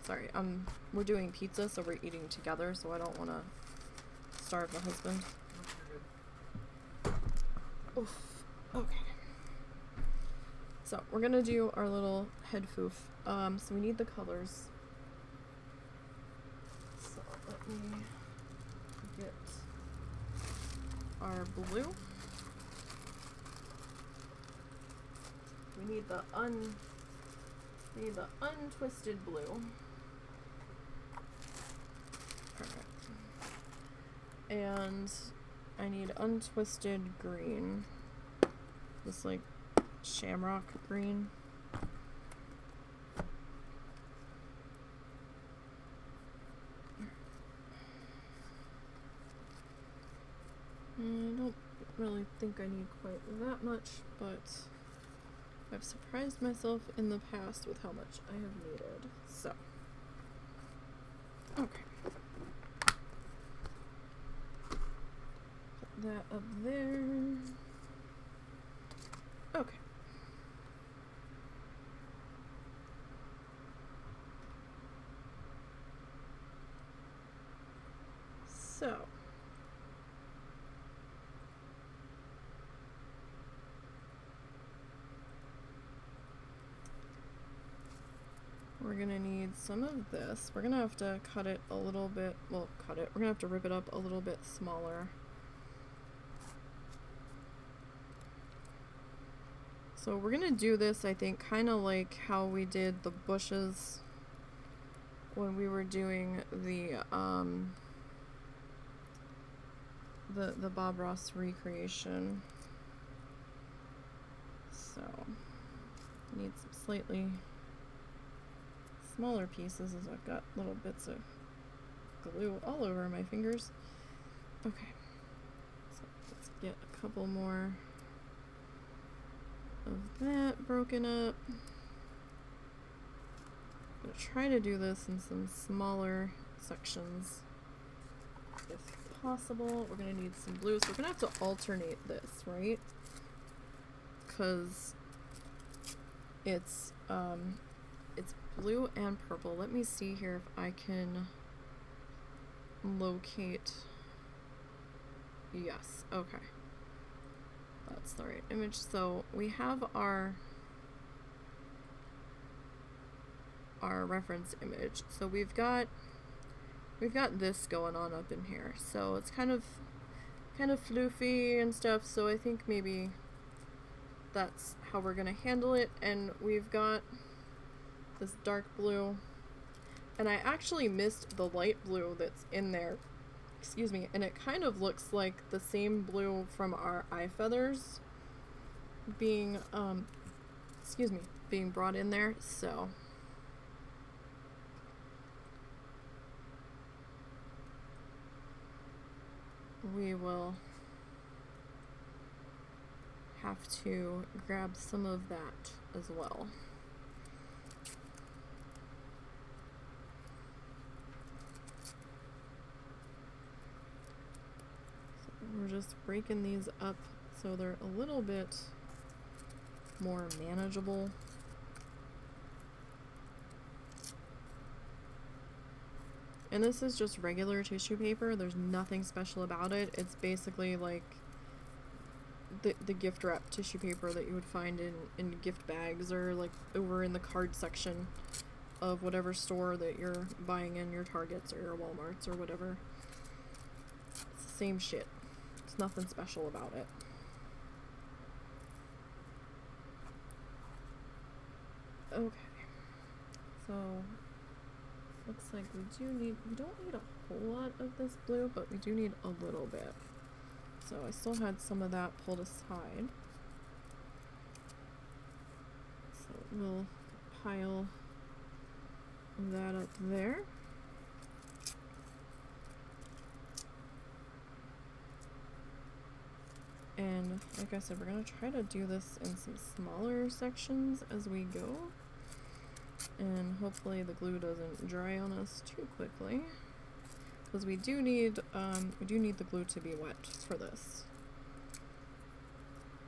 Sorry, we're doing pizza, so we're eating together, so I don't want to starve my husband. No, you're good. Oof. Okay. So, we're gonna do our little head foof. So we need the colors. So, let me get our blue. We need the untwisted blue. Perfect. And I need untwisted green. This like shamrock green. I don't really think I need quite that much, but I've surprised myself in the past with how much I have needed. So, okay. Put that up there. Okay. So, we're gonna need some of this. We're gonna have to cut it a little bit, well, we're gonna have to rip it up a little bit smaller. So we're gonna do this, I think, kind of like how we did the bushes when we were doing the Bob Ross recreation. So, need some slightly smaller pieces, as I've got little bits of glue all over my fingers. Okay, so let's get a couple more of that broken up. I'm gonna try to do this in some smaller sections if possible. We're gonna need some blue, so we're gonna have to alternate this, right? Because it's blue and purple. Let me see here if I can locate. Yes, okay. That's the right image. So we have our reference image. So we've got this going on up in here. So it's kind of floofy and stuff. So I think maybe that's how we're gonna handle it. And we've got this dark blue, and I actually missed the light blue that's in there. Excuse me. And it kind of looks like the same blue from our eye feathers being being brought in there. So we will have to grab some of that as well. So we're just breaking these up so they're a little bit more manageable. And this is just regular tissue paper. There's nothing special about it. It's basically like the gift wrap tissue paper that you would find in gift bags or like over in the card section of whatever store that you're buying in, your Targets or your Walmarts or whatever. It's the same shit. There's nothing special about it. Okay. So looks like we don't need a whole lot of this blue, but we do need a little bit. So I still had some of that pulled aside. So we'll pile that up there. And like I said, we're gonna try to do this in some smaller sections as we go. And hopefully the glue doesn't dry on us too quickly, because we do need the glue to be wet for this.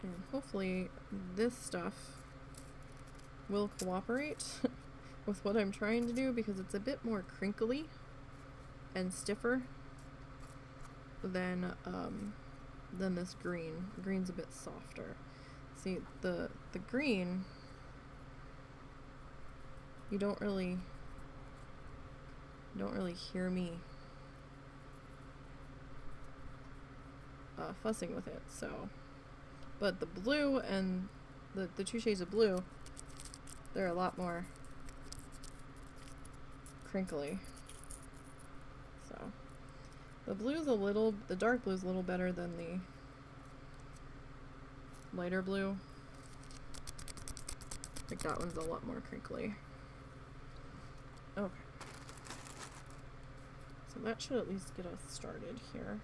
And hopefully this stuff will cooperate with what I'm trying to do, because it's a bit more crinkly and stiffer than this green. The green's a bit softer. See, the green, you don't really hear me fussing with it. So, but the blue and the two shades of blue, they're a lot more crinkly. So the dark blue's a little better than the lighter blue. Like that one's a lot more crinkly. Okay. So that should at least get us started here.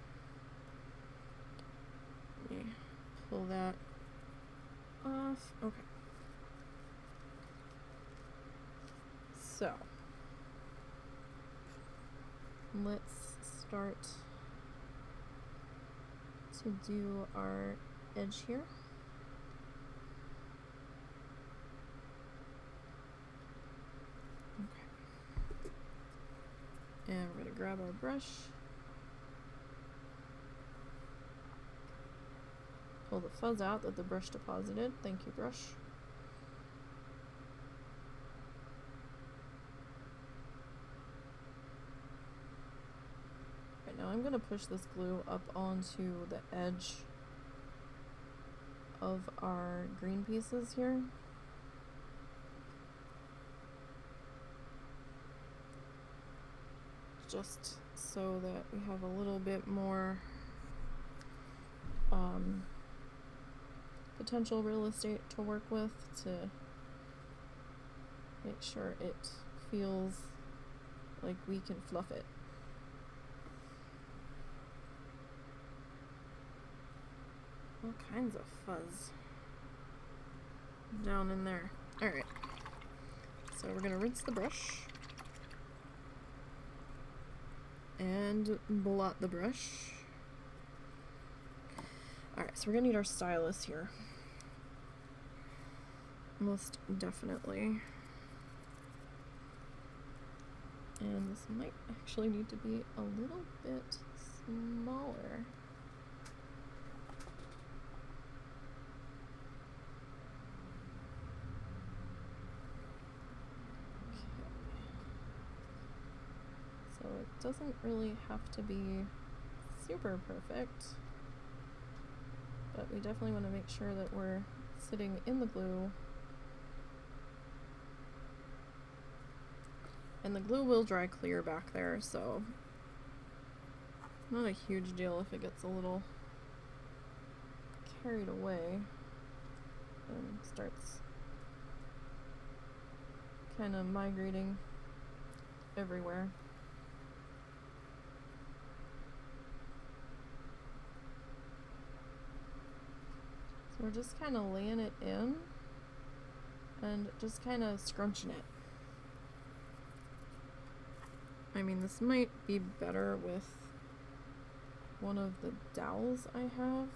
Let me pull that off. Okay. So let's start to do our edge here. And we're going to grab our brush, pull the fuzz out that the brush deposited. Thank you, brush. Right, now I'm going to push this glue up onto the edge of our green pieces here. Just so that we have a little bit more potential real estate to work with, to make sure it feels like we can fluff it. All kinds of fuzz down in there. Alright, so we're gonna rinse the brush and blot the brush. Alright, so we're gonna need our stylus here. Most definitely. And this might actually need to be a little bit smaller. So it doesn't really have to be super perfect, but we definitely want to make sure that we're sitting in the glue. And the glue will dry clear back there, so not a huge deal if it gets a little carried away and starts kind of migrating everywhere. So we're just kind of laying it in and just kind of scrunching it. I mean, this might be better with one of the dowels I have,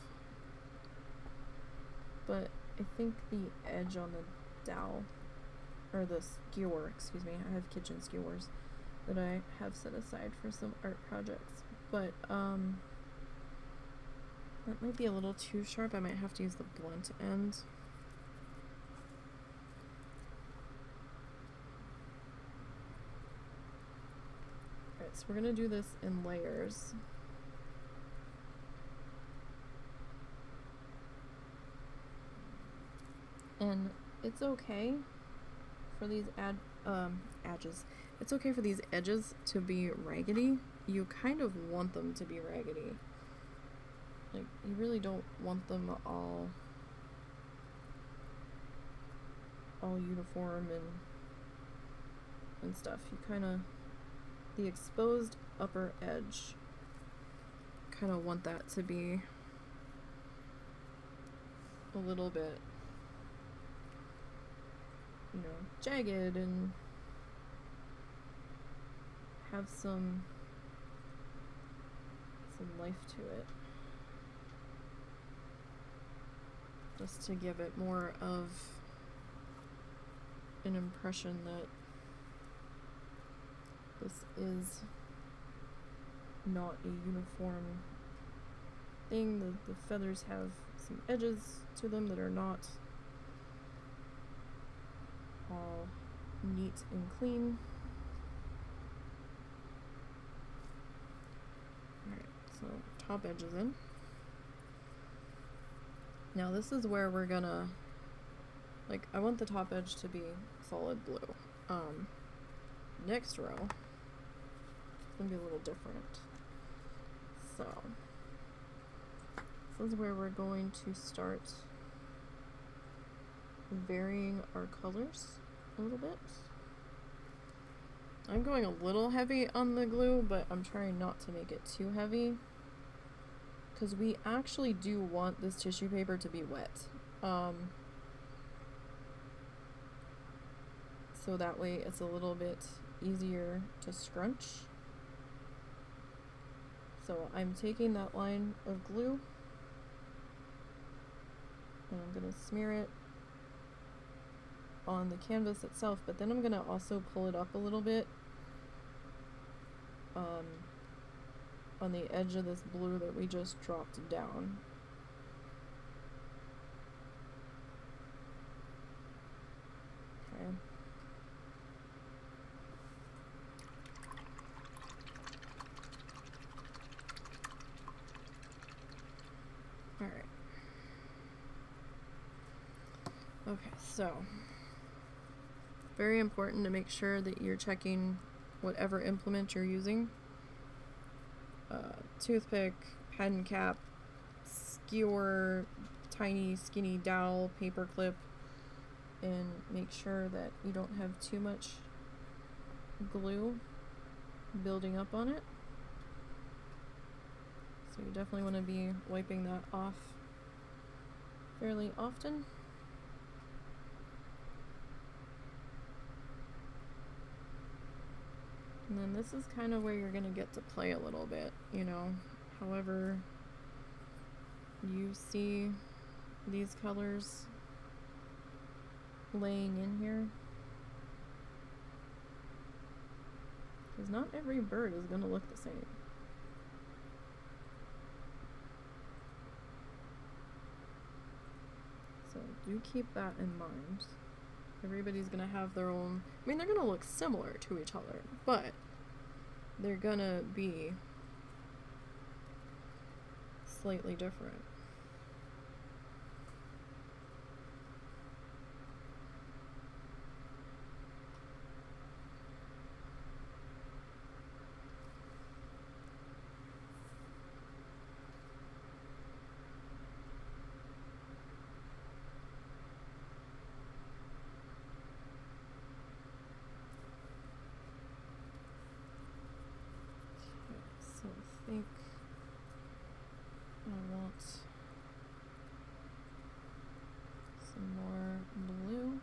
but I think the edge on the dowel, or the skewer, excuse me, I have kitchen skewers that I have set aside for some art projects, but that might be a little too sharp. I might have to use the blunt end. So we're going to do this in layers. And it's okay for these edges. It's okay for these edges to be raggedy. You kind of want them to be raggedy. Like, you really don't want them all uniform and stuff. You kind of, the exposed upper edge, kind of want that to be a little bit, you know, jagged and have some life to it, just to give it more of an impression that this is not a uniform thing. The feathers have some edges to them that are not all neat and clean. Alright, so top edge is in. Now this is where we're gonna, like, I want the top edge to be solid blue. Next row, it's gonna be a little different. So, this is where we're going to start varying our colors a little bit. I'm going a little heavy on the glue, but I'm trying not to make it too heavy, because we actually do want this tissue paper to be wet. So that way it's a little bit easier to scrunch. So I'm taking that line of glue and I'm going to smear it on the canvas itself, but then I'm going to also pull it up a little bit on the edge of this blue that we just dropped down. Okay. Alright. Okay, so very important to make sure that you're checking whatever implement you're using. Toothpick, pen cap, skewer, tiny skinny dowel, paper clip, and make sure that you don't have too much glue building up on it. So you definitely want to be wiping that off fairly often. And then this is kind of where you're going to get to play a little bit, you know, however you see these colors laying in here. Because not every bird is going to look the same. So do keep that in mind. Everybody's going to have their own... I mean, they're going to look similar to each other, but they're going to be slightly different. So I think I want some more blue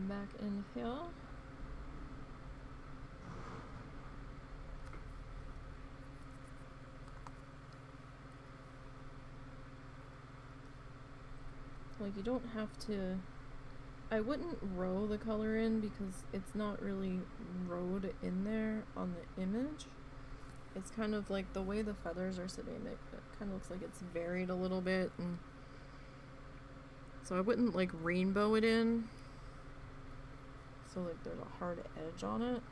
back in here. Like, you don't have to... I wouldn't row the color in because it's not really rowed in there on the image. It's kind of like the way the feathers are sitting, it kind of looks like it's varied a little bit, and so I wouldn't like rainbow it in. So like there's a hard edge on it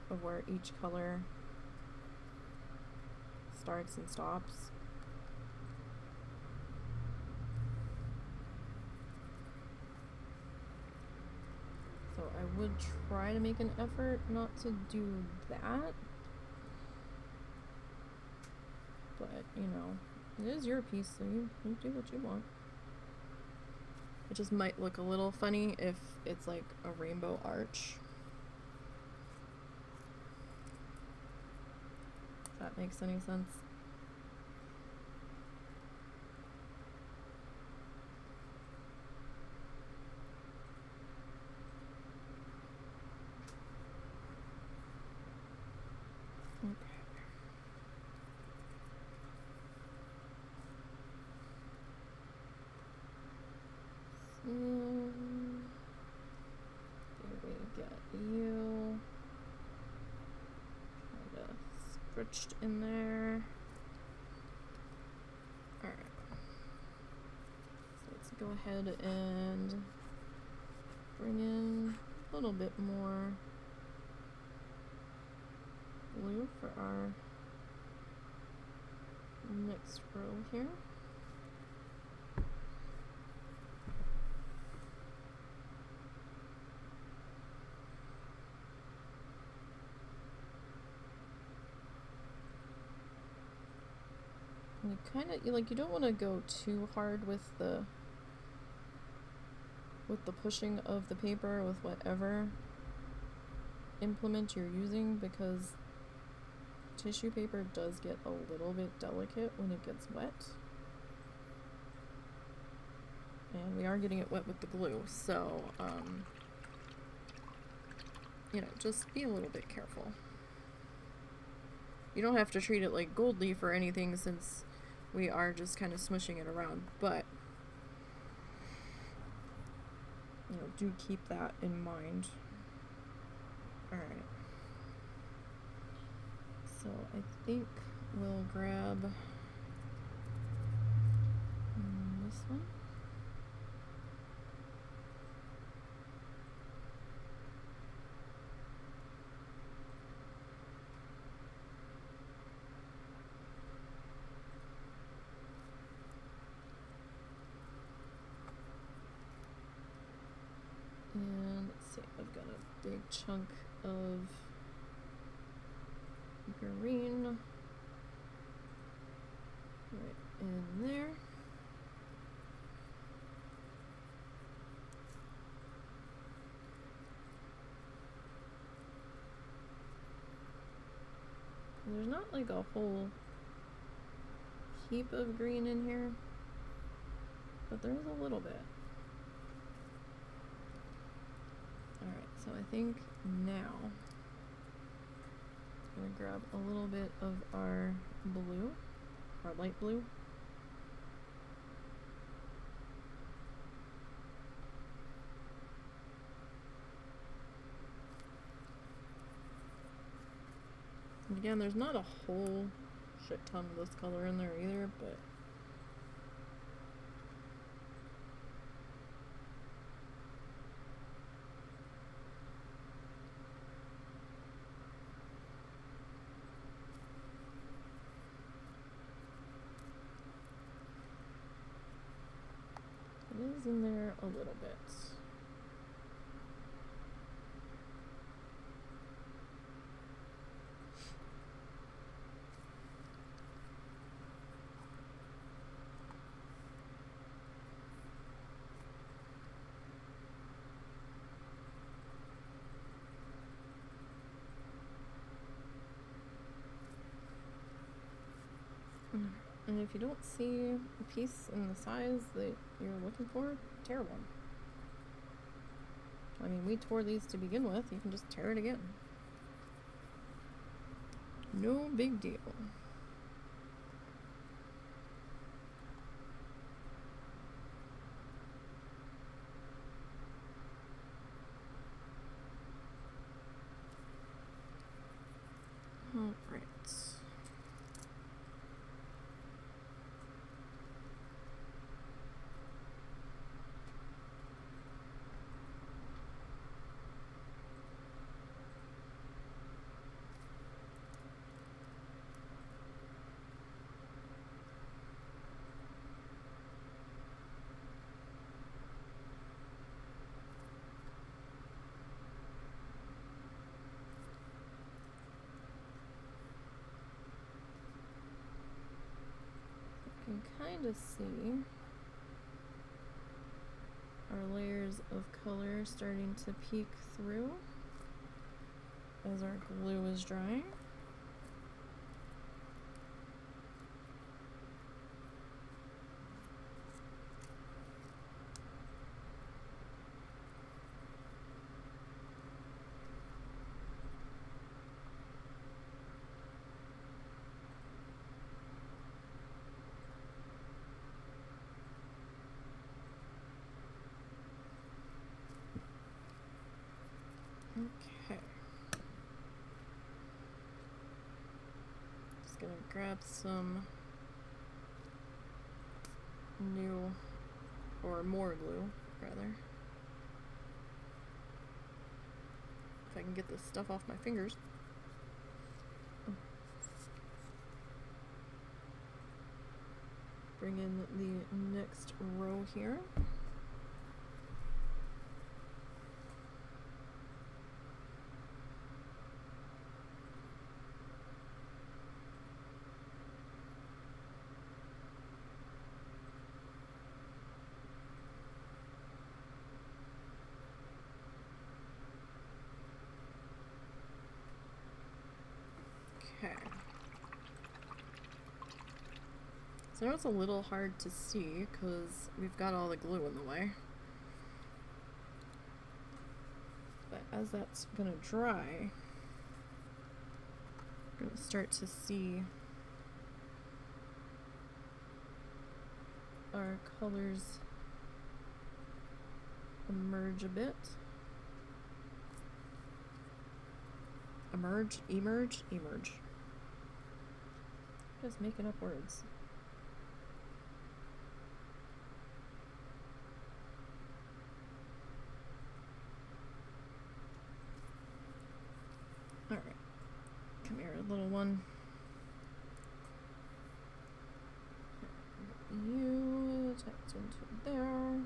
of where each color starts and stops. So I would try to make an effort not to do that. But, you know, it is your piece, so you do what you want. It just might look a little funny if it's like a rainbow arch. If that makes any sense. There we get you. Kind of stretched in there. Alright. So let's go ahead and bring in a little bit more blue for our next row here. You kind of, you don't want to go too hard with the pushing of the paper with whatever implement you're using, because tissue paper does get a little bit delicate when it gets wet. And we are getting it wet with the glue, so, you know, just be a little bit careful. You don't have to treat it like gold leaf or anything, since we are just kind of smushing it around, but, you know, do keep that in mind. Alright. So I think we'll grab this one. And let's see, I've got a big chunk of green right in there. There's not like a whole heap of green in here, but there's a little bit. Alright, so I think now I'm going to grab a little bit of our blue, our light blue. And again, there's not a whole shit ton of this color in there either, but it is in there a little bit. And if you don't see a piece in the size that you're looking for, tear one. I mean, we tore these to begin with. You can just tear it again. No big deal. All right. You can kind of see our layers of color starting to peek through as our glue is drying. Okay. Just gonna grab some new, or more glue, rather. If I can get this stuff off my fingers. Bring in the next row here. Okay. So now it's a little hard to see because we've got all the glue in the way. But as that's gonna dry, we're gonna start to see our colors emerge a bit. Emerge, emerge, emerge. Just making up words. Alright. Come here, little one. You tapped into there.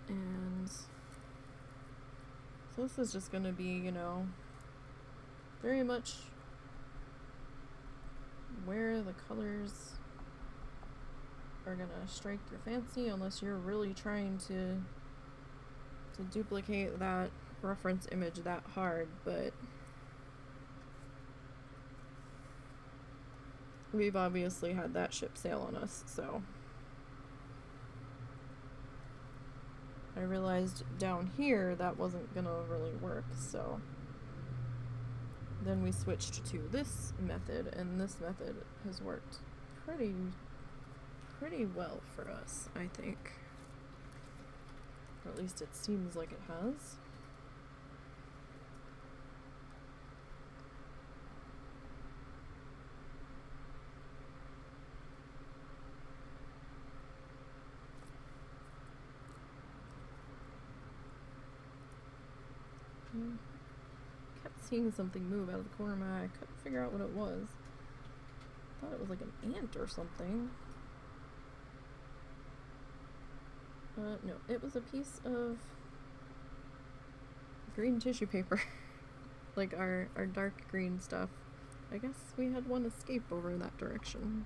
And so this is just going to be, you know, very much where the colors are going to strike your fancy, unless you're really trying to duplicate that reference image that hard, but we've obviously had that ship sail on us, so I realized down here that wasn't gonna really work, so then we switched to this method, and this method has worked pretty well for us, I think. Or at least it seems like it has. Kept seeing something move out of the corner of my eye. I couldn't figure out what it was. Thought it was like an ant or something. No, it was a piece of green tissue paper. Like our dark green stuff. I guess we had one escape over that direction.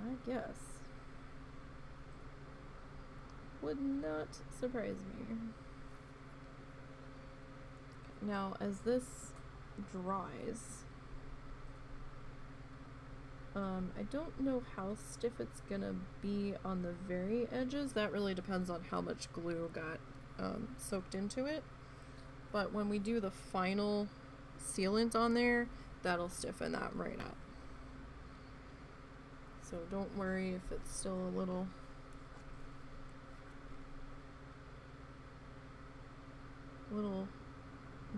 I guess. Would not surprise me. Now, as this dries, I don't know how stiff it's gonna be on the very edges. That really depends on how much glue got soaked into it. But when we do the final sealant on there, that'll stiffen that right up. So don't worry if it's still a little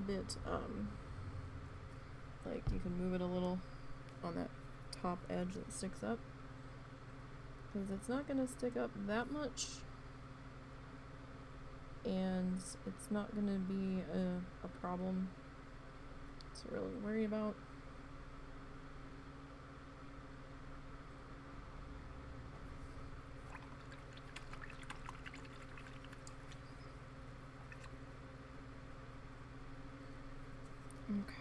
bit like you can move it a little on that top edge that sticks up, because it's not going to stick up that much, and it's not going to be a problem to really worry about. Okay.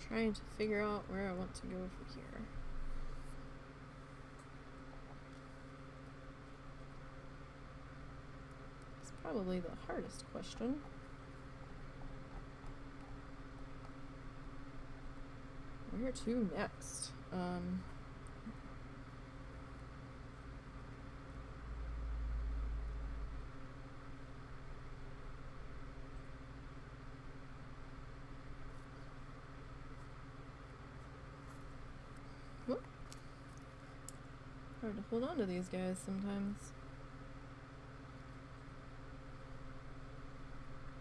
Trying to figure out where I want to go from here. It's probably the hardest question. Where to next? Whoop. Hard to hold on to these guys sometimes.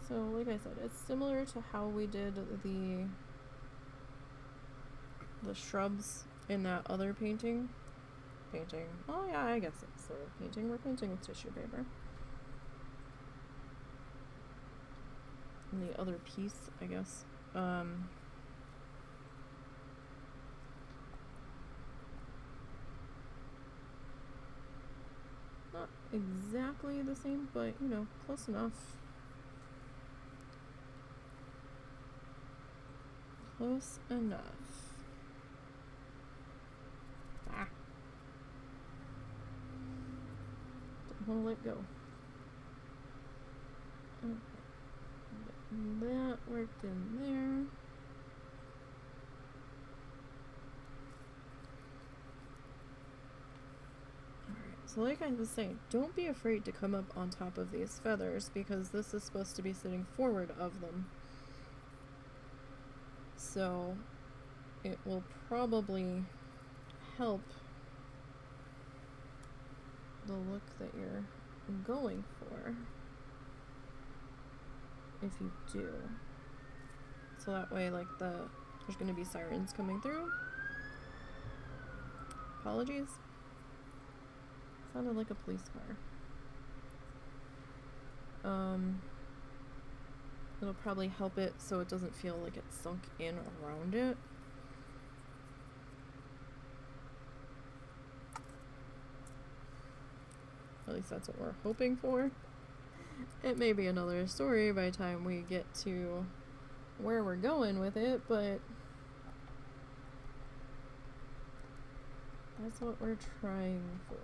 So, like I said, it's similar to how we did the shrubs in that other painting. Oh yeah, I guess it's sort of painting. We're painting with tissue paper. And the other piece, I guess. Not exactly the same, but you know, close enough. Close enough. Ah. Don't want to let go. Okay. That worked in there. So like I was saying, don't be afraid to come up on top of these feathers, because this is supposed to be sitting forward of them. So it will probably help the look that you're going for if you do. So that way, like, there's going to be sirens coming through. Apologies. Sounded like a police car. It'll probably help it so it doesn't feel like it's sunk in around it. At least that's what we're hoping for. It may be another story by the time we get to where we're going with it, but that's what we're trying for.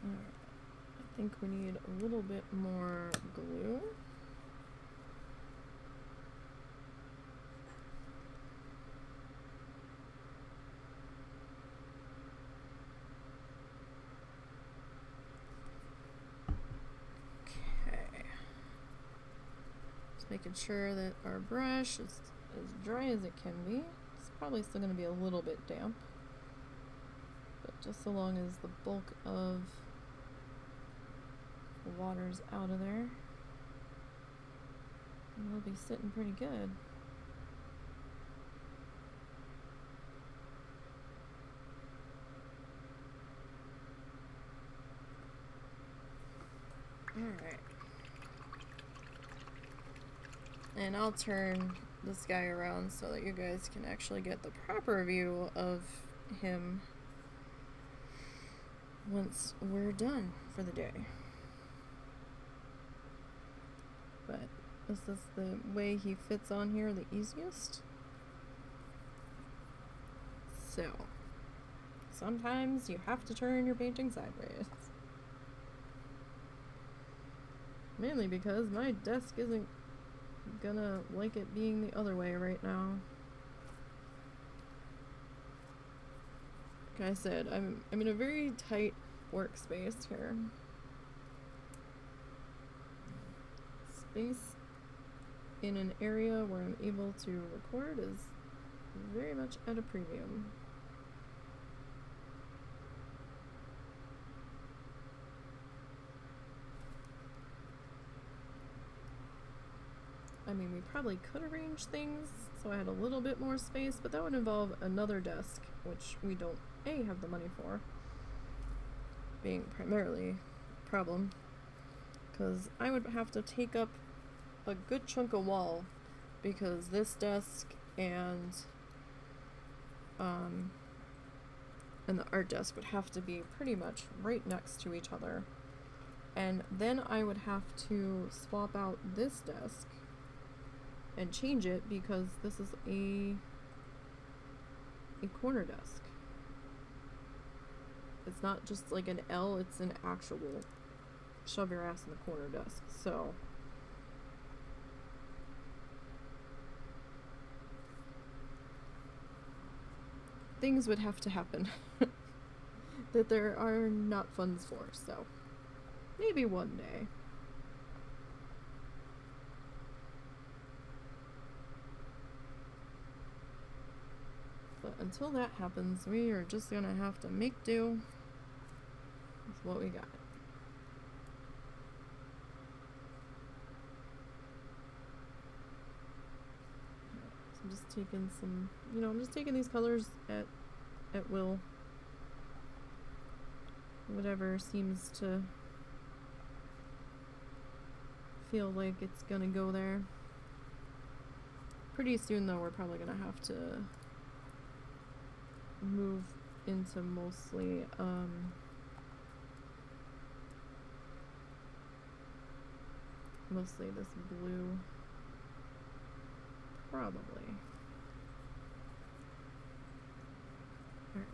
Alright, I think we need a little bit more glue. Making sure that our brush is as dry as it can be. It's probably still going to be a little bit damp, but just so long as the bulk of the water's out of there. And we'll be sitting pretty good. Alright. And I'll turn this guy around so that you guys can actually get the proper view of him once we're done for the day. But this is the way he fits on here the easiest. So, sometimes you have to turn your painting sideways. Mainly because my desk isn't gonna like it being the other way right now. Like I said, I'm in a very tight workspace here. Space in an area where I'm able to record is very much at a premium. I mean, we probably could arrange things so I had a little bit more space, but that would involve another desk, which we don't, A, have the money for, being primarily a problem, because I would have to take up a good chunk of wall, because this desk and the art desk would have to be pretty much right next to each other, and then I would have to swap out this desk and change it because this is a corner desk. It's not just like an L, it's an actual shove your ass in the corner desk. So things would have to happen that there are not funds for, so maybe one day. But until that happens, we are just gonna have to make do with what we got. So I'm just taking some, I'm just taking these colors at will. Whatever seems to feel like it's gonna go there. Pretty soon though, we're probably gonna have to move into mostly mostly this blue, probably. Alright.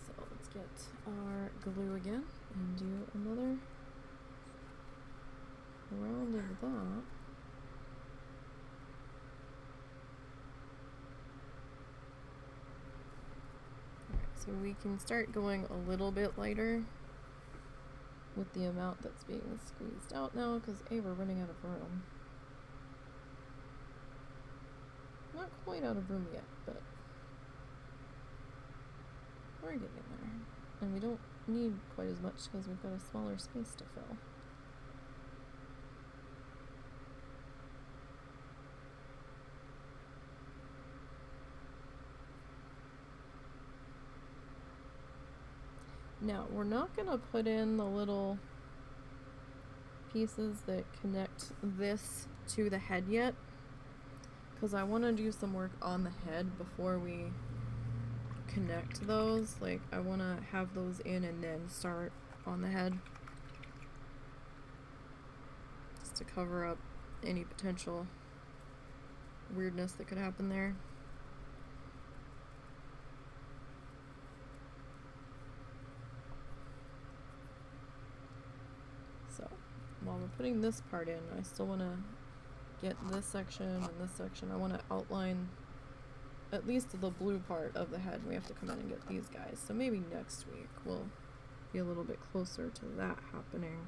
So let's get our glue again and do another round of that. So we can start going a little bit lighter with the amount that's being squeezed out now, because A, we're running out of room. Not quite out of room yet, but we're getting there. And we don't need quite as much because we've got a smaller space to fill. Now, we're not going to put in the little pieces that connect this to the head yet, because I want to do some work on the head before we connect those. Like, I want to have those in and then start on the head, just to cover up any potential weirdness that could happen there. While we're putting this part in, I still want to get this section and this section. I want to outline at least the blue part of the head. We have to come in and get these guys. So maybe next week we'll be a little bit closer to that happening.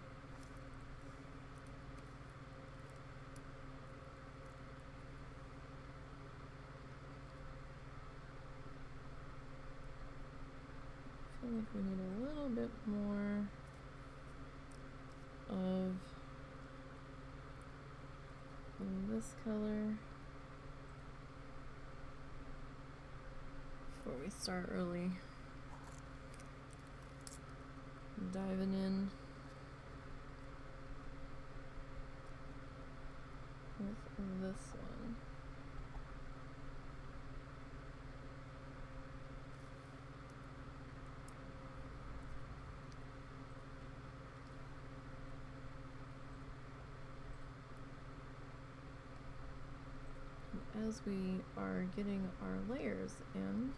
feel like we need a little bit more of this color before we start really diving in with this one. As we are getting our layers in,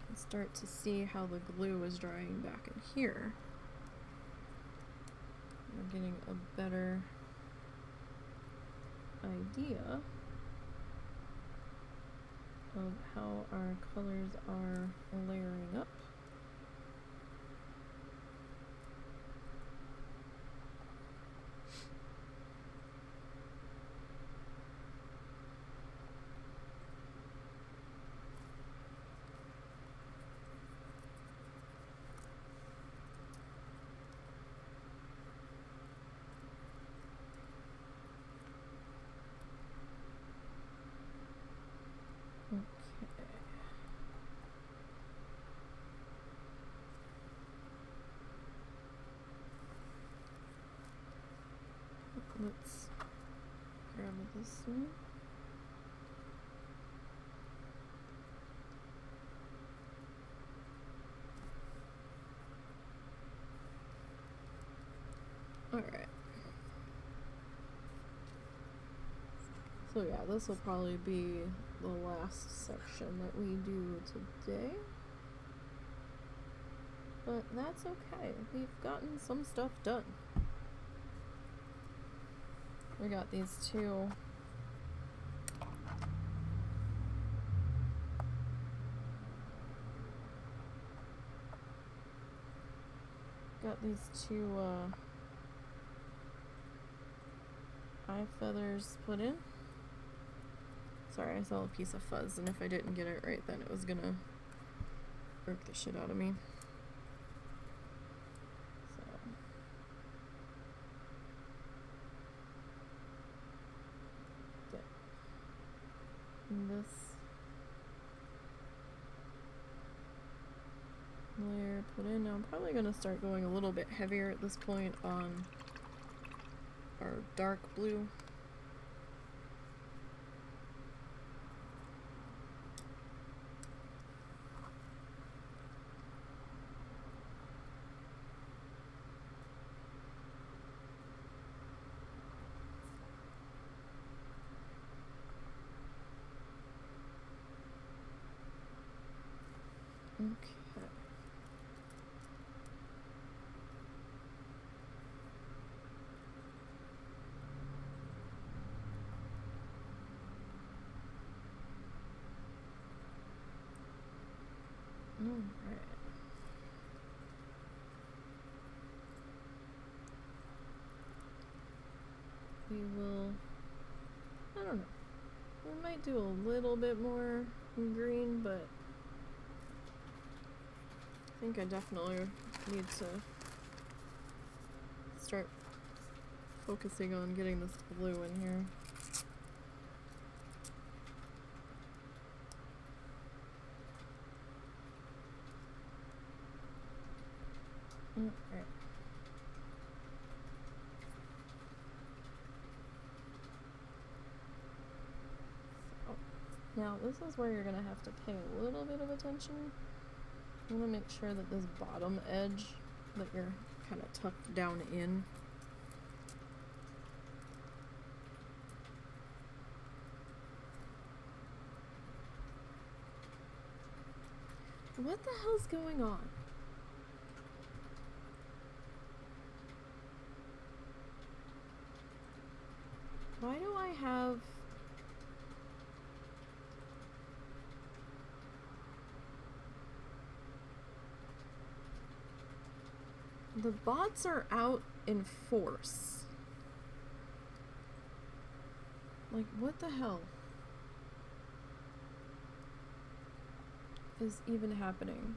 and start to see how the glue is drying back in here. We're getting a better idea of how our colors are layering up. Let's grab this one. Alright. So yeah, this will probably be the last section that we do today. But that's okay. We've gotten some stuff done. We got these two eye feathers put in. Sorry, I saw a piece of fuzz, and if I didn't get it right, then it was gonna irk the shit out of me. This layer put in. Now I'm probably going to start going a little bit heavier at this point on our dark blue. Okay. All right. We will, I don't know. We might do a little bit more green, but I think I definitely need to start focusing on getting this blue in here. Okay. So, now this is where you're going to have to pay a little bit of attention. You want to make sure that this bottom edge that you're kind of tucked down in what the hell's going on? Why do I have the bots are out in force? Like, what the hell is even happening?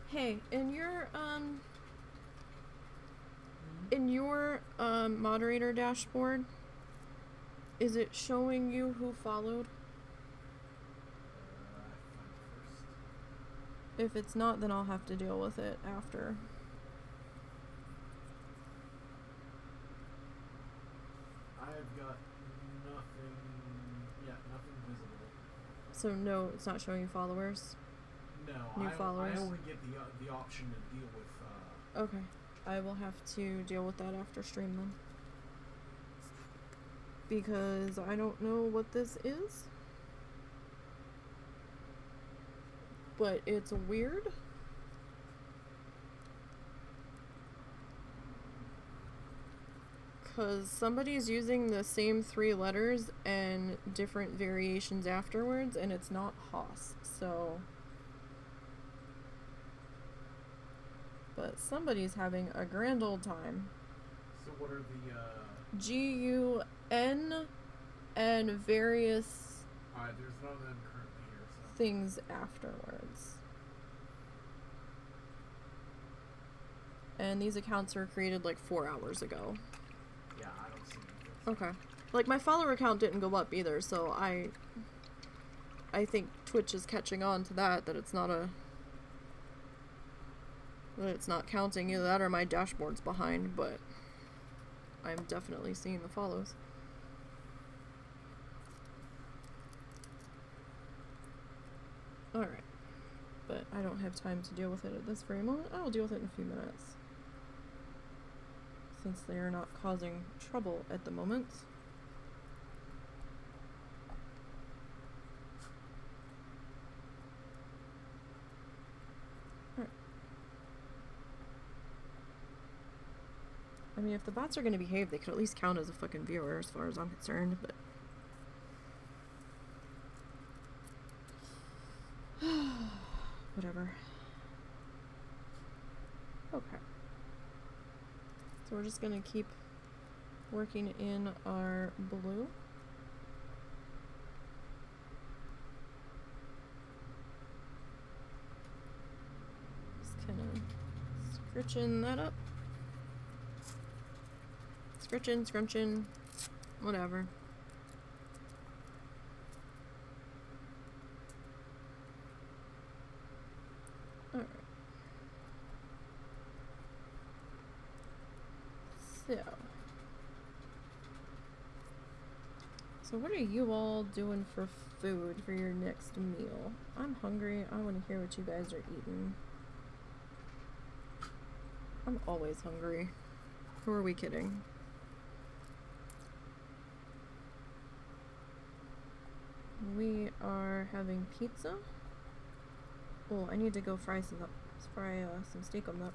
Hey, in your moderator dashboard, is it showing you who followed? If it's not, then I'll have to deal with it after. I've got nothing. Yeah, nothing visible. So no, it's not showing you followers? No, New followers? I only get the option to deal with. Okay. I will have to deal with that after stream then. Because I don't know what this is. But it's weird. Because somebody's using the same 3 letters and different variations afterwards, and it's not Haas, so... But somebody's having a grand old time. So what are the, G-U-N and various... there's none of them currently here, so... things afterwards. And these accounts were created like 4 hours ago. Yeah, I don't see anything. Okay. Like, my follower count didn't go up either, so I think Twitch is catching on to that it's not that it's not counting either that or my dashboard's behind, but I'm definitely seeing the follows. Alright. But I don't have time to deal with it at this very moment. I will deal with it in a few minutes. Since they are not causing trouble at the moment. Alright. I mean, if the bots are gonna behave, they could at least count as a fucking viewer as far as I'm concerned, but... Whatever. Okay. So we're just gonna keep working in our blue. Just kinda scritching that up. Scritching, scrunching, whatever. Alright. So what are you all doing for food for your next meal? I'm hungry. I want to hear what you guys are eating. I'm always hungry. Who are we kidding? We are having pizza. Oh, I need to go fry some steak on that.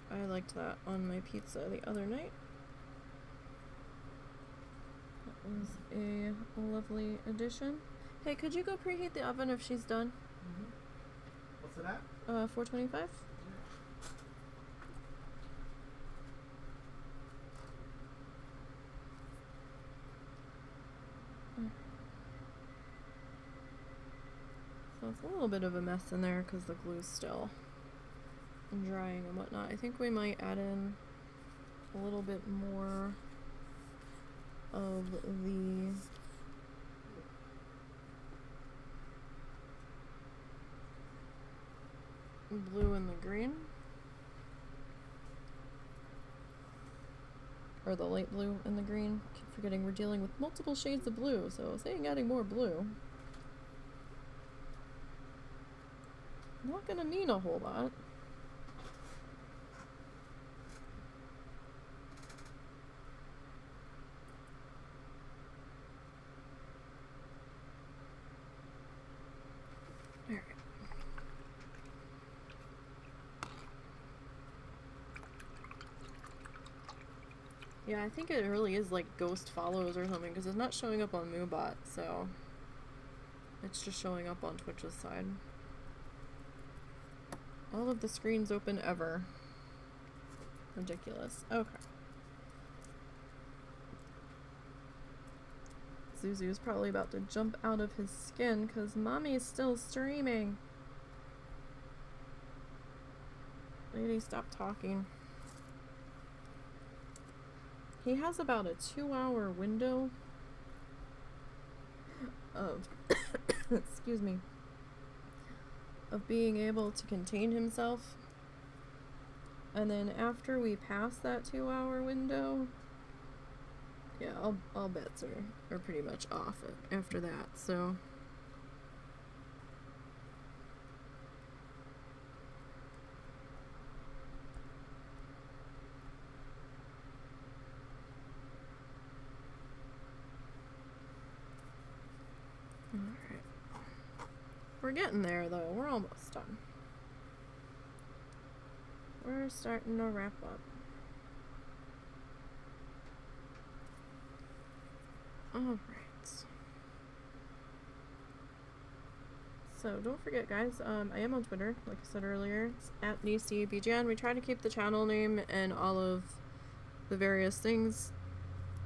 I liked that on my pizza the other night. That was a lovely addition. Hey, could you go preheat the oven if she's done? Mm-hmm. What's it at? 425. So it's a little bit of a mess in there because the glue's still drying and whatnot. I think we might add in a little bit more of the blue and the green. Or the light blue and the green. Keep forgetting we're dealing with multiple shades of blue, so saying adding more blue not gonna mean a whole lot. Alright. Yeah, I think it really is like ghost follows or something because it's not showing up on Moobot, so it's just showing up on Twitch's side. All of the screens open ever. Ridiculous. Okay. Zuzu's probably about to jump out of his skin because mommy is still streaming. Lady, stop talking. He has about a 2-hour window of excuse me, of being able to contain himself, and then after we pass that 2-hour window, yeah, all bets are pretty much off after that. So alright. We're getting there though. We're almost done. We're starting to wrap up. Alright. So don't forget, guys, I am on Twitter, like I said earlier. It's at NeeCBGN. We try to keep the channel name and all of the various things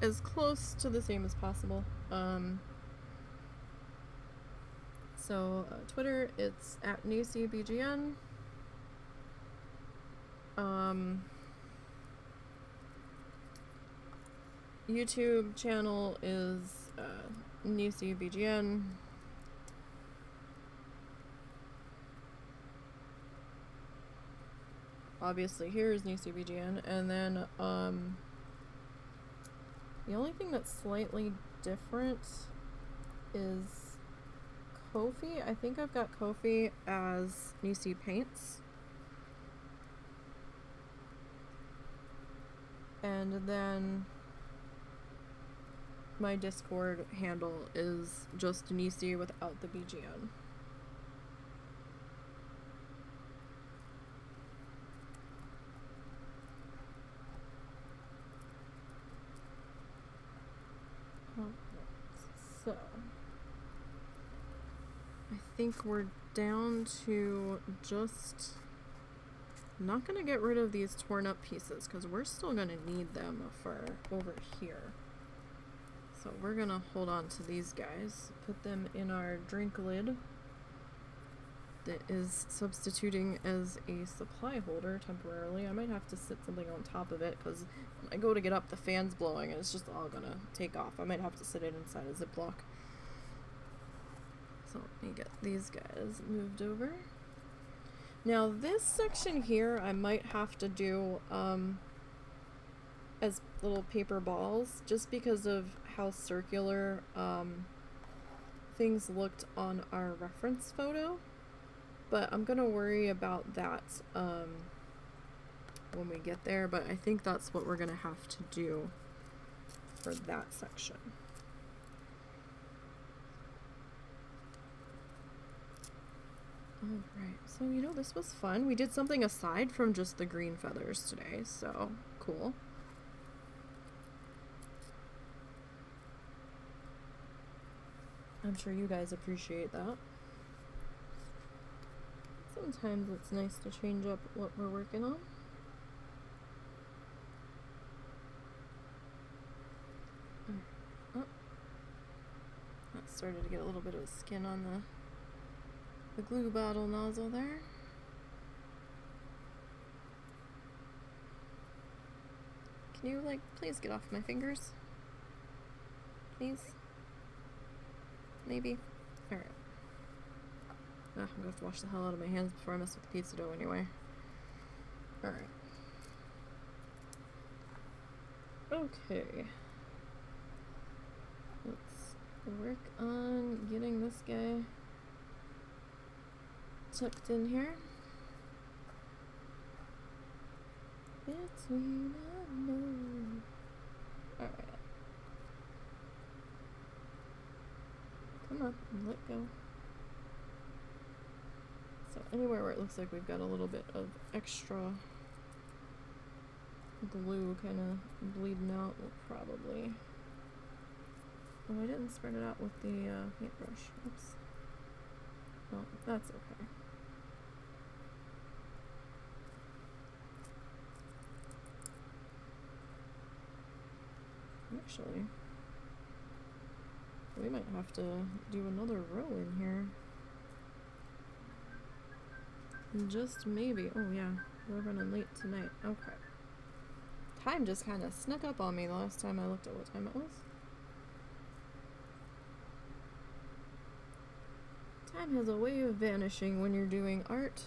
as close to the same as possible. So Twitter, it's at NeeCBGN. YouTube channel is NeeCBGN. Obviously here is NeeCBGN, and then the only thing that's slightly different is Kofi. I think I've got Kofi as NeeC Paints. And then my Discord handle is just NeeC without the BGN. So I think we're down to just, I'm not gonna get rid of these torn up pieces because we're still gonna need them for over here. So we're gonna hold on to these guys, put them in our drink lid that is substituting as a supply holder temporarily. I might have to sit something on top of it because when I go to get up, the fan's blowing and it's just all gonna take off. I might have to sit it inside a Ziploc. So let me get these guys moved over. Now this section here I might have to do as little paper balls just because of how circular things looked on our reference photo. But I'm gonna worry about that when we get there, but I think that's what we're gonna have to do for that section. Alright, so you know, this was fun. We did something aside from just the green feathers today, so cool. I'm sure you guys appreciate that. Sometimes it's nice to change up what we're working on. Oh, that started to get a little bit of skin on the glue bottle nozzle there. Can you, like, please get off my fingers? Please? Maybe? Alright. I'm gonna have to wash the hell out of my hands before I mess with the pizza dough anyway. Alright. Okay. Let's work on getting this guy tucked in here. Between our nose. Alright. Come on, let go. So anywhere where it looks like we've got a little bit of extra glue kind of bleeding out, we'll probably... Oh, I didn't spread it out with the paintbrush. Oops. Well, that's okay. Actually, we might have to do another row in here. Just maybe. Oh yeah. We're running late tonight. Okay. Time just kind of snuck up on me the last time I looked at what time it was. Time has a way of vanishing when you're doing art.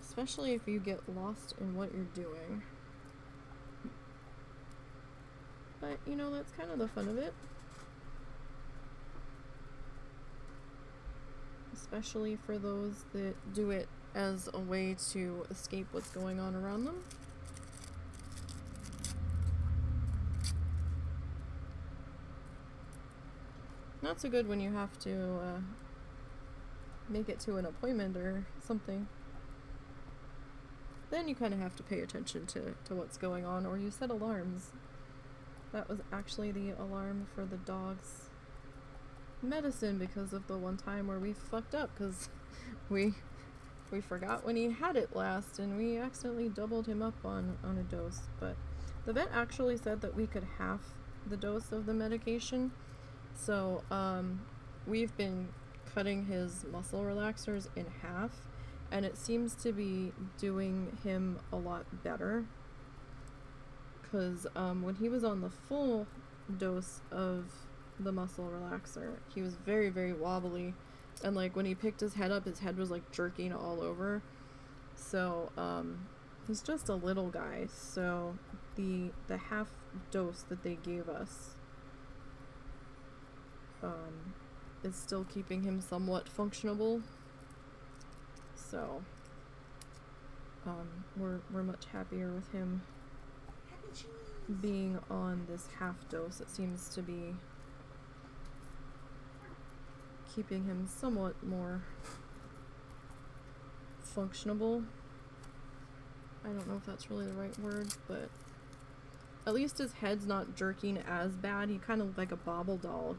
Especially if you get lost in what you're doing. But, you know, that's kind of the fun of it. Especially for those that do it as a way to escape what's going on around them. Not so good when you have to make it to an appointment or something. Then you kind of have to pay attention to what's going on, or you set alarms. That was actually the alarm for the dog's medicine because of the one time where we fucked up because we forgot when he had it last and we accidentally doubled him up on a dose. But the vet actually said that we could half the dose of the medication. So we've been cutting his muscle relaxers in half, and it seems to be doing him a lot better. Because when he was on the full dose of the muscle relaxer, he was very, very wobbly. And like when he picked his head up, his head was like jerking all over. So he's just a little guy. So the half dose that they gave us is still keeping him somewhat functionable. So we're much happier with him being on this half dose. It seems to be keeping him somewhat more functionable. I don't know if that's really the right word, but at least his head's not jerking as bad. He kind of looked like a bobblehead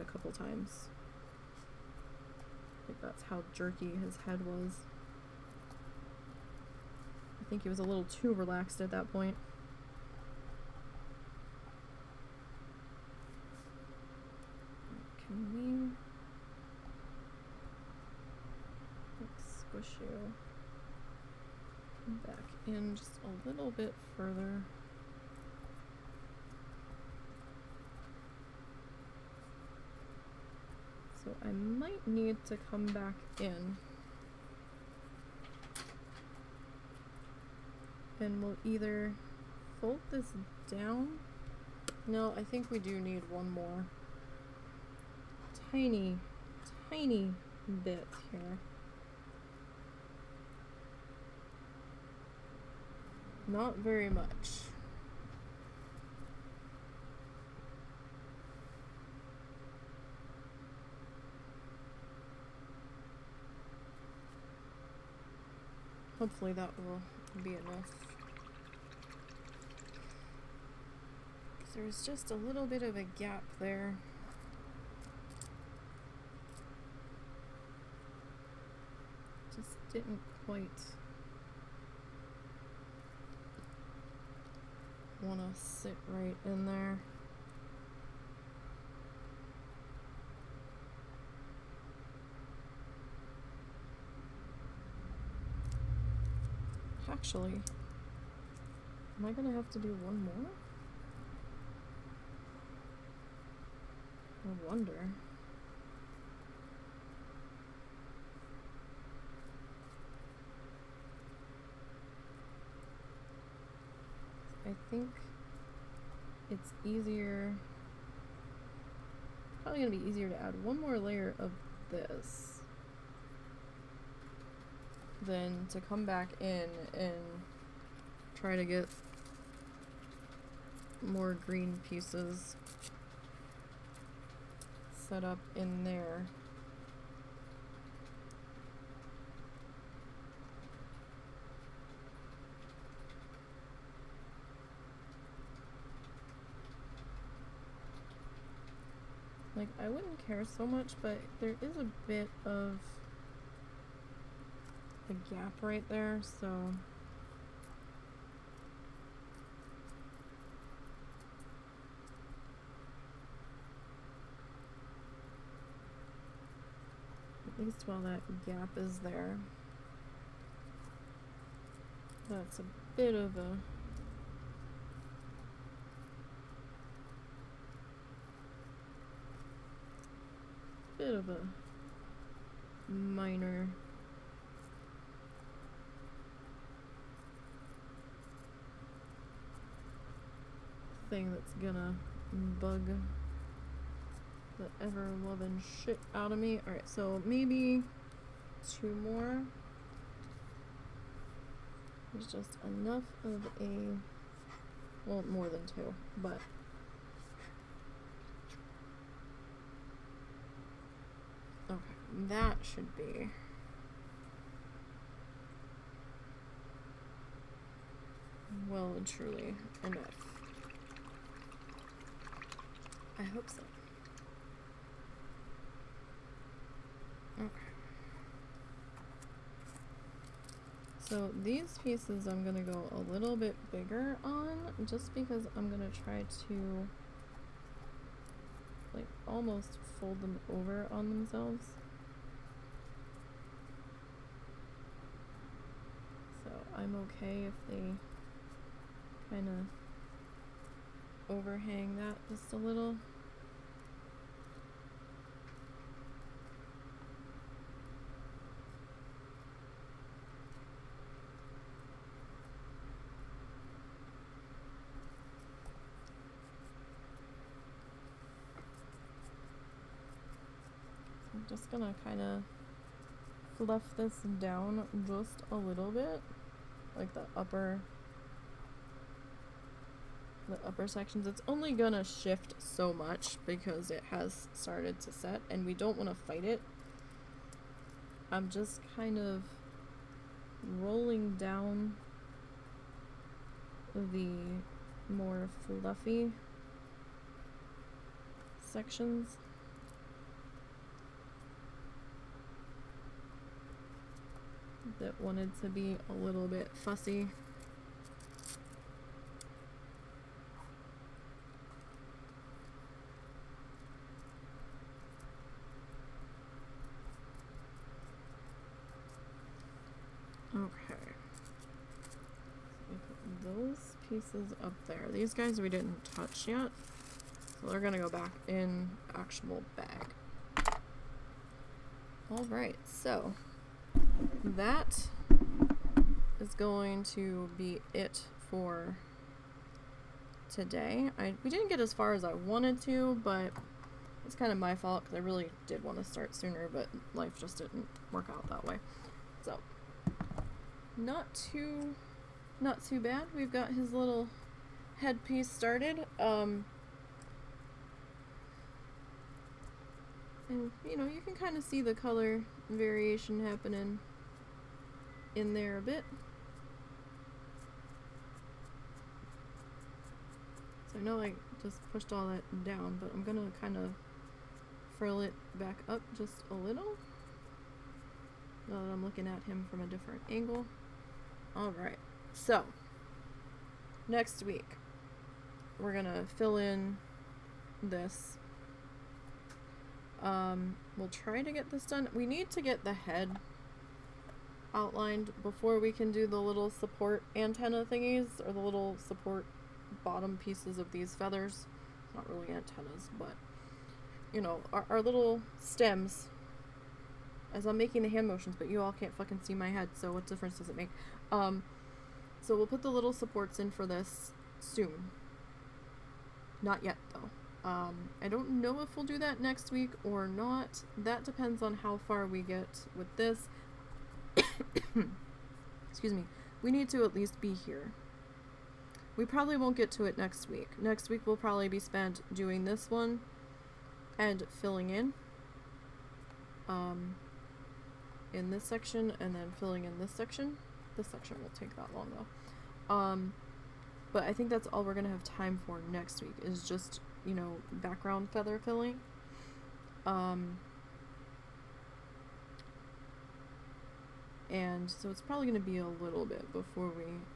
a couple times. I think that's how jerky his head was. I think he was a little too relaxed at that point. Can we... Let's squish you back in just a little bit further. So I might need to come back in. And we'll either fold this down. No, I think we do need one more tiny bit here. Not very much. Hopefully that will be enough. There's just a little bit of a gap there. Just didn't quite want to sit right in there. Actually, am I gonna have to do one more? I wonder. I think it's easier, probably gonna be easier to add one more layer of this than to come back in and try to get more green pieces set up in there. Like, I wouldn't care so much, but there is a bit of a gap right there, so at least while that gap is there, That's a bit of a minor thing that's gonna bug the ever-loving shit out of me. Alright, so maybe 2 more. There's just enough of a, well, more than 2, but okay, that should be well and truly enough. I hope so. Okay. So these pieces I'm gonna go a little bit bigger on, just because I'm gonna try to like almost fold them over on themselves. So I'm okay if they kind of overhang that just a little. I'm just gonna kind of fluff this down just a little bit, like the upper sections. It's only gonna shift so much because it has started to set and we don't want to fight it. I'm just kind of rolling down the more fluffy sections. That wanted to be a little bit fussy. Okay. So we put those pieces up there. These guys we didn't touch yet, so they're gonna go back in actual bag. Alright, so that is going to be it for today. We didn't get as far as I wanted to, but it's kind of my fault because I really did want to start sooner, but life just didn't work out that way. So not too bad. We've got his little headpiece started. And you know, you can kind of see the color variation happening in there a bit. So I know I just pushed all that down, but I'm gonna kind of frill it back up just a little now that I'm looking at him from a different angle. Alright, so next week we're gonna fill in this. We'll try to get this done. We need to get the head outlined before we can do the little support antenna thingies, or the little support bottom pieces of these feathers. Not really antennas, but you know, our little stems. As I'm making the hand motions, but you all can't fucking see my head, so what difference does it make? So we'll put the little supports in for this soon. Not yet, though. I don't know if we'll do that next week or not. That depends on how far we get with this. Excuse me. We need to at least be here. We probably won't get to it next week. Next week will probably be spent doing this one and filling in this section, and then filling in this section. This section won't take that long though. But I think that's all we're gonna have time for next week, is just, you know, background feather filling. And so it's probably gonna be a little bit before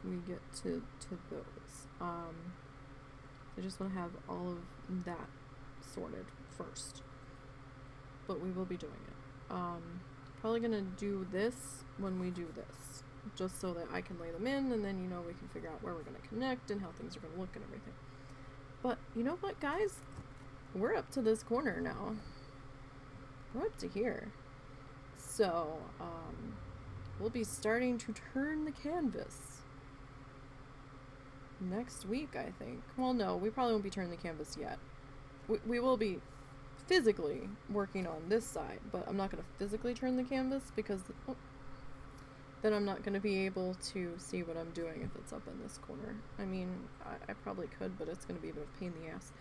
we get to those. I just want to have all of that sorted first, but we will be doing it. Probably gonna do this when we do this. just so that I can lay them in, and then, you know, we can figure out where we're going to connect and how things are going to look and everything. But you know what, guys? We're up to this corner now. We're up to here. So, we'll be starting to turn the canvas next week, I think. Well, no, we probably won't be turning the canvas yet. We will be physically working on this side, but I'm not going to physically turn the canvas because then I'm not going to be able to see what I'm doing if it's up in this corner. I mean, I probably could, but it's going to be a bit of a pain in the ass.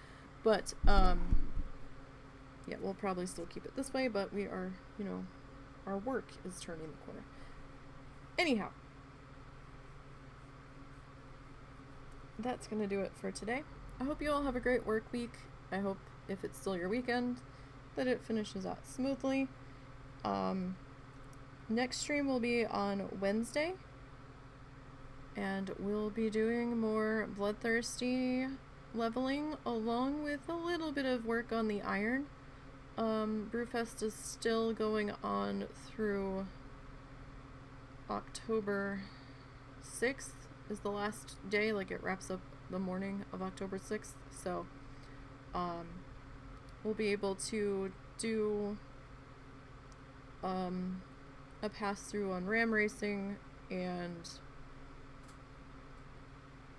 But, yeah, we'll probably still keep it this way, but we are, you know, our work is turning the corner. Anyhow, that's going to do it for today. I hope you all have a great work week. I hope, if it's still your weekend, that it finishes out smoothly. Next stream will be on Wednesday, and we'll be doing more Bloodthirsty leveling, along with a little bit of work on the iron. Brewfest is still going on through October 6th is the last day, like it wraps up the morning of October 6th, so we'll be able to do a pass-through on ram racing, and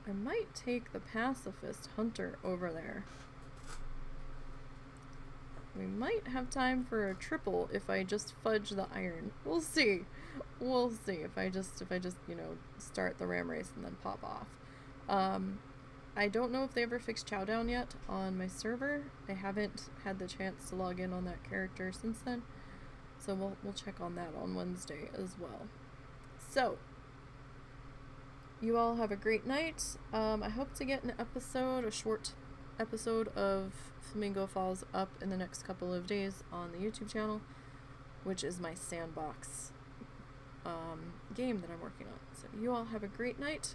I might take the pacifist hunter over there. We might have time for a triple if I just fudge the iron. We'll see. We'll see if I just, you know, start the ram race and then pop off. I don't know if they ever fixed Chowdown yet on my server. I haven't had the chance to log in on that character since then. So we'll check on that on Wednesday as well. So, you all have a great night. I hope to get a short episode of Flamingo Falls up in the next couple of days on the YouTube channel, which is my sandbox game that I'm working on. So you all have a great night.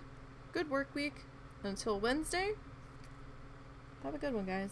Good work week. Until Wednesday, have a good one, guys.